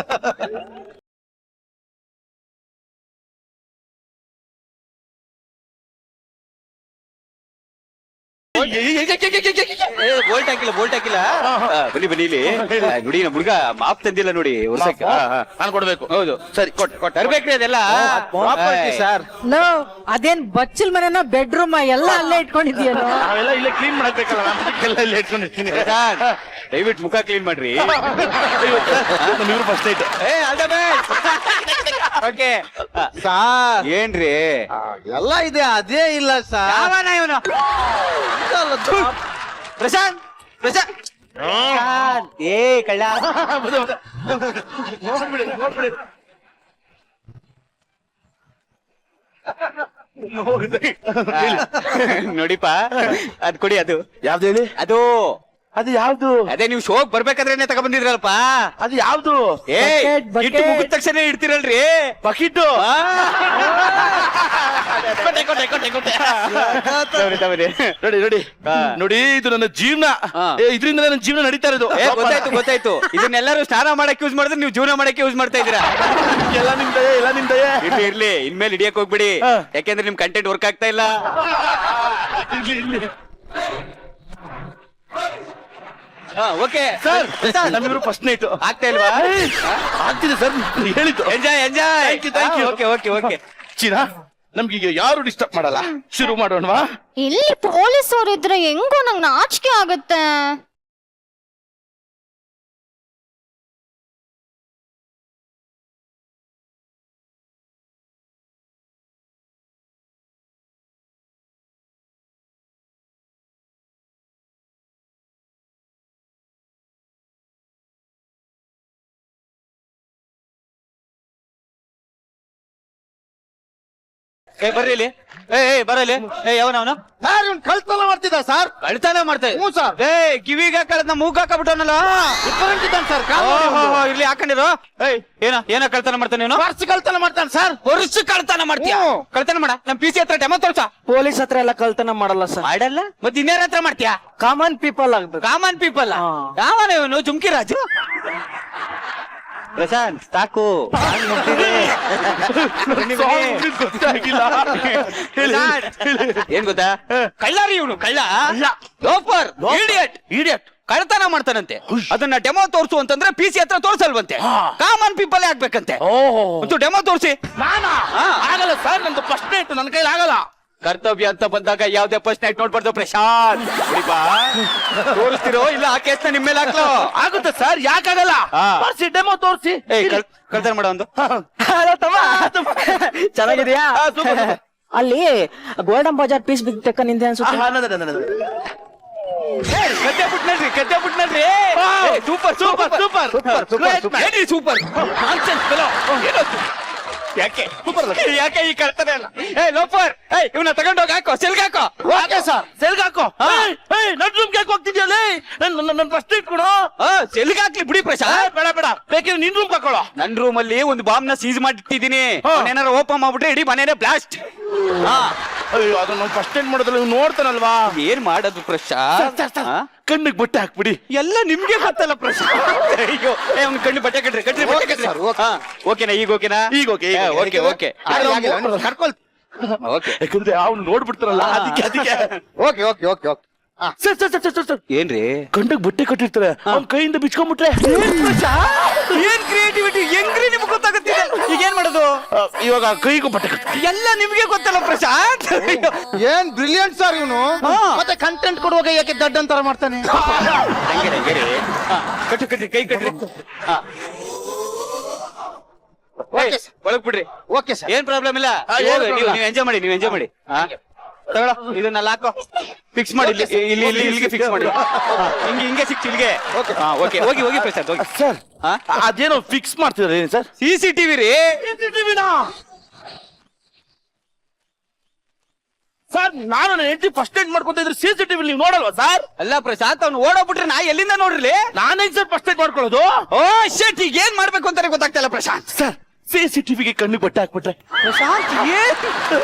ಬೋಲ್ಟ್ ಹಾಕಿಲ್ಲ, ಬೋಲ್ಟ್ ಹಾಕಿಲ್ಲ. ಬನ್ನಿ ಬನ್ನಿ ಇಲ್ಲಿ ನೋಡಿ, ನಮ್ಮ ಹುಡುಗ ಮಾಪ್ ತಂದಿಲ್ಲ ನೋಡಿ ವರ್ಷಕ್ಕೆ. ನಾನು ಕೊಡ್ಬೇಕು. ಹೌದು ಸರಿ ಕೊಟ್ಟೆ ತರ್ಬೇಕ್ರಿ ಅದೆಲ್ಲ. ಸರ್. ಲೋ ಅದೇನ್ ಬಚ್ಚಲ್ ಮನೆನ ಬೆಡ್ರೂಮ್ ಎಲ್ಲ ಅಲ್ಲೇ ಇಟ್ಕೊಂಡಿದ್ಯೇನೋ? ನಾವೆಲ್ಲ ಇಲ್ಲೇ ಕ್ಲೀನ್ ಮಾಡ್ಬೇಕಲ್ಲ, ನಾನು ಇಲ್ಲೇ ಇಟ್ಕೊಂಡಿರ್ತೀನಿ. ದಯವಿಟ್ಟು ಮುಖ ಕ್ಲೀನ್ ಮಾಡ್ರಿ. ನಮ್ಮಿಬ್ರು ಫಸ್ಟ್ ನೈಟ್. ಓಕೆ ಸರ್ ಏನ್ರಿ ಎಲ್ಲ ಇದೆ, ಅದೇ ಇಲ್ಲ ಸರ್. ಯಾವನ ಇವನು? ಪ್ರಶಾಂತ್, ಪ್ರಶಾಂತ್, ಏ ಕಳ್ಳ. ನೋಡಿಪ್ಪ, ಅದ್ ಕೊಡಿ. ಅದು ಯಾವ್ದು ಹೇಳಿ? ಅದು ಅದು ಯಾವ್ದು? ಅದೇ ನೀವು ಶೋಕ್ ಬರ್ಬೇಕಾದ್ರೇನೆ ತಗೊಂಡ್ಬಂದಿದ್ರಲ್ಪ. ಅದು ಯಾವ್ದು? ಇಟ್ಟು ಮುಗಿದ ತಕ್ಷಣ ಇಡ್ತಿರಲ್ರಿ ಬಕೀಟು. ನೋಡಿ ನೋಡಿ ನೋಡಿ, ಇದು ನನ್ನ ಜೀವನ. ಇದರಿಂದ ನನ್ನ ಜೀವನ ನಡೀತಾ ಇರೋದು. ಗೊತ್ತಾಯ್ತು ಗೊತ್ತಾಯ್ತು. ಇದನ್ನೆಲ್ಲರೂ ಸ್ನಾನ ಮಾಡಕ್ಕೆ ಯೂಸ್ ಮಾಡಿದ್ರೆ ನೀವು ಜೀವನ ಮಾಡಕ್ಕೆ ಯೂಸ್ ಮಾಡ್ತಾ ಇದ್ದೀರಾ. ಎಲ್ಲ ನಿಮ್ದಯೇ, ಎಲ್ಲ ನಿಮ್ದಯೇ. ಇರ್ಲಿ ಇರ್ಲಿ, ಇನ್ಮೇಲೆ ಹಿಡಿಯಕ್ ಹೋಗ್ಬಿಡಿ. ಯಾಕೆಂದ್ರೆ ನಿಮ್ ಕಂಟೆಂಟ್ ವರ್ಕ್ ಆಗ್ತಾ ಇಲ್ಲ. ಓಕೆ ಸರ್, ನಮ್ಮಿಬ್ರು ಫಸ್ಟ್ ನೈಟ್ ಆಗ್ತಾ ಇಲ್ವಾ? ಆಗ್ತಿದೆ ಸರ್, ಹೇಳಿದ್ದು. Enjoy enjoy. Thank you. Okay okay okay. ಚೀನಾ, ನಮ್ಗೀಗ ಯಾರು ಡಿಸ್ಟರ್ಬ್ ಮಾಡಲ್ಲ. ಶುರು ಮಾಡೋಣವಾ? ಇಲ್ಲಿ ಪೊಲೀಸ್ ಅವ್ರು ಇದ್ರೆ ಹೆಂಗೋ ನಂಗೆ ನಾಚಿಕೆ ಆಗುತ್ತೆ. ಏ ಬರ್ರಿ ಇಲ್ಲಿ. ಏ ಬರಲಿ. ಏ ಯಾವನವನು? ಸರ್ ಇವ್ನು ಕಳ್ತನ ಮಾಡ್ತಿದ್ದ ಸರ್. ಕಳ್ತನ ಮಾಡ್ತೇವೆ. ಹ್ಞೂ ಸರ್. ಏ ಕಿವಿಗ ಕಳೆದ ಮೂಗ ಹಾಕಬಿಟ್ಟವನಲ್ಲ. ಸರ್ ಇಲ್ಲಿ ಹಾಕೊಂಡಿರೋ. ಏಯ್ ಏನ ಕಳ್ತನ ಮಾಡ್ತಾನೆ ನೀನು? ಪರ್ಸ್ ಕಳ್ತನ ಮಾಡ್ತಾನೆ ಸರ್. ವರ್ಷ ಕಳ್ತನ ಮಾಡ್ತೀಯ? ಹ್ಞೂ. ಕಳ್ತನ ಮಾಡ. ನಮ್ PC ಹತ್ರ ಡೆಮೋ ತೋರ್ಸ. ಪೊಲೀಸ್ ಹತ್ರ ಎಲ್ಲ ಕಳ್ತನ ಮಾಡಲ್ಲ ಸರ್. ಮಾಡಲ್ಲ ಮತ್ತೆ ಇನ್ಯಾರ ಹತ್ರ ಮಾಡ್ತೀಯ? ಕಾಮನ್ ಪೀಪಲ್ ಆಗ್ಬೇಕು. Common people. ಯಾವನ ಇವನು? ಜುಮ್ಕಿ ರಾಜು. ಪ್ರಶಾಂತ್ ಸಾಕು. ಏನ್ ಗೊತ್ತಾ? ಕಳ್ಳಾರಿ ಇವನು, ಕಳ್ಳ, ಲೋಫರ್, ಇಡಿಯಟ್ ಕಳ್ತನ ಮಾಡ್ತಾನಂತೆ. ಅದನ್ನ ಡೆಮೋ ತೋರ್ಸು ಅಂತಂದ್ರೆ PC ಹತ್ರ ತೋರ್ಸಲ್ವಂತೆ. Common people ಆಗ್ಬೇಕಂತೆ. ಒಂದು ಡೆಮೋ ತೋರ್ಸಿ. ಆಗಲ್ಲ ಸರ್, ನಂದು ಫಸ್ಟ್ ನೈಟ್ ನನ್ನ ಕೈಲಿ ಆಗಲ್ಲ. ಕರ್ತವ್ಯ ಅಂತ ಬಂದಾಗ ಯಾವ್ದೇ ಫಸ್ಟ್ ನೈಟ್ ನೋಡ್ಬಾರ್ದು ಪ್ರಶಾಂತ್. ತೋರಿಸ್ತಿರೋ ಇಲ್ಲ ಆ ಕೇಸ್ನ ನಿಮ್ಮ ಮೇಲೆ ಹಾಕ್ಲೋ? ಆಗುತ್ತೆ ಸರ್, ಯಾಕಾಗಲ್ಲ? ತೋರಿಸಿ, ಡೆಮೋ ತೋರಿಸಿ. ಕಳ್ತನ ಮಾಡೋ ಒಂದು. ಚೆನ್ನಾಗಿದ್ಯಾ? ಅಲ್ಲಿ ಗೋಲ್ಡನ್ ಬಜಾರ್ ಪೀಸ್ ಬಿದ್ದಕ್ಕ ನಿಂದೆ ಅನ್ಸುತ್ತೆ. ಕತ್ತೆ ಬಿಟ್ನಲ್ರಿ. Super super super super super. ಯಾಕೆ ಈ ಕಳ್ತನೆ ಅಲ್ಲ? ಲೋಫರ್, ಇವನ್ನ ತಗೊಂಡೋಗಿ ಹಾಕೋ, ಸೆಲ್ಗೆ ಹಾಕೋ. ಓಕೆ ಸರ್, ಸೆಲ್ಗೆ ಹಾಕೋ. ನಡ್ ರೂಮ್ಗೆ ಯಾಕೆ ಹೋಗ್ತಿದ್ಯಲ್ಲ? ನನ್ನ ಫಸ್ಟ್ ನೈಟ್ ಕೊಡು. ಸೆಲ್ಗೆ ಹಾಕ್ಲಿ ಬಿಡಿ ಪ್ರಶಾಂತ್. ಬೇಡ ಬೇಡ, ಬೇಕಿದ್ರೆ ನಿನ್ ರೂಮ್ ಹಾಕೊಳ್ಳೋ. ನನ್ ರೂಮ್ ಅಲ್ಲಿ ಒಂದು ಬಾಂಬ್ ನ ಸೀಸ್ ಮಾಡಿಟ್ಟಿದೀನಿ. ಏನಾರ ಓಪನ್ ಮಾಡ್ಬಿಟ್ರೆ ಇಡೀ ಮನೇನೆ ಬ್ಲಾಸ್ಟ್. ಅಯ್ಯೋ, ಅದನ್ನ ಫಸ್ಟ್ ನೈಟ್ ಮಾಡೋದ್ರಲ್ಲಿ ಇವ್ನು ನೋಡ್ತಾನಲ್ವಾ? ಏನ್ ಮಾಡೋದು ಪ್ರಶಾಂತ್? ಕಣ್ಣಿಗೆ ಬಟ್ಟೆ ಹಾಕ್ಬಿಡಿ. ಎಲ್ಲ ನಿಮ್ಗೆ ಗೊತ್ತಲ್ಲ ಪ್ರಶಾಂತ್. ಅಯ್ಯೋ, ಅವ್ನ ಕಣ್ಣು ಬಟ್ಟೆ ಕಟ್ರಿ ಕಟ್ರಿ ಬಟ್ಟೆ ಕಟ್ರಿ. ಓಕೆನಾ? ಈಗ ಓಕೆನಾ? ಈಗ ಓಕೆ. ಓಕೆ ಓಕೆ ಕರ್ಕೊಳ್. ಓಕೆ. ಯಾಕಂದ್ರೆ ಅವ್ನು ನೋಡ್ಬಿಡ್ತಾರಲ್ಲ, ಅದಕ್ಕೆ. Okay okay okay okay. Sir ಏನ್ರಿ? ಗಂಡಗ್ ಬಟ್ಟೆ ಕಟ್ಟಿರ್ತಾರೆ, ಅವ್ನ ಕೈಯಿಂದ ಬಿಚ್ಕೊಂಡ್ಬಿಟ್ರೆ. ಏನ್ ಕ್ರಿಯೇಟಿವಿಟಿ! ಹೆಂಗ್ರಿ ನಿಮ್ಗೆ ಗೊತ್ತಾಗತ್ತಿದೆ? ಈಗ ಏನ್ ಮಾಡೋದು? ಇವಾಗ ಕೈಗೂ ಬಟ್ಟೆ ಕಟ್ಟ. ಎಲ್ಲ ನಿಮ್ಗೆ ಗೊತ್ತಲ್ಲ ಪ್ರಶಾಂತ್. ಏನ್ ಬ್ರಿಲಿಯಂಟ್ ಸರ್ ಇವನು. ಮತ್ತೆ ಕಂಟೆಂಟ್ ಕೊಡುವಾಗ ಯಾಕೆ ದಡ್ಡ ಅಂತರ ಮಾಡ್ತಾನೆ? ಕಟ್ಟಿ ಕಟ್ಟಿ ಕೈ ಕಟ್ರಿ. ಒಳಗ್ ಬಿಡ್ರಿ. ಓಕೆ ಸರ್, ಏನ್ ಪ್ರಾಬ್ಲಮ್ ಇಲ್ಲ. ನೀವು ಎಂಜಾಯ್ ಮಾಡಿ, ನೀವು ಎಂಜಾಯ್ ಮಾಡಿ. ತಗೊಳ, ಇದನ್ನೆಲ್ಲ ಹಾಕೋ. ಫಿಕ್ಸ್ ಮಾಡಿ, ಇಲ್ಲಿ ಇಲ್ಲಿಗೆ ಫಿಕ್ಸ್ ಮಾಡಿ. ಹಿಂಗೆ ಸಿಕ್ತು ಇಲ್ಲಿಗೆ. ಓಕೆ, ಹೋಗಿ ಹೋಗಿ ಪ್ರಶಾಂತ್ ಹೋಗಿ. ಸರ್ ಅದೇನೋ ಫಿಕ್ಸ್ ಮಾಡ್ತಿದ್ರೆ ಏನ್ ಸರ್? CCTV ರೀ. ಸರ್ ನಾನು ನನ್ನ ಹೆಂಡತಿ ಫಸ್ಟ್ ನೈಟ್ ಮಾಡ್ಕೊಂತ ಇದ್ರೆ CCTV ನೀವು ನೋಡಲ್ವಾ ಸರ್? ಅಲ್ಲ ಪ್ರಶಾಂತ್, ಅವ್ನು ಓಡೋಗ್ಬಿಟ್ರೆ ನಾ ಎಲ್ಲಿಂದ ನೋಡ್ರಿ? ನಾನೇ ಸರ್ ಫಸ್ಟ್ ನೈಟ್ ಮಾಡ್ಕೊಳ್ಳೋದು. ಓ ಶಟ್, ಈಗ ಏನ್ ಮಾಡ್ಬೇಕು ಅಂತಾನೆ ಗೊತ್ತಾಗ್ತಾ ಇಲ್ಲ ಪ್ರಶಾಂತ್. ಸರ್ CCTVಗೆ ಕಣ್ಣಿಗೆ ಬಟ್ಟೆ ಹಾಕ್ಬಿಟ್ರೆ. ಪ್ರಶಾಂತ್ ಏನ್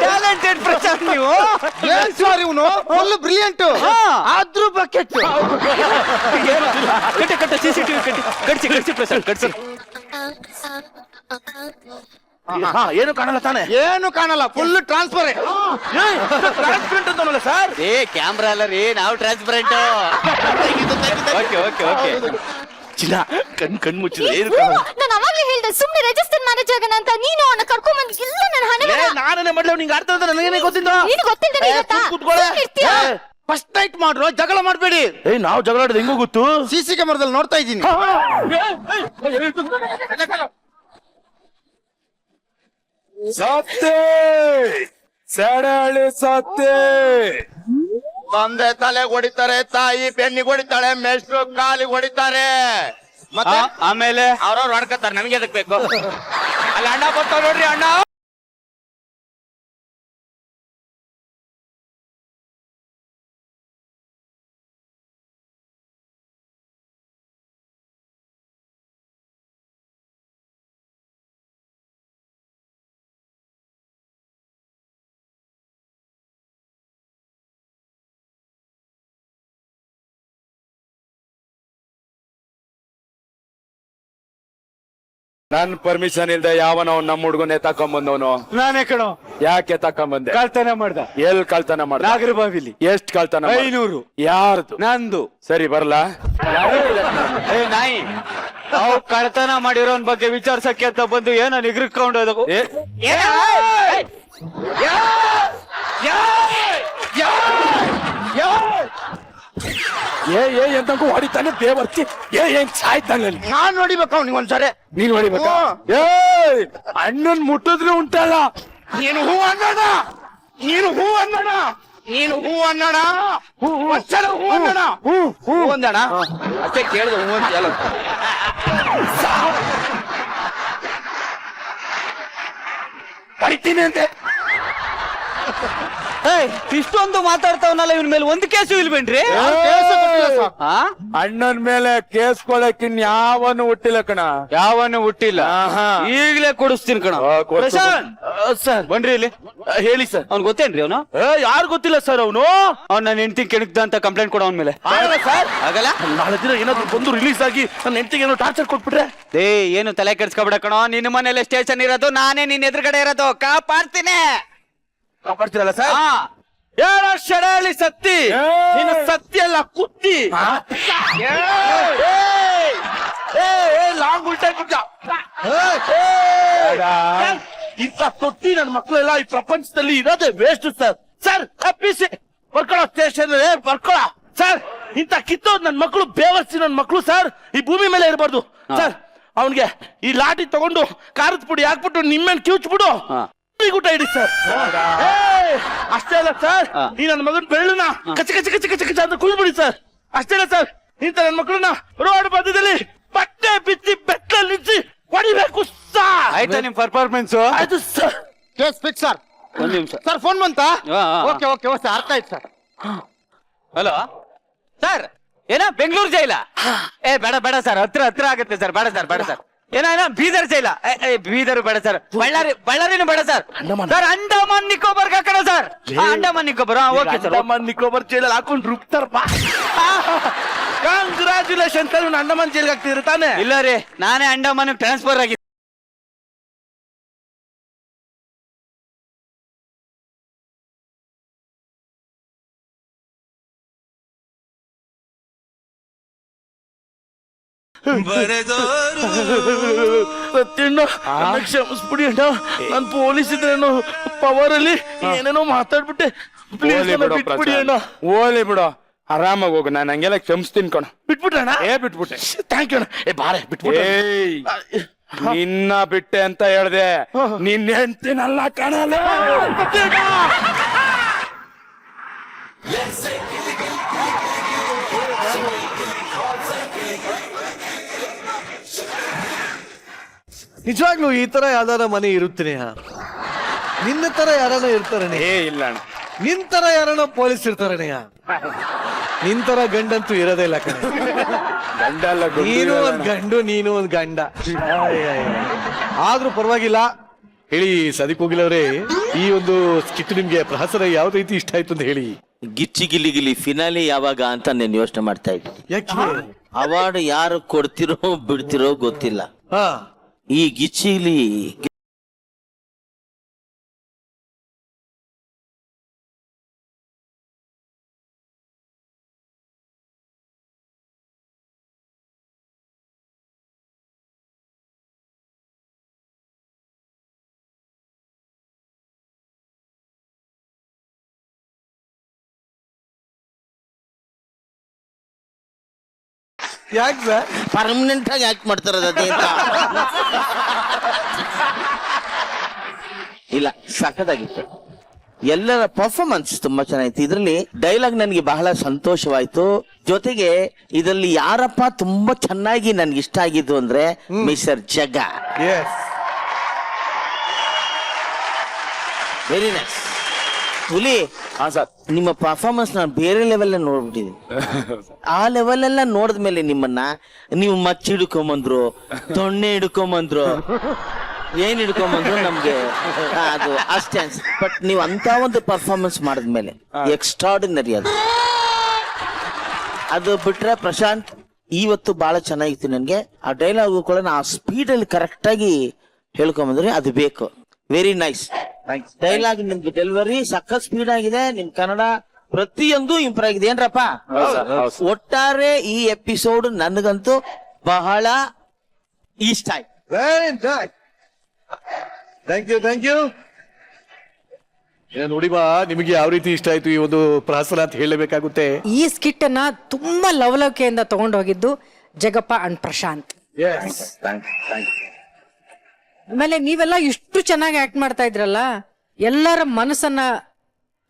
ಟ್ಯಾಲೆಂಟೆಡ್ ಪ್ರಶಾಂತ್ ನೀವು. ಏನ್ ಸರ್ ಇವನು ಫುಲ್ ಬ್ರಿಲಿಯಂಟ್. ಆದ್ರೂ ಬಕೆಟ್. ಕಟ್ಟಿ CCTV ಕಟ್ಸಿ ಪ್ರಶಾಂತ್ ಕಟ್ಸಿ. ಏನು ಕಾಣಲ್ಲ ತಾನೆ? ಏನು ಕಾಣಲ್ಲ, ಫುಲ್ ಟ್ರಾನ್ಸ್ಪರೆಂಟ್. ಟ್ರಾನ್ಸ್ಪರೆಂಟ್ ಅಂತಲ್ಲ ಸರ್? ಏ ಕ್ಯಾಮ್ರಾ ಅಲ್ಲ ರೀ, ನಾವು ಟ್ರಾನ್ಸ್ಪರೆಂಟ್. Okay okay okay. ಚಿನ್ನ ಕಣ್ ಮುಚ್ಚಿದ್ರೆ ಏನು ಕಾಣಲ್ಲ. ನಾನು ಅವಾಗ್ಲೇ ಹೇಳ್ದೆ ಸುಮ್ನೆ ರಿಜಿಸ್ಟರ್ ಮ್ಯಾರೇಜ್ ಆಗಣ ಅಂತ. ನೀನು ಅವನ್ನ ಕರ್ಕೊಂಡ್ ಬಂದು ಇಲ್ಲ ನನ್ನ ಹಣೆ ನಾನೇ ಮಾಡ್ಲಿ, ನಿಂಗೆ ಅರ್ಥ ಆದ್ರೆ ನನಗೇನೆ ಗೊತ್ತಿಲ್ಲ. ನೀನು ಗೊತ್ತಿಲ್ದೆ ಫಸ್ಟ್ ನೈಟ್ ಮಾಡ್ರು, ಜಗಳ ಮಾಡ್ಬೇಡಿ. ನಾವು ಜಗಳ ಆಡೋದು ಹೆಂಗೋ ಗೊತ್ತು? CC ಕ್ಯಾಮರಾದಲ್ಲಿ ನೋಡ್ತಾ ಇದ್ದೀನಿ. ಸತ್ತೆ ಸೆಡಳಿ ಸತ್ತೆ. ತಂದೆ ತಲೆ ಹೊಡಿತಾರೆ, ತಾಯಿ ಬೆನ್ನಿಗೆ ಹೊಡಿತಾಳೆ, ಮೇಷ್ಟ್ರು ಕಾಲಿಗೆ ಹೊಡಿತಾರೆ. ಮತ್ತೆ ಆಮೇಲೆ ಅವ್ರವ್ರು ಹೊಡ್ಕತಾರೆ, ನಮಗೆ ಅದಕ್ಕೆ ಬೇಕು. ಅಲ್ಲಿ ಅಣ್ಣ ಬರ್ತಾವ ನೋಡ್ರಿ, ಅಣ್ಣ. ನನ್ ಪರ್ಮಿಷನ್ ಇಲ್ದೆ ಯಾವನ ನಮ್ಮ ಹುಡ್ಗನ್ ಎತ್ತಾಕೊಂಬಂದವನು. ನಾನೇ ಕಣೋ. ಯಾಕೆ ಎತ್ತಾಕೊಂಬಂದೆ? ಕಳ್ತನ ಮಾಡ್ದ. ಎಲ್ ಕಳ್ತನ ಮಾಡ್ದ? ನಾಗರಬಾವಿಲಿ. ಎಷ್ಟ್ ಕಳ್ತನ? 500. ಯಾರ್ದು? ನಂದು. ಸರಿ ಬರ್ಲಾ? ಏ ನಾಯಿ, ನಾವು ಕಳ್ತನ ಮಾಡಿರೋನ್ ಬಗ್ಗೆ ವಿಚಾರ್ಸಕ್ಕೆ ಅಂತ ಬಂದು ಏನೋ ನಿಗ್ರಕೊಂಡೋದು. ಏ ಎಂತಂಗೂ ಹೊಡಿತಾನೆ ದೇವರ್ತಿ. ಏನ್ ಸಾಯ್ತಾನಲ್ಲಿ. ನಾನ್ ನೋಡಿಬೇಕು ಅವ್ನಿಗೆ ಒಂದ್ಸರಿ. ನೀನ್ ಹೊಡಿಬೇಕ? ಏ ಅಣ್ಣನ್ ಮುಟ್ಟಿದ್ರೆ ಉಂಟಲ್ಲ. ನೀನು ಹೂ ಅನ್ನೋಣ, ನೀನು ಹೂ ಅನ್ನೋಣ, ನೀನು ಹೂ ಅನ್ನೋಣ, ಹೂ ಅನ್ನೋಣ, ಹೂ ಅಂದಣ. ಅಷ್ಟೇ ಕೇಳಿದ ಹೂ ಅಂತ ಹೇಳ. ಹೊಡಿತೀನಿ ಅಂತೆ. ಇಷ್ಟೊಂದು ಮಾತಾಡ್ತಾವನಲ್ಲ ಇವನ್ ಮೇಲೆ ಒಂದು ಕೇಸು ಇಲ್ವೇನ್ರಿ ಅಣ್ಣನ ಮೇಲೆ ಕೇಸ್ ಕೊಡಕ್ ಯಾವನು ಹುಟ್ಟಿಲ್ಲ ಕಣ. ಯಾವನು ಹುಟ್ಟಿಲ್ಲ. ಈಗಲೇ ಕೊಡಿಸ್ತೀನಿ ಕಣ. ಸರ್ ಬನ್ರಿ ಇಲ್ಲಿ. ಹೇಳಿ ಸರ್. ಅವ್ನ್ ಗೊತ್ತೇನ್ರಿ ಅವನು? ಯಾರು ಗೊತ್ತಿಲ್ಲ ಸರ್ ಅವನು. ಅವ್ನ ನನ್ನ ಹೆಂಡತಿ ಕೆಣಕ್ದ ಅಂತ ಕಂಪ್ಲೇಂಟ್ ಕೊಡ ಅವನ ಮೇಲೆ. ಸರ್ ಆಗಲ್ಲ. ನಾಳೆ ದಿನ ಏನಾದ್ರು ಬಂದು ರಿಲೀಸ್ ಆಗಿ ನನ್ನ ಹೆಂಡತಿಗೆ ಏನೋ ಟಾರ್ಚರ್ ಕೊಟ್ಬಿಟ್ರೆ. ಏನು ತಲೆ ಕೆಡ್ಸ್ಕೊಬಿಡ ಕಣೋ. ನಿನ್ನ ಮನೇಲೆ ಸ್ಟೇಷನ್ ಇರೋದು, ನಾನೇ ನಿನ್ನ ಎದುರುಗಡೆ ಇರೋದು. ಕಾಪಾಡ್ತೀನಿ. ಕಾಪಾಡ್ತೀರಲ್ಲ ಸರ್? ಯಾರ ಶರಾಳಿ ಸತ್ತಿ ನಿನ್ನ ಸತ್ಯ ಎಲ್ಲ ಕುತ್ತಿ ಲಾಂಗ್ ಉಲ್ಟಾ ಕುಟ್ಟ. ಇಂಥ ತೊಟ್ಟಿ ನನ್ನ ಮಕ್ಕಳೆಲ್ಲ ಈ ಪ್ರಪಂಚದಲ್ಲಿ ಇರೋದೇ ವೇಸ್ಟ್ ಸರ್. ಸರ್ ತಪ್ಪಿಸಿ ಬರ್ಕೊಳ ಸ್ಟೇಷನ್ ಬರ್ಕೊಳ ಸರ್. ಇಂಥ ಕಿತ್ತೋದ್ ನನ್ ಮಕ್ಕಳು ಬೇವರ್ಸಿ ನನ್ ಮಕ್ಕಳು ಸರ್ ಈ ಭೂಮಿ ಮೇಲೆ ಇರಬಾರ್ದು ಸರ್. ಅವನ್ಗೆ ಈ ಲಾಠಿ ತಗೊಂಡು ಖಾರದ ಪುಡಿ ಹಾಕ್ಬಿಟ್ಟು ನಿಮ್ಮೆನ್ ಕಿವುಚ್ಬಿಡು ಊಟ ಇಡಿ ಸರ್. ಅಷ್ಟೇ ಅಲ್ಲ ಸರ್, ಈ ನನ್ನ ಮಗನ ಬೆಳ್ಳನ ಕಚ ಕಚ ಕಚ ಕಚ ಕಚ ಅಂತ ಕುಯ್ಬಿಡಿ ಸರ್. ಅಷ್ಟೇ ಅಲ್ಲ ಸರ್, ಇಂಥ ನನ್ನ ಮಕ್ಕಳನ್ನ ರೋಡ್ ಬದಿಯಲ್ಲಿ ಬಟ್ಟೆ ಬಿಚ್ಚಿ ಬೆಟ್ಟಲ್ಲಿ ನಿಂತು ಹೊಡಿಬೇಕು ಸರ್. ಆಯ್ತಾ ನಿಮ್ ಪರ್ಫಾರ್ಮೆನ್ಸ್? ಆಯ್ತು ಸರ್. Case fix sir. ಒಂದ್ ನಿಮಿಷ ಸರ್ ಫೋನ್ ಬಂತಾ? ಹಾ, ಹಾ. ಓಕೆ ಓಕೆ ಓಕೆ ಅರ್ಥ ಆಯ್ತು ಸರ್. ಹಲೋ ಸರ್, ಏನ ಬೆಂಗಳೂರು ಜೈಲ? ಬೇಡ ಬೇಡ ಸರ್, ಹತ್ರ ಆಗುತ್ತೆ ಸರ್. ಬೇಡ ಸರ್, ಬೇಡ ಸರ್. ಏನ ಬೀದರ್ ಜೈಲ? ಬೀದರ್ ಬೇಡ ಸರ್. ಬಳ್ಳಾರಿನೂ ಬೇಡ ಸರ್. ಸರ್ ಅಂಡಮಾನ್ ನಿಕೋಬಾರ್ ಹಾಕೋಣ sir. Andaman Nicobar. Okay sir. Andaman Nicobar ಜೈಲಲ್ಲಿ ಹಾಕೊಂಡು ರುಬ್ತಾರಪ್ಪ. Congratulation sir. ಅಂಡಮಾನ್ ಜೈಲ್ಗೆ ಹಾಕ್ತಿದ್ರು ತಾನೆ? ಇಲ್ಲ ರೀ, ನಾನೇ ಅಂಡಮಾನ್ ಟ್ರಾನ್ಸ್ಫರ್ ಆಗಿ. ಸತ್ಯಣ್ಣ ಕ್ಷಮಿಸ್ಬಿಡಿ ಅಣ್ಣ. ನಾನು ಪೊಲೀಸ್ ಇದ್ರೇನು ಪವರ್ ಅಲ್ಲಿ ಏನೇನೋ ಮಾತಾಡ್ಬಿಟ್ಟೆ. ಪ್ಲೀಸ್ ಬಿಟ್ಬಿಡಿ ಅಣ್ಣ. ಓಲಿ ಬಿಡು, ಆರಾಮಾಗಿ ಹೋಗು. ನಾನು ಹಂಗೆಲ್ಲ ಕ್ಷಮಿಸ್ತೀನಿ ಕಣ. ಬಿಟ್ಬಿಟ್ಟಣ್ಣ? ಬಿಟ್ಬಿಟ್ಟೆ. ಥ್ಯಾಂಕ್ ಯು ಅಣ್ಣ. ಬಾರೆ ಬಿಟ್ಬಿಟ್ಟೆ. ನಿನ್ನ ಬಿಟ್ಟೆ ಅಂತ ಹೇಳ್ದೆ, ನಿನ್ನ ಹೆಂಡ್ತಿನಲ್ಲ ಕಾಣಲ್ಲ. ನಿಜವಾಗ್ಲೂ ಈ ತರ ಯಾವ್ದಾರ ಮನೆ ಇರುತ್ತೇನೆ? ನಿನ್ನ ತರ ಯಾರನ್ನ ಇರ್ತಾರನೆ? ಇಲ್ಲ ಅಣ್ಣ. ನಿನ್ ತರ ಯಾರನ್ನ ಪೊಲೀಸ್ ಇರ್ತಾರನೆಯ? ನಿನ್ ತರ ಗಂಡಂತೂ ಇರೋದೇ ಇಲ್ಲ ಕಣೆ. ಗಂಡಲ್ಲ, ನೀನು ಒಂದ್ ಗಂಡು, ನೀನು ಒಂದ್ ಗಂಡ. ಆದ್ರೂ ಪರವಾಗಿಲ್ಲ. ಹೇಳಿ ಸದಿಕ್ ಹೋಗಿಲ್ಲವ್ರೆ, ಈ ಒಂದು ಸ್ಕಿಟ್ ನಿಮ್ಗೆ ಪ್ರಹಸನ ಯಾವ ರೀತಿ ಇಷ್ಟ ಆಯ್ತು ಅಂತ ಹೇಳಿ. ಗಿಚ್ಚಿ ಗಿಲಿ ಗಿಲಿ ಫಿನಾಲಿ ಯಾವಾಗ ಅಂತ ನಾನು ಯೋಚನೆ ಮಾಡ್ತಾ ಇದ್ದೆ. ಯಾಕೆ? ಅವಾರ್ಡ್ ಯಾರು ಕೊಡ್ತಿರೋ ಬಿಡ್ತಿರೋ ಗೊತ್ತಿಲ್ಲ. ಹಾ, ಈ ಗಿಚ್ಚಿಲಿ ಯಾಕೆ ಸರ್ ಪರ್ಮನೆಂಟ್ ಆಗಿ ಆಕ್ಟ್ ಮಾಡ್ತಾರದ ಇಲ್ಲ, ಸಖತ್ತಾಗಿತ್ತು. ಎಲ್ಲರ ಪರ್ಫಾರ್ಮೆನ್ಸ್ ತುಂಬಾ ಚೆನ್ನಾಗಿತ್ತು. ಇದರಲ್ಲಿ ಡೈಲಾಗ್ ನನಗೆ ಬಹಳ ಸಂತೋಷವಾಯ್ತು. ಜೊತೆಗೆ ಇದರಲ್ಲಿ ಯಾರಪ್ಪ ತುಂಬಾ ಚೆನ್ನಾಗಿ ನನ್ಗೆ ಇಷ್ಟ ಆಗಿದ್ದು ಅಂದ್ರೆ ಮಿಸ್ಟರ್ ಜಗ. Very nice. ಹುಲಿ, ನಿಮ್ಮ ಪರ್ಫಾರ್ಮೆನ್ಸ್ ನಾನು ಬೇರೆ ಲೆವೆಲ್ ನೋಡ್ಬಿಟ್ಟಿದ್ದೀನಿ. ಆ ಲೆವೆಲ್ ಎಲ್ಲ ನೋಡಿದ್ಮೇಲೆ ನಿಮ್ಮನ್ನ ನೀವು ಮಚ್ಚಿ ಹಿಡ್ಕೊಂಬಂದ್ರು, ತೊಣ್ಣೆ ಹಿಡ್ಕೊಂಬಂದ್ರು, ಏನ್ ಹಿಡ್ಕೊಂಬಂದ್ರು ನಮ್ಗೆ ಅದು ಅಷ್ಟೇ ಅನ್ಸ. ಬಟ್ ನೀವು ಅಂತ ಒಂದು ಪರ್ಫಾರ್ಮೆನ್ಸ್ ಮಾಡಿದ್ಮೇಲೆ ಎಕ್ಸ್ಟ್ರಾರ್ಡಿನರಿ ಅದು ಬಿಟ್ರೆ ಪ್ರಶಾಂತ್ ಇವತ್ತು ಬಹಳ ಚೆನ್ನಾಗಿತ್ತು. ನನ್ಗೆ ಆ ಡೈಲಾಗು ಕೂಡ ಆ ಸ್ಪೀಡಲ್ಲಿ ಕರೆಕ್ಟಾಗಿ ಹೇಳ್ಕೊಂಬಂದ್ರೆ ಅದು ಬೇಕು. Very nice. ಡೈಲಾಗ್ ನಿಮ್ಗೆ ಡೆಲಿವರಿ ಸಖತ್ ಸ್ಪೀಡ್ ಆಗಿದೆ. ನಿಮ್ ಕನ್ನಡ ಪ್ರತಿಯೊಂದು ಇಂಪ್ರೂವ್ ಆಗಿದೆ. ಏನ್ರಪ್ಪ? ಒಟ್ಟಾರೆ ಈ ಎಪಿಸೋಡ್ ನನಗಂತೂ ಬಹಳ ಇಷ್ಟ ಆಯ್ತು. Thank you. ನೋಡಿಬಾ, ನಿಮಗೆ ಯಾವ ರೀತಿ ಇಷ್ಟ ಆಯ್ತು ಈ ಒಂದು ಪ್ರಹಸನ ಅಂತ ಹೇಳಬೇಕಾಗುತ್ತೆ. ಈ ಸ್ಕಿಟ್ ಅನ್ನ ತುಂಬಾ ಲವಲವಿಕೆಯಿಂದ ತಗೊಂಡು ಹೋಗಿದ್ದು ಜಗಪ್ಪ ಅಂಡ್ ಪ್ರಶಾಂತ್. ಆಮೇಲೆ ನೀವೆಲ್ಲ ಇಷ್ಟು ಚೆನ್ನಾಗಿ ಆಕ್ಟ್ ಮಾಡ್ತಾ ಇದ್ರಲ್ಲ, ಎಲ್ಲರ ಮನಸ್ಸನ್ನ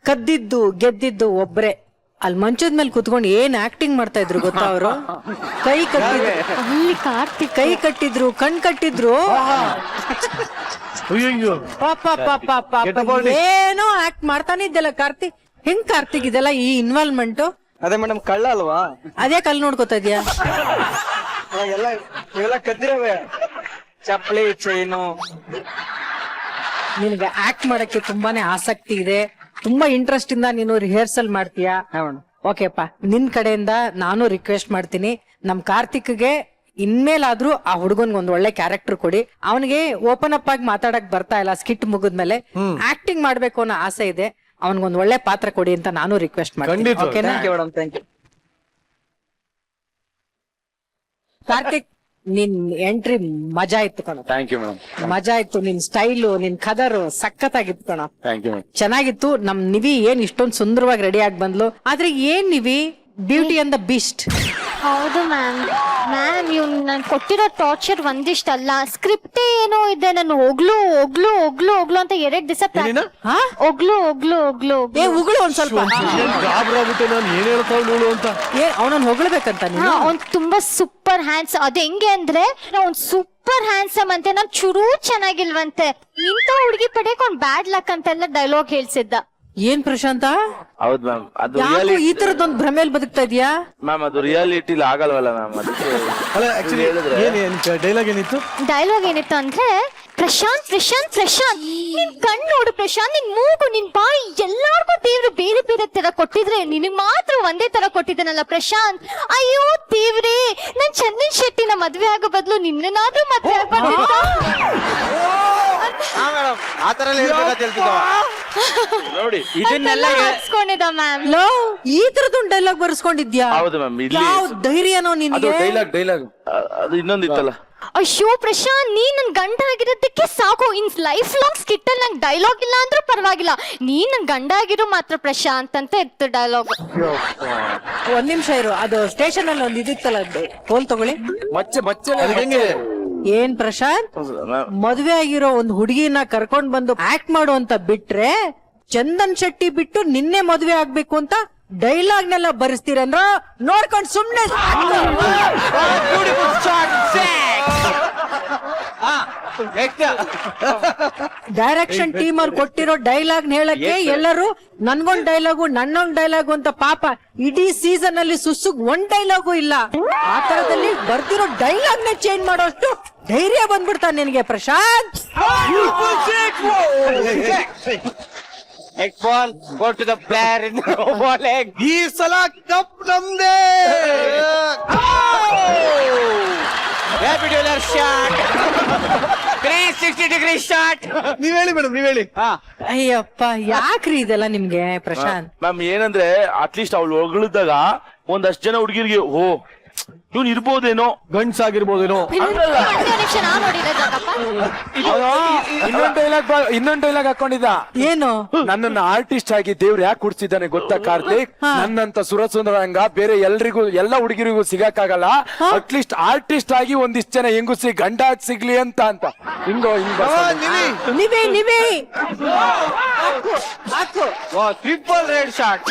ಕದ್ದಿದ್ದು ಗೆದ್ದಿದ್ದು ಒಬ್ರೆ. ಅಲ್ಲಿ ಮಂಚದ ಮೇಲೆ ಕುತ್ಕೊಂಡು ಏನ್ ಆಕ್ಟಿಂಗ್ ಮಾಡ್ತಾ ಇದ್ರು ಗೊತ್ತಾ? ಅವರು ಕೈ ಕಟ್ಟಿದ್ರು, ಕೈ ಕಟ್ಟಿದ್ರು, ಕಣ್ ಕಟ್ಟಿದ್ರು. ಅಯ್ಯಯ್ಯೋ ಕೆಟ್ಟ body. ಏನೋ ಆಕ್ಟ್ ಮಾಡ್ತಾನೆ ಇದ್ದಲ್ಲ ಕಾರ್ತಿಕ್. ಹೆಂಗ್ ಕಾರ್ತಿಕ್ ಇದೆಲ್ಲ ಈ ಇನ್ವಾಲ್ವ್ಮೆಂಟ್? ಅದೇ ಮೇಡಮ್ ಕಳ್ಳ ಅಲ್ವಾ? ಅದೇ ಕಲ್ ನೋಡ್ಕೋತಾ ಇದೀಯಾ? ಎಲ್ಲ ಕದ್ದಿರವೆ ಚಪ್ಪಲಿ ಚೈನು. ನಿನ್ಗೆ ಆಕ್ಟ್ ಮಾಡಕ್ಕೆ ತುಂಬಾನೇ ಆಸಕ್ತಿ ಇದೆ, ತುಂಬಾ ಇಂಟ್ರೆಸ್ಟ್ ಇಂದ ನೀನು ರಿಹರ್ಸಲ್ ಮಾಡ್ತೀಯಾ. ಓಕೆಪ್ಪ, ನಿನ್ ಕಡೆಯಿಂದ ನಾನು ರಿಕ್ವೆಸ್ಟ್ ಮಾಡ್ತೀನಿ, ನಮ್ ಕಾರ್ತಿಕ್ಗೆ ಇನ್ಮೇಲಾದ್ರೂ ಆ ಹುಡುಗನ್ಗೆ ಒಂದ್ ಒಳ್ಳೆ ಕ್ಯಾರೆಕ್ಟರ್ ಕೊಡಿ. ಅವನಿಗೆ ಓಪನ್ ಅಪ್ ಆಗಿ ಮಾತಾಡಕ್ ಬರ್ತಾ ಇಲ್ಲ, ಸ್ಕಿಟ್ ಮುಗಿದ್ಮೇಲೆ ಆಕ್ಟಿಂಗ್ ಮಾಡ್ಬೇಕು ಅನ್ನೋ ಆಸೆ ಇದೆ, ಅವನ್ಗೊಂದ್ ಒಳ್ಳೆ ಪಾತ್ರ ಕೊಡಿ ಅಂತ ನಾನು ರಿಕ್ವೆಸ್ಟ್ ಮಾಡ್ತೀನಿ. ಖಂಡಿತ. ಓಕೆನಾ? Madam thank you. ಕಾರ್ತಿಕ್, ನಿನ್ ಎಂಟ್ರಿ ಮಜಾ ಇತ್ತು ಕಣ, ಥ್ಯಾಂಕ್ ಯು ಮೇಡಮ್. ಮಜಾ ಇತ್ತು. ನಿನ್ ಸ್ಟೈಲು, ನಿನ್ ಕದರು ಸಖತ್ತಾಗಿತ್ತು ಕಣ, ಥ್ಯಾಂಕ್ ಯು ಮೇಡಮ್. ಚೆನ್ನಾಗಿತ್ತು. ನಮ್ ನಿವಿ ಏನ್ ಇಷ್ಟೊಂದ್ ಸುಂದರವಾಗಿ ರೆಡಿ ಆಗಿ ಬಂದ್ಲು, ಆದ್ರೆ ಏನ್ Nivi beauty and the beast. ಹೌದು ಮ್ಯಾಮ್. ಮ್ಯಾಮ್ ಇವ್ನು ನಾನು ಕೊಟ್ಟಿರೋ ಟಾರ್ಚರ್ ಒಂದಿಷ್ಟಲ್ಲ, ಸ್ಕ್ರಿಪ್ಟೇ ಏನೋ ಇದೆ. ನಾನು ಒಗ್ಲು ಒಗ್ಲು ಒಗ್ಲು ಒಗ್ಲು ಅಂತ 2 ದಿವಸ ಒಗ್ಲು ಒಗ್ಲು ಒಗ್ಲು ಏ ಉಗುಳು ಒಂದ್ ಸ್ವಲ್ಪ. ಗಾಬ್ರಾಗ್ಬಿಟ್ಟೆ ನಾನು ಏನ್ ಹೇಳ್ತಾಳು ಅಂತ. ಅವನನ್ನ ಹೊಗಳಬೇಕಂತ ನೀನು? ಅವ್ನ್ ತುಂಬಾ ಸೂಪರ್ ಹ್ಯಾಂಡ್ಸ್. ಅದ್ ಹೆಂಗೆ ಅಂದ್ರೆ ಅವ್ನ್ ಸೂಪರ್ ಹ್ಯಾಂಡ್ಸಮ್ ಅಂತೆ, ನಾನ್ ಚೂರು ಚೆನ್ನಾಗಿಲ್ವಂತೆ. ಇಂಥ ಹುಡುಗಿ ಪಡೆಯಕ್ ಅವ್ನ್ ಬ್ಯಾಡ್ ಲಕ್ ಅಂತೆಲ್ಲ ಡೈಲಾಗ್ ಹೇಳ್ಸಿದ್ದ. ಏನ್ ಪ್ರಶಾಂತ, ಹೌದು ಮ್ಯಾಮ್, ಅದು ಯಾಕೋ ಈ ತರದೊಂದ್ ಭ್ರಮೇಲ್ ಬದುಕ್ತಾ ಇದೀಯಾ? ಮ್ಯಾಮ್ ಅದು ರಿಯಾಲಿಟಿಲಿ ಆಗಲ್ವಲ್ಲ ಮ್ಯಾಮ್, ಅದಕ್ಕೆ ಅಲ್ಲ ಆಕ್ಚುಲಿ ಡೈಲಾಗ್ ಏನಿತ್ತು? ಡೈಲಾಗ್ ಏನಿತ್ತು ಅಂದ್ರೆ, ಪ್ರಶಾಂತ್ ಪ್ರಶಾಂತ್ ಪ್ರಶಾಂತ್, ನಿನ್ ಕಣ್ಣು ನೋಡು ಪ್ರಶಾಂತ್, ನಿನ್ ಮೂಗು, ನಿನ್ ಬಾಯಿ ಎಲ್ಲಾರ್ಗೂ ದೇವ್ರು ಬೇರೆ ಬೇರೆ ತರ ಕೊಟ್ಟಿದ್ರೆ ನಿನಗ್ ಮಾತ್ರ ಒಂದೇ ತರ ಕೊಟ್ಟಿದ್ದಾನಲ್ಲ ಪ್ರಶಾಂತ್. ಅಯ್ಯೋ ದೇವ್ರೇ, ನಾನ್ ಚಂದನ್ ಶೆಟ್ಟಿನ ಮದ್ವೆ ಆಗೋ ಬದ್ಲು ನಿನ್ನನಾದ್ರೂ ಮದ್ವೆ ಆಗ್ಬಾರ್ದಿತ್ತ? ಆತರ ನೋಡಿ ಇದನ್ನೆಲ್ಲ ಹಾಕ್ಸ್ಕೊಂಡಿದ್ದ ಮ್ಯಾಮ್. ಲೋ, ಈ ತರದೊಂದ್ ಡೈಲಾಗ್ ಬರ್ಸ್ಕೊಂಡಿದ್ಯಾ? ಹೌದು ಮ್ಯಾಮ್. ಇಲ್ಲಿ ಯಾವ ಧೈರ್ಯನೋ ಅದು ನಿನ್ಗೆ? ಡೈಲಾಗ್ ಅದು ಇನ್ನೊಂದಿತ್ತಲ್ಲ. ಅಯ್ಯೋ ಪ್ರಶಾಂತ್, ನೀನ್ ನನ್ ಗಂಡ ಆಗಿರೋದಕ್ಕೆ ಸಾಕು. ಇನ್ ಲೈಫ್ ಲಾಂಗ್ ಸ್ಕಿಟ್ ಅಲ್ಲಿ ನಂಗೆ ಡೈಲಾಗ್ ಇಲ್ಲ ಅಂದ್ರೂ ಪರವಾಗಿಲ್ಲ, ನೀನ್ ನನ್ ಗಂಡ ಆಗಿರೋ ಮಾತ್ರ ಪ್ರಶಾಂತ್ ಅಂತ ಇತ್ತು ಡೈಲಾಗ್. ಒಂದ್ ನಿಮಿಷ ಇರು, ಅದು ಸ್ಟೇಷನ್ ಅಲ್ಲಿ ಒಂದ್ ಇದಿತ್ತಲ್ಲ, ಫೋನ್ ತಗೊಳ್ಳಿ. ಹೆಂಗೆ? ಏನ್ ಪ್ರಶಾಂತ್, ಮದ್ವೆ ಆಗಿರೋ ಒಂದ್ ಹುಡುಗಿನ ಕರ್ಕೊಂಡ್ ಬಂದು ಆಕ್ಟ್ ಮಾಡು ಅಂತ ಬಿಟ್ರೆ, ಚಂದನ್ ಶೆಟ್ಟಿ ಬಿಟ್ಟು ನಿನ್ನೆ ಮದ್ವೆ ಆಗ್ಬೇಕು ಅಂತ ಡೈಲಾಗ್ನೆಲ್ಲ ಬರೆಸ್ತೀರಂದ್ರ ನೋಡ್ಕೊಂಡ್ ಸುಮ್ನೆ. ಡೈರೆಕ್ಷನ್ ಟೀಮ್ ಅವ್ರು ಕೊಟ್ಟಿರೋ ಡೈಲಾಗ್ ಹೇಳಕ್ಕೆ ಎಲ್ಲರೂ ನನ್ಗೊಂದ್ ಡೈಲಾಗು ನನ್ನೊಂದ್ ಡೈಲಾಗು ಅಂತ, ಪಾಪ ಇಡೀ ಸೀಸನ್ ಅಲ್ಲಿ ಸುಸುಗ್ ಒಂದ್ ಡೈಲಾಗು ಇಲ್ಲ. ಆ ತರದಲ್ಲಿ ಬರ್ತಿರೋ ಡೈಲಾಗ್ ನೇ ಚೇಂಜ್ ಮಾಡೋಷ್ಟು ಧೈರ್ಯ ಬಂದ್ಬಿಡ್ತಾನೆ ನಿನಗೆ Prashant. Ball, go to the player in the bowling. ಈ ಸಲ ಕಪ್ ನಮ್ದೇ. Capitular shot. 360-degree shot. ನೀವ್ ಹೇಳಿ ಮೇಡಮ್, ನೀವ್ ಹೇಳಿ. ಅಯ್ಯಪ್ಪ, ಯಾಕ್ರಿ ಇದೆಲ್ಲ ನಿಮ್ಗೆ ಪ್ರಶಾಂತ್? ಮ್ಯಾಮ್ ಏನಂದ್ರೆ, ಅಟ್ಲೀಸ್ಟ್ ಅವಳು ಹೊಗಳಿದಾಗ ಒಂದಷ್ಟು ಜನ ಹುಡುಗಿರಿಗೆ ಓ ಇವ್ನು ಇರ್ಬೋದೇನೋ, ಗಂಡ್ಸಾಗಿರ್ಬೋದೇನೋ. ಇನ್ನೊಂದ್ ಡೈಲಾಗ್ ಹಾಕೊಂಡಿದ್ದ. ಏನು? ನನ್ನನ್ನ ಆರ್ಟಿಸ್ಟ್ ಆಗಿ ದೇವ್ರು ಯಾಕೆ ಕುಡ್ಸಿದ್ದಾನೆ ಗೊತ್ತಾ ಕಾರ್ತಿಕ್? ನನ್ನಂತ ಸುರಸುಂದರಂಗ ಬೇರೆ ಎಲ್ರಿಗೂ, ಎಲ್ಲ ಹುಡುಗಿರಿಗೂ ಸಿಗಕ್ಕಾಗಲ್ಲ, ಅಟ್ಲೀಸ್ಟ್ ಆರ್ಟಿಸ್ಟ್ ಆಗಿ ಒಂದಿಷ್ಟು ಜನ ಹೆಂಗುಸಿ ಗಂಡ ಸಿಗ್ಲಿ ಅಂತ ಹಿಂಗೋ ನೀವೇ Triple red shot.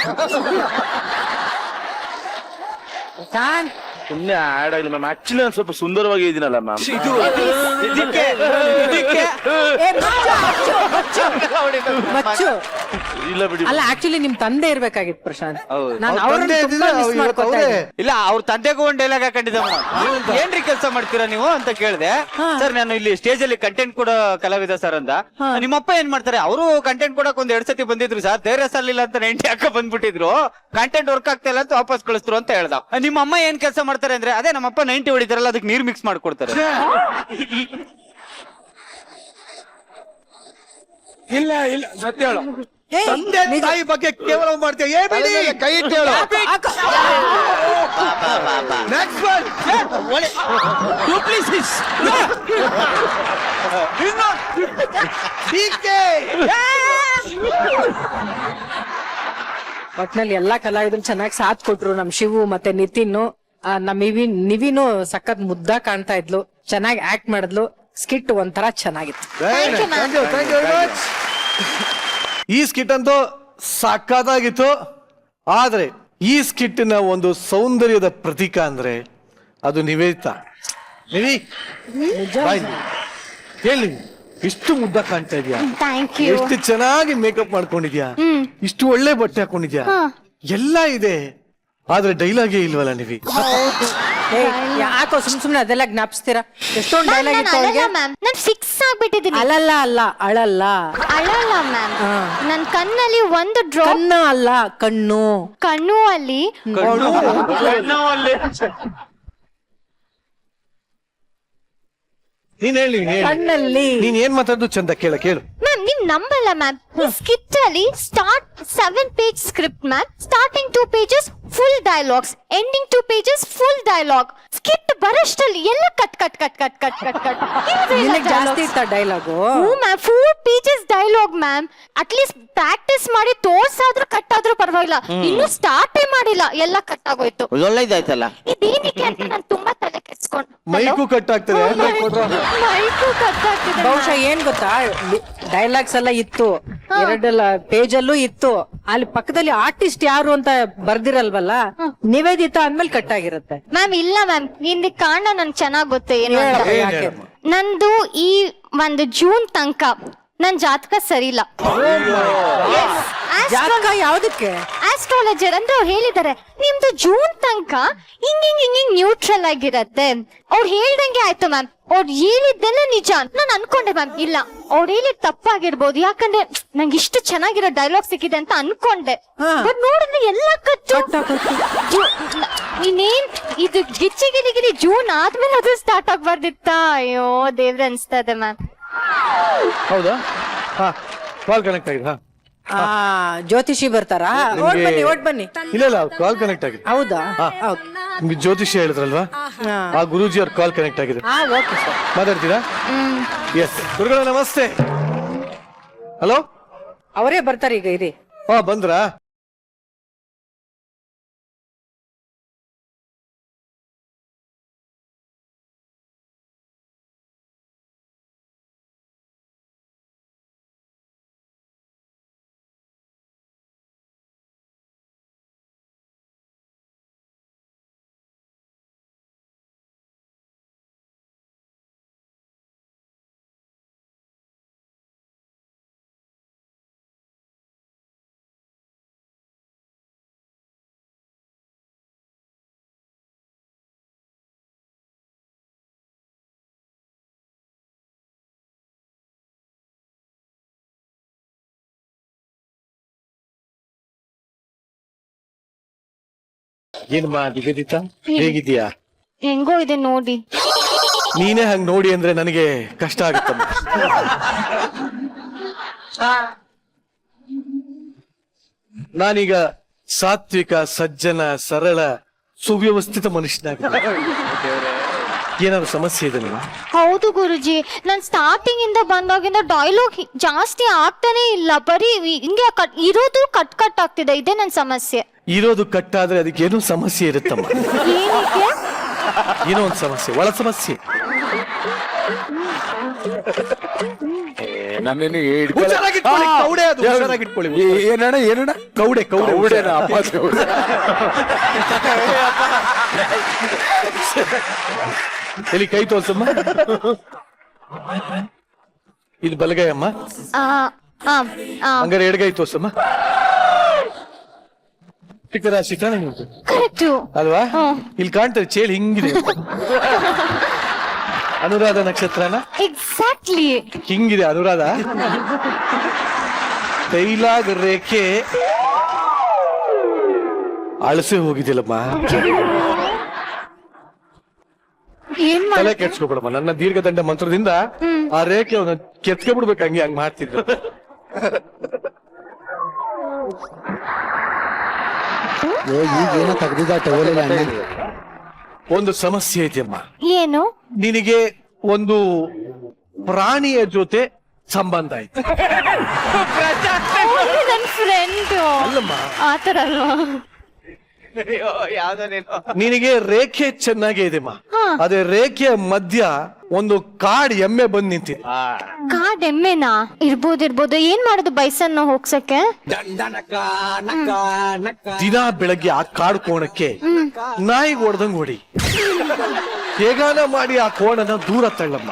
ಪ್ರಶಾಂತ್, ಸುಮ್ನೆ ಆಡ್ ಆಗಲಿ ಮ್ಯಾಮ್. ಆಕ್ಚುಲಿ ನಾನು ಸ್ವಲ್ಪ ಸುಂದರವಾಗಿ ಇದೀನಲ್ಲ ಮ್ಯಾಮ್. ಮಚ್ಚು. ಇಲ್ಲ ಬಿಡಿ. ಅಲ್ಲ, ಆಕ್ಚುಲಿ ನಿಮ್ ತಂದೆ ಇರ್ಬೇಕಾಗಿತ್ತು ಪ್ರಶಾಂತ್. ನಾನು ಅವ್ರ ತಂದೆ ಇದ್ದಿದ್ರೆ ಇವತ್ತು ಅವ್ರೇ. ಇಲ್ಲ, ಅವ್ರ ತಂದೆಗೂ ಒಂದ್ ಡೈಲಾಗ್ ಹಾಕೊಂಡಿದ್ದ. ಏನ್ರಿ ಕೆಲಸ ಮಾಡ್ತೀರಾ ನೀವು ಅಂತ ಕೇಳಿದೆ. ಸರ್ ನಾನು ಇಲ್ಲಿ ಸ್ಟೇಜ್ ಅಲ್ಲಿ ಕಂಟೆಂಟ್ ಕೊಡೋ ಕಲಾವಿದ ಸರ್ ಅಂತ. ನಿಮ್ಮಪ್ಪ ಏನ್ ಮಾಡ್ತಾರೆ, ಅವರು ಕಂಟೆಂಟ್ ಕೊಡಕ್ ಒಂದ್ 2 ಸತಿ ಬಂದಿದ್ರು ಸರ್, ಧೈರ್ಯ ಸಾಲಿಲ್ಲ ಅಂತ 90 ಹಾಕ ಬಂದ್ಬಿಟ್ಟಿದ್ರು, ಕಂಟೆಂಟ್ ವರ್ಕ್ ಆಗ್ತಾ ಇಲ್ಲ ಅಂತ ವಾಪಸ್ ಕಳಿಸ್ರು ಅಂತ ಹೇಳ್ದ. ನಿಮ್ಮ ಅಮ್ಮ ಏನ್ ಕೆಲಸ ಮಾಡ್ತಾರೆ ಅಂದ್ರೆ, ಅದೇ ನಮ್ಮಪ್ಪ 90 ಹೊಡಿತಾರಲ್ಲ, ಅದಕ್ಕೆ ನೀರ್ ಮಿಕ್ಸ್ ಮಾಡ್ಕೊಡ್ತಾರೆ. ಇಲ್ಲ ಸತ್ಯ ಹೇಳು. ತಂದೆ ತಾಯಿ ಬಗ್ಗೆ ಕೇವಲ ಮಾಡ್ತೀಯ. ಕೈ ಇಟ್ಟು ಹೇಳು. Next one. Duplicis. ಒಟ್ನಲ್ಲಿ ಎಲ್ಲಾ ಕಲಾವಿದ್ರು ಚೆನ್ನಾಗಿ ಸಾಥ್ ಕೊಟ್ರು. ನಮ್ ಶಿವು ಮತ್ತೆ ನಿತಿನ್, ನಮ್ ನಿವಿನು ಸಖತ್ ಮುದ್ದ ಕಾಣ್ತಾ ಇದ್ಲು, ಚೆನ್ನಾಗಿ ಆಕ್ಟ್ ಮಾಡಿದ್ಲು. ಸ್ಕಿಟ್ ಒಂಥರ ಚೆನ್ನಾಗಿತ್ತು. Thank you very much. ಈ ಸ್ಕಿಟ್ ಅಂತೂ ಸಖತ್ತಾಗಿತ್ತು. ಆದ್ರೆ ಈ ಸ್ಕಿಟ್ಟಿನ ಒಂದು ಸೌಂದರ್ಯದ ಪ್ರತೀಕ ಅಂದ್ರೆ ಅದು ನಿವೇದಿತಾ. ನಿವಿ ಬಾಯ್ ಹೇಳಿ, ಇಷ್ಟು ಮುದ್ದ ಕಾಣ್ತಾ ಇದೀಯಾ, ಥ್ಯಾಂಕ್ ಯು. ಎಷ್ಟು ಚೆನ್ನಾಗಿ ಮೇಕಪ್ ಮಾಡ್ಕೊಂಡಿದ್ಯಾ, ಇಷ್ಟು ಒಳ್ಳೆ ಬಟ್ಟೆ ಹಾಕೊಂಡಿದ್ಯಾ, ಎಲ್ಲ ಇದೆ. ಆದ್ರೆ ಡೈಲಾಗೇ ಇಲ್ವಲ್ಲ ನೀವಿ. ಯಾಕೋ ಸುಮ್ನೆ ಅದೆಲ್ಲ ಜ್ಞಾಪಿಸ್ತೀರಾ? ಎಷ್ಟೊಂದು ಡೈಲಾಗ್ ಇತ್ತು ಅವ್ರಿಗೆ. ಮ್ಯಾಮ್ ನಾನು ಫಿಕ್ಸ್ ಆಗ್ಬಿಟ್ಟಿದ್ದೀನಿ. ಅಳಲ್ಲ ಅಳಲ್ಲ ಮ್ಯಾಮ್. ನನ್ ಕಣ್ಣಲ್ಲಿ ಒಂದು ಡ್ರಾಪ್ ಕಣ್ಣ ಅಲ್ಲ ಕಣ್ಣು. ಕಣ್ಣು ಅಲ್ಲಿ ನೀನ್ ಹೇಳಿ ಕಣ್ಣಲ್ಲಿ ನೀನ್ ಏನ್ ಮಾತಾಡೋದು ಚಂದ ಕೇಳು. ಮ್ಯಾಮ್ ನೀವ್ ನಂಬಲ್ಲ ಮ್ಯಾಮ್. ಈ ಸ್ಕಿಟ್ ಅಲ್ಲಿ start 7 page script ma'am. Starting 2 pages full dialogues, ending 2 pages full dialogue. Skit ಬರಷ್ಟಲ್ಲಿ ಎಲ್ಲ cut cut cut cut cut cut cut. ನಿನಗೆ ಜಾಸ್ತಿ ಇತ್ತ ಡೈಲಾಗು? ಹ್ಞೂ ma'am, 4 pages dialogue ma'am. At least practice ಮಾಡಿ ತೋರ್ಸಾದ್ರೂ ಕಟ್ ಆದ್ರೂ ಪರವಾಗಿಲ್ಲ. ಇನ್ನು ಸ್ಟಾರ್ಟೇ ಮಾಡಿಲ್ಲ, ಎಲ್ಲ ಕಟ್ ಆಗೋಯ್ತು. ಒಳ್ಳೆದಾಯ್ತಲ್ಲ. ಇದೇನಕ್ಕೆ ಅಂತ ನಾನು ತುಂಬಾ ತಲೆ ಕೆಡ್ಸ್ಕೊಂಡು ಮೈಕು ಕಟ್ ಆಗ್ತದೆ. ಮೈಕು ಕಟ್ ಆಗ್ತಿದೆ. ಬಹುಶಃ ಏನ್ ಗೊತ್ತಾ, ಡೈಲಾಗ್ಸ್ ಎಲ್ಲ ಇತ್ತು, ಎರಡೆಲ್ಲ ಪೇಜ್ ಅಲ್ಲೂ ಇತ್ತು. ಅಲ್ಲಿ ಪಕ್ಕದಲ್ಲಿ ಆರ್ಟಿಸ್ಟ್ ಯಾರು ಅಂತ ಬರ್ದಿರಲ್ವಲ್ಲ, ನಿವೇದಿತಾ ಅಂದ್ಮೇಲೆ ಕಟ್ ಆಗಿರುತ್ತೆ. ಮ್ಯಾಮ್ ಇಲ್ಲ ಮ್ಯಾಮ್, ನಿಂದ ಕಾರಣ ನನ್ಗೆ ಚೆನ್ನಾಗ್ ಗೊತ್ತು ಏನು ಅಂತ. ಯಾಕೆ? ನಂದು ಈ ಒಂದು ಜೂನ್ ತನಕ ನನ್ ಜಾತಕ ಸರಿ ಇಲ್ಲ. ಜಾತಕ ಯಾವ್ದಕ್ಕೆ? ಆಸ್ಟ್ರಾಲಜರ್ ಅಂದ್ರೆ ಅವ್ರು ಹೇಳಿದ್ದಾರೆ ನಿಮ್ದು ಜೂನ್ ತನಕ ಹಿಂಗ್ ನ್ಯೂಟ್ರಲ್ ಆಗಿರತ್ತೆ. ಅವ್ರು ಹೇಳ್ದಂಗೆ ಆಯ್ತು ಮ್ಯಾಮ್. ಅವ್ರು ಹೇಳಿದ್ದೆಲ್ಲ ನಿಜ ನಾನು ಅನ್ಕೊಂಡೆ ಮ್ಯಾಮ್. ಇಲ್ಲ ಅವ್ರು ಹೇಳಿದ್ ತಪ್ಪಾಗಿರ್ಬೋದು, ಯಾಕಂದ್ರೆ ನಂಗೆ ಇಷ್ಟು ಚೆನ್ನಾಗಿರೋ ಡೈಲಾಗ್ ಸಿಕ್ಕಿದೆ ಅಂತ ಅನ್ಕೊಂಡೆ. ಬಟ್ ನೋಡಿದ್ರೆ ಎಲ್ಲ ಕಟ್ಟು. ಇನ್ನೇನ್ ಇದು ಗಿಚ್ಚಿ ಗಿಲಿ ಜೂನ್ ಆದ್ಮೇಲೆ ಅದು ಸ್ಟಾರ್ಟ್ ಆಗ್ಬಾರ್ದಿತ್ತ? ಅಯ್ಯೋ ದೇವ್ರ ಅನ್ಸ್ತದೆ ಮ್ಯಾಮ್. ಹೌದಾ? ಹಾ, ಕಾಲ್ ಕನೆಕ್ಟ್ ಆಗಿದೆ. ಹಾ, ಜ್ಯೋತಿಷಿ ಬರ್ತಾರಾ? ಓಡ್ ಬನ್ನಿ ಓಡ್ ಬನ್ನಿ. ಇಲ್ಲ ಕಾಲ್ ಕನೆಕ್ಟ್ ಆಗಿದೆ. ಹೌದಾ? ನಿಮ್ಗೆ ಜ್ಯೋತಿಷಿ ಹೇಳಿದ್ರಲ್ವಾ, ಆ ಗುರೂಜಿ ಅವ್ರ ಕಾಲ್ ಕನೆಕ್ಟ್ ಆಗಿದೆ. Okay sir. ಮಾತಾಡ್ತೀರಾ? ಎಸ್ ಗುರುಗಳ ನಮಸ್ತೆ. ಹಲೋ, ಅವರೇ ಬರ್ತಾರೆ ಈಗ. ಇರಿ. ಬಂದ್ರಾ? ಏನಮ್ಮ ನಿವೇದಿತಾ, ಹೇಗಿದ್ಯಾ? ಹೆಂಗೋ ಇದೆ ನೋಡಿ. ನೀನೇ ಹಂಗ್ ನೋಡಿ ಅಂದ್ರೆ ನನಗೆ ಕಷ್ಟ ಆಗುತ್ತಮ್ಮ. ನಾನೀಗ ಸಾತ್ವಿಕ, ಸಜ್ಜನ, ಸರಳ, ಸುವ್ಯವಸ್ಥಿತ ಮನುಷ್ಯನಾಗ. ಏನಾದ್ರು ಸಮಸ್ಯೆ ಇದೆ? ಹೌದು ಗುರುಜಿ, ನಾನ್ ಸ್ಟಾರ್ಟಿಂಗ್ ಇಂದ ಬಂದಾಗಿಂದ ಡೈಲಾಗ್ ಜಾಸ್ತಿ ಆಗ್ತಾನೆ ಇಲ್ಲ. ಬರೀ ಹಿಂಗೆ ಇರೋದು ಕಟ್ ಕಟ್ ಆಗ್ತಿದೆ. ಇದೇ ನನ್ ಸಮಸ್ಯೆ. ಇರೋದು ಕಟ್ಟಾದ್ರೆ ಅದಕ್ಕೆ ಏನೋ ಸಮಸ್ಯೆ ಇರುತ್ತಮ್ಮ. ಏನಕ್ಕೆ? ಏನೋ ಒಂದು ಸಮಸ್ಯೆ, ಒಳ ಸಮಸ್ಯೆ. ಕೌಡೆ ಅದು, ಹುಷಾರಾಗಿಟ್ಕೊಳ್ಳಿ. ಏನಣ್ಣ ಕೌಡೆ ಕೌಡೆನಾ? ಎಲ್ಲಿ ಕೈ ತೋರ್ಸಮ್ಮ. ಇದು ಬಲಗೈ ಅಮ್ಮ, ಹಂಗಾರೆ ಎಡಗೈ ತೋರ್ಸಮ್ಮ. ಚಿಕ್ಕ ರಾಶಿ ತಾನೆ ನಿಮ್ದು ಅಲ್ವಾ? ಇಲ್ಲಿ ಕಾಣ್ತದೆ ಚೇಳಿ ಹಿಂಗಿದೆ. ಅನುರಾಧ ನಕ್ಷತ್ರನ ಎಕ್ಸಾಕ್ಟ್ಲಿ ಹಿಂಗಿದೆ ಅನುರಾಧ. ಡೈಲಾಗ್ ರೇಖೆ ಅಳಸೆ ಹೋಗಿದ್ದಿಲ್ಲಮ್ಮ. ತಲೆ ಕೆಡ್ಸ್ಕೊಬಿಡಮ್ಮ. ನನ್ನ ದೀರ್ಘದಂಡ ಮಂತ್ರದಿಂದ ಆ ರೇಖೆ ಅವನ್ನ ಕೆತ್ಕೊಬಿಡ್ಬೇಕು. ಹಂಗ್ ಮಾಡ್ತಿದ್ರು. ಈಗೇನೋ ತೆಗ್ದಿದ್ದ. ಒಂದು ಸಮಸ್ಯೆ ಇದೆಯಮ್ಮ. ಏನು? ನಿನಗೆ ಒಂದು ಪ್ರಾಣಿಯ ಜೊತೆ ಸಂಬಂಧ ಆಯ್ತು. ನನ್ ಫ್ರೆಂಡ್ ಅಲ್ಲಮ್ಮ, ಆತರ ಅಲ್ವಾ? ನಿನಗೆ ರೇಖೆ ಚೆನ್ನಾಗೇ ಇದೆಮ್ಮ. ಅದೇ ರೇಖೆಯ ಮಧ್ಯ ಒಂದು ಕಾಡ್ ಎಮ್ಮೆ ಬಂದ್ ನಿಂತಿದೆ. ಕಾಡ್ ಎಮ್ಮೆನಾ? ಇರ್ಬೋದು. ಏನ್ ಮಾಡುದು ಬೈಸನ್ನ ಹೋಗ್ಸಕ್ಕೆ? ದಿನ ಬೆಳಗ್ಗೆ ಆ ಕಾಡು ಕೋಣಕ್ಕೆ ನಾಯಿಗೆ ಹೊಡೆದಂಗ್ ಹೊಡಿ. ಹೇಗಾನ ಮಾಡಿ ಆ ಕೋಣನ ದೂರ ತಳ್ಳಮ್ಮ.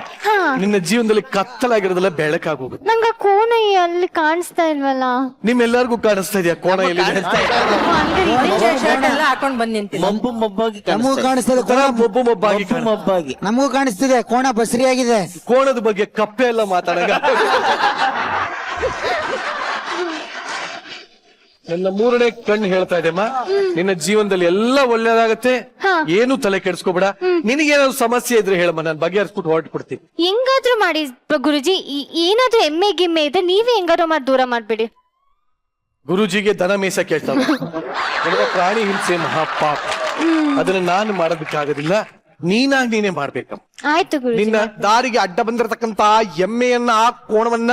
ನಿನ್ನ ಜೀವನದಲ್ಲಿ ಕತ್ತಲಾಗಿರೋದೆಲ್ಲ ಬೆಳಕಾಗೋಗುತ್ತೆ. ನಂಗ ಕೋಣ ಅಲ್ಲಿ ಕಾಣಿಸ್ತಾ ಇಲ್ವಲ್ಲ. ನಿಮ್ಮೆಲ್ಲರಿಗೂ ಕಾಣಿಸ್ತಾ ಇದೆಯಾ ಕೋಣ ಎಲ್ಲಿದೆ ಅಂತ? ಶರ್ಟ್ ಎಲ್ಲ ಹಾಕೊಂಡ್ ಬಂದ್ ನಿಂತೀನಿ. ಮಬ್ಬು ಮಬ್ಬಾಗಿ ನಮಗೂ ಕಾಣಿಸ್ತದೆ ಒಂಥರ ಮೊಬ್ಬು ಮೊಬ್ಬಾಗಿ ಮಬ್ಬು ಮಬ್ಬಾಗಿ ನಮಗೂ ಕಾಣಿಸ್ತಿದೆ ಕೋಣ ಬಸರಿಯಾಗಿದೆ. ಕೋಣದ ಬಗ್ಗೆ ಕಪ್ಪೆ ಎಲ್ಲ ಮಾತಾಡಂಗ. ನನ್ನ ಮೂರನೇ ಕಣ್ಣು ಹೇಳ್ತಾ ಇದೆಮ್ಮ, ನಿನ್ನ ಜೀವನದಲ್ಲಿ ಎಲ್ಲ ಒಳ್ಳೇದಾಗತ್ತೆ, ಏನು ತಲೆ ಕೆಡಿಸ್ಕೋಬೇಡ. ನಿನಗೇನಾದ್ರು ಸಮಸ್ಯೆ ಇದ್ರೆ ಹೇಳಮ್ಮ, ನಾನು ಬಗೆಹರಿಸ್ಬಿಟ್ಟು ಹೊರಟ್ಬಿಡ್ತೀನಿ. ಹೆಂಗಾದ್ರೂ ಮಾಡಿ ಗುರುಜಿ, ಏನಾದ್ರೂ ಎಮ್ಮೆ ಗಿಮ್ಮೆ ಇದೆ ನೀವೇ ಹೆಂಗಾದ್ರೂ ಮಾಡಿ ದೂರ ಮಾಡ್ಬಿಡಿ. ಗುರುಜಿಗೆ ದನ ಮೇಸ ಕೇಳ್ತಾವ. ಪ್ರಾಣಿ ಹಿಂಸೆ ಮಹಾಪಾಪ, ಅದನ್ನ ನಾನು ಮಾಡೋದಕ್ಕಾಗೋದಿಲ್ಲ, ನೀನಾಗಿ ನೀನೇ ಮಾಡ್ಬೇಕಮ್ಮ. ಆಯ್ತು ಗುರುಜಿ. ನಿನ್ನ ದಾರಿಗೆ ಅಡ್ಡ ಬಂದಿರತಕ್ಕಂತ ಎಮ್ಮೆಯನ್ನ ಆ ಕೋಣವನ್ನ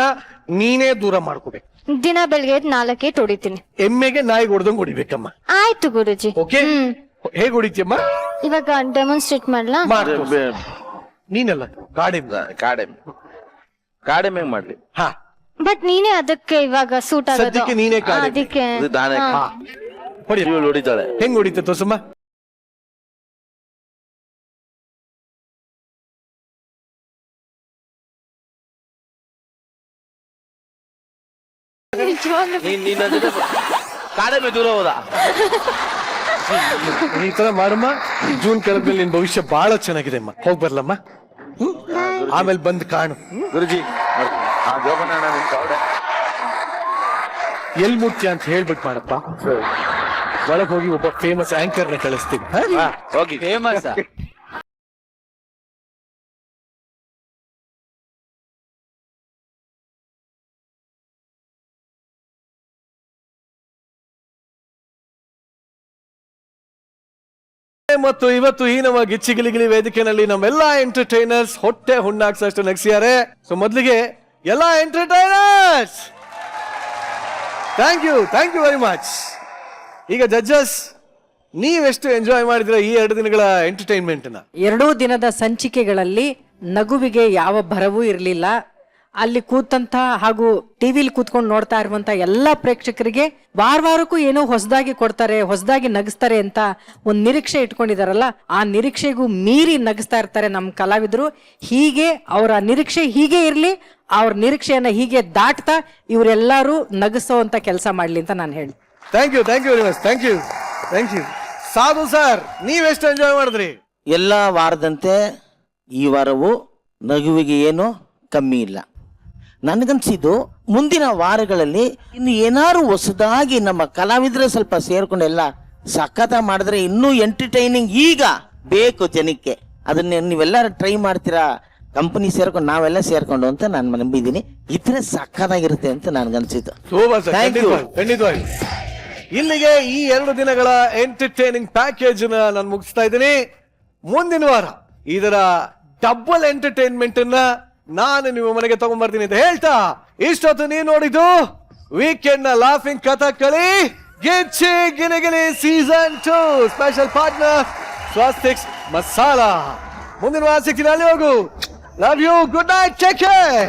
ನೀನೇ ದೂರ ಮಾಡ್ಕೋಬೇಕು. ದಿನ ಬೆಳಗ್ಗೆ 4 ಹೊಡಿತೀನಿ. ಎಮ್ಮೆಗೆ ನಾಯಿಗೆ ಹೊಡೆದಂಗ್ ಹೊಡಿಬೇಕಮ್ಮ. ಆಯ್ತು ಗುರುಜಿ. ಓಕೆ, ಹೇಗ್ ಹೊಡಿತೀಯಮ್ಮ? ಇವಾಗ ಡೆಮಾನ್ಸ್ಟ್ರೇಟ್ ಮಾಡ್ಲಾ? ನೀನಲ್ಲ ಕಾಡೆಮ್ಮೆ. ಕಾಡೆಮ್ಮೆ ಮಾಡ್ಲಿ. ಹಾ, ಬಟ್ ನೀನೇ ಅದಕ್ಕೆ ಇವಾಗ ಸೂಟ್ ಆಗೋದು. ಸದ್ಯಕ್ಕೆ ನೀನೇ ಕಾಡೆ. ಅದಕ್ಕೆ ಇದು ನಾನೇ ಹೊಡಿ. ಇವಳು ಹೊಡಿತಾಳೆ. ಹೆಂಗ್ ಹೊಡಿತ ತೋರ್ಸಮ್ಮ? ನಿನ್ನ ಜೊತೆ ಕಾಡೆಮ್ಮೆ ದೂರ ಹೋದ. ಈ ತರ ಮಾಡಮ್ಮ. ಜೂನ್ ಕೆಳದ್ಮೇಲೆ ನಿನ್ ಭವಿಷ್ಯ ಬಹಳ ಚೆನ್ನಾಗಿದೆ ಅಮ್ಮ. ಹೋಗ್ ಬರ್ಲಮ್ಮ. ಆಮೇಲೆ ಬಂದ್ ಕಾಣು. ಗುರುಜಿ ಎಲ್ ಮುಟ್ಯ ಅಂತ ಹೇಳ್ಬಿಟ್ಟು ಮಾಡಪ್ಪ. ಒಳಗ್ ಹೋಗಿ ಒಬ್ಬ ಫೇಮಸ್ ಆಂಕರ್ ನ ಕಳಿಸ್ತೀವಿ. ಹೋಗಿ. ಫೇಮಸ್ ಮತ್ತು ಇವತ್ತು ಈ ನಮ್ಮ ಗಿಚ್ಚಿಗಿಲಿಗಿಲಿ ವೇದಿಕೆಯಲ್ಲಿ ನಮ್ಮೆಲ್ಲಾ ಎಂಟರ್ಟೈನರ್ಸ್ ಹೊಟ್ಟೆ ಹುಣ್ಣಾಕ್ಸಷ್ಟು ನಗಿಸಿದ್ದಾರೆ. ಸೊ ಮೊದಲಿಗೆ ಎಲ್ಲಾ entertainers thank you very much. ಈಗ ಜಡ್ಜಸ್, ನೀವೆಷ್ಟು ಎಂಜಾಯ್ ಮಾಡಿದ್ರ ಈ 2 ದಿನಗಳ ಎಂಟರ್ಟೈನ್ಮೆಂಟ್ ನ? 2 ದಿನದ ಸಂಚಿಕೆಗಳಲ್ಲಿ ನಗುವಿಗೆ ಯಾವ ಭರವೂ ಇರಲಿಲ್ಲ. ಅಲ್ಲಿ ಕೂತಂತ ಹಾಗೂ ಟಿವಿಲಿ ಕೂತ್ಕೊಂಡು ನೋಡ್ತಾ ಇರುವಂತ ಎಲ್ಲಾ ಪ್ರೇಕ್ಷಕರಿಗೆ ವಾರಕ್ಕೂ ಏನೋ ಹೊಸದಾಗಿ ಕೊಡ್ತಾರೆ, ಹೊಸದಾಗಿ ನಗಿಸ್ತಾರೆ ಅಂತ ಒಂದ್ ನಿರೀಕ್ಷೆ ಇಟ್ಕೊಂಡಿದಾರಲ್ಲ, ಆ ನಿರೀಕ್ಷೆಗೂ ಮೀರಿ ನಗಿಸ್ತಾ ಇರ್ತಾರೆ ನಮ್ಮ ಕಲಾವಿದರು. ಹೀಗೆ ಅವರ ನಿರೀಕ್ಷೆ ಹೀಗೆ ಇರ್ಲಿ, ಅವ್ರ ನಿರೀಕ್ಷೆಯನ್ನ ಹೀಗೆ ದಾಟ್ತಾ ಇವರೆಲ್ಲರೂ ನಗಿಸೋಂತ ಕೆಲಸ ಮಾಡ್ಲಿ ಅಂತ ನಾನು ಹೇಳಿ. Thank you very much. Thank you. Sadhu sir, ನೀವೆಷ್ಟು ಎಂಜಾಯ್ ಮಾಡಿದ್ರಿ? ಎಲ್ಲ ವಾರದಂತೆ ಈ ವಾರವೂ ನಗುವಿಗೆ ಏನು ಕಮ್ಮಿ ಇಲ್ಲ. ನನಗನ್ಸಿದ್ದು ಮುಂದಿನ ವಾರಗಳಲ್ಲಿ ಇನ್ನು ಏನಾದ್ರು ಹೊಸದಾಗಿ ನಮ್ಮ ಕಲಾವಿದರೆ ಸ್ವಲ್ಪ ಸೇರ್ಕೊಂಡು ಎಲ್ಲ ಸಖತ ಮಾಡಿದ್ರೆ ಇನ್ನೂ ಎಂಟರ್ಟೈನಿಂಗ್ ಈಗ ಬೇಕು ಜನಕ್ಕೆ. ಅದನ್ನ ನೀವೆಲ್ಲರೂ ಟ್ರೈ ಮಾಡ್ತೀರಾ, ಕಂಪನಿ ಸೇರ್ಕೊಂಡು ನಾವೆಲ್ಲ ಸೇರ್ಕೊಂಡು ಅಂತ ನಾನು ನಂಬಿದ್ದೀನಿ. ಇದ್ರೆ ಸಖತ್ತಾಗಿರುತ್ತೆ ಅಂತ ನನ್ಗನ್ಸಿದ್ದು. ಖಂಡಿತವಾಗಿ. ಇಲ್ಲಿಗೆ ಈ 2 ದಿನಗಳ ಎಂಟರ್ಟೈನಿಂಗ್ ಪ್ಯಾಕೇಜ್ ನಾನು ಮುಗಿಸ್ತಾ ಇದ್ದೀನಿ. ಮುಂದಿನ ವಾರ ಇದರ ಡಬಲ್ ಎಂಟರ್ಟೈನ್ಮೆಂಟ್ ಅನ್ನ ನಾನು ನಿಮ್ಮ ಮನೆಗೆ ತಗೊಂಡ್ಬರ್ತೀನಿ ಅಂತ ಹೇಳ್ತಾ, ಇಷ್ಟೊತ್ತು ನೀವು ನೋಡಿದ್ದು ವೀಕೆಂಡ್ ನ laughing Kathakali Gicchi Giligili season 2 special partner Swastiks Masala. ಮುಂದಿನ ವಾರ ಸಿಗ್ತೀನಿ. ಅಲ್ಲಿ ಹೋಗು. Love you. Good night. Take care.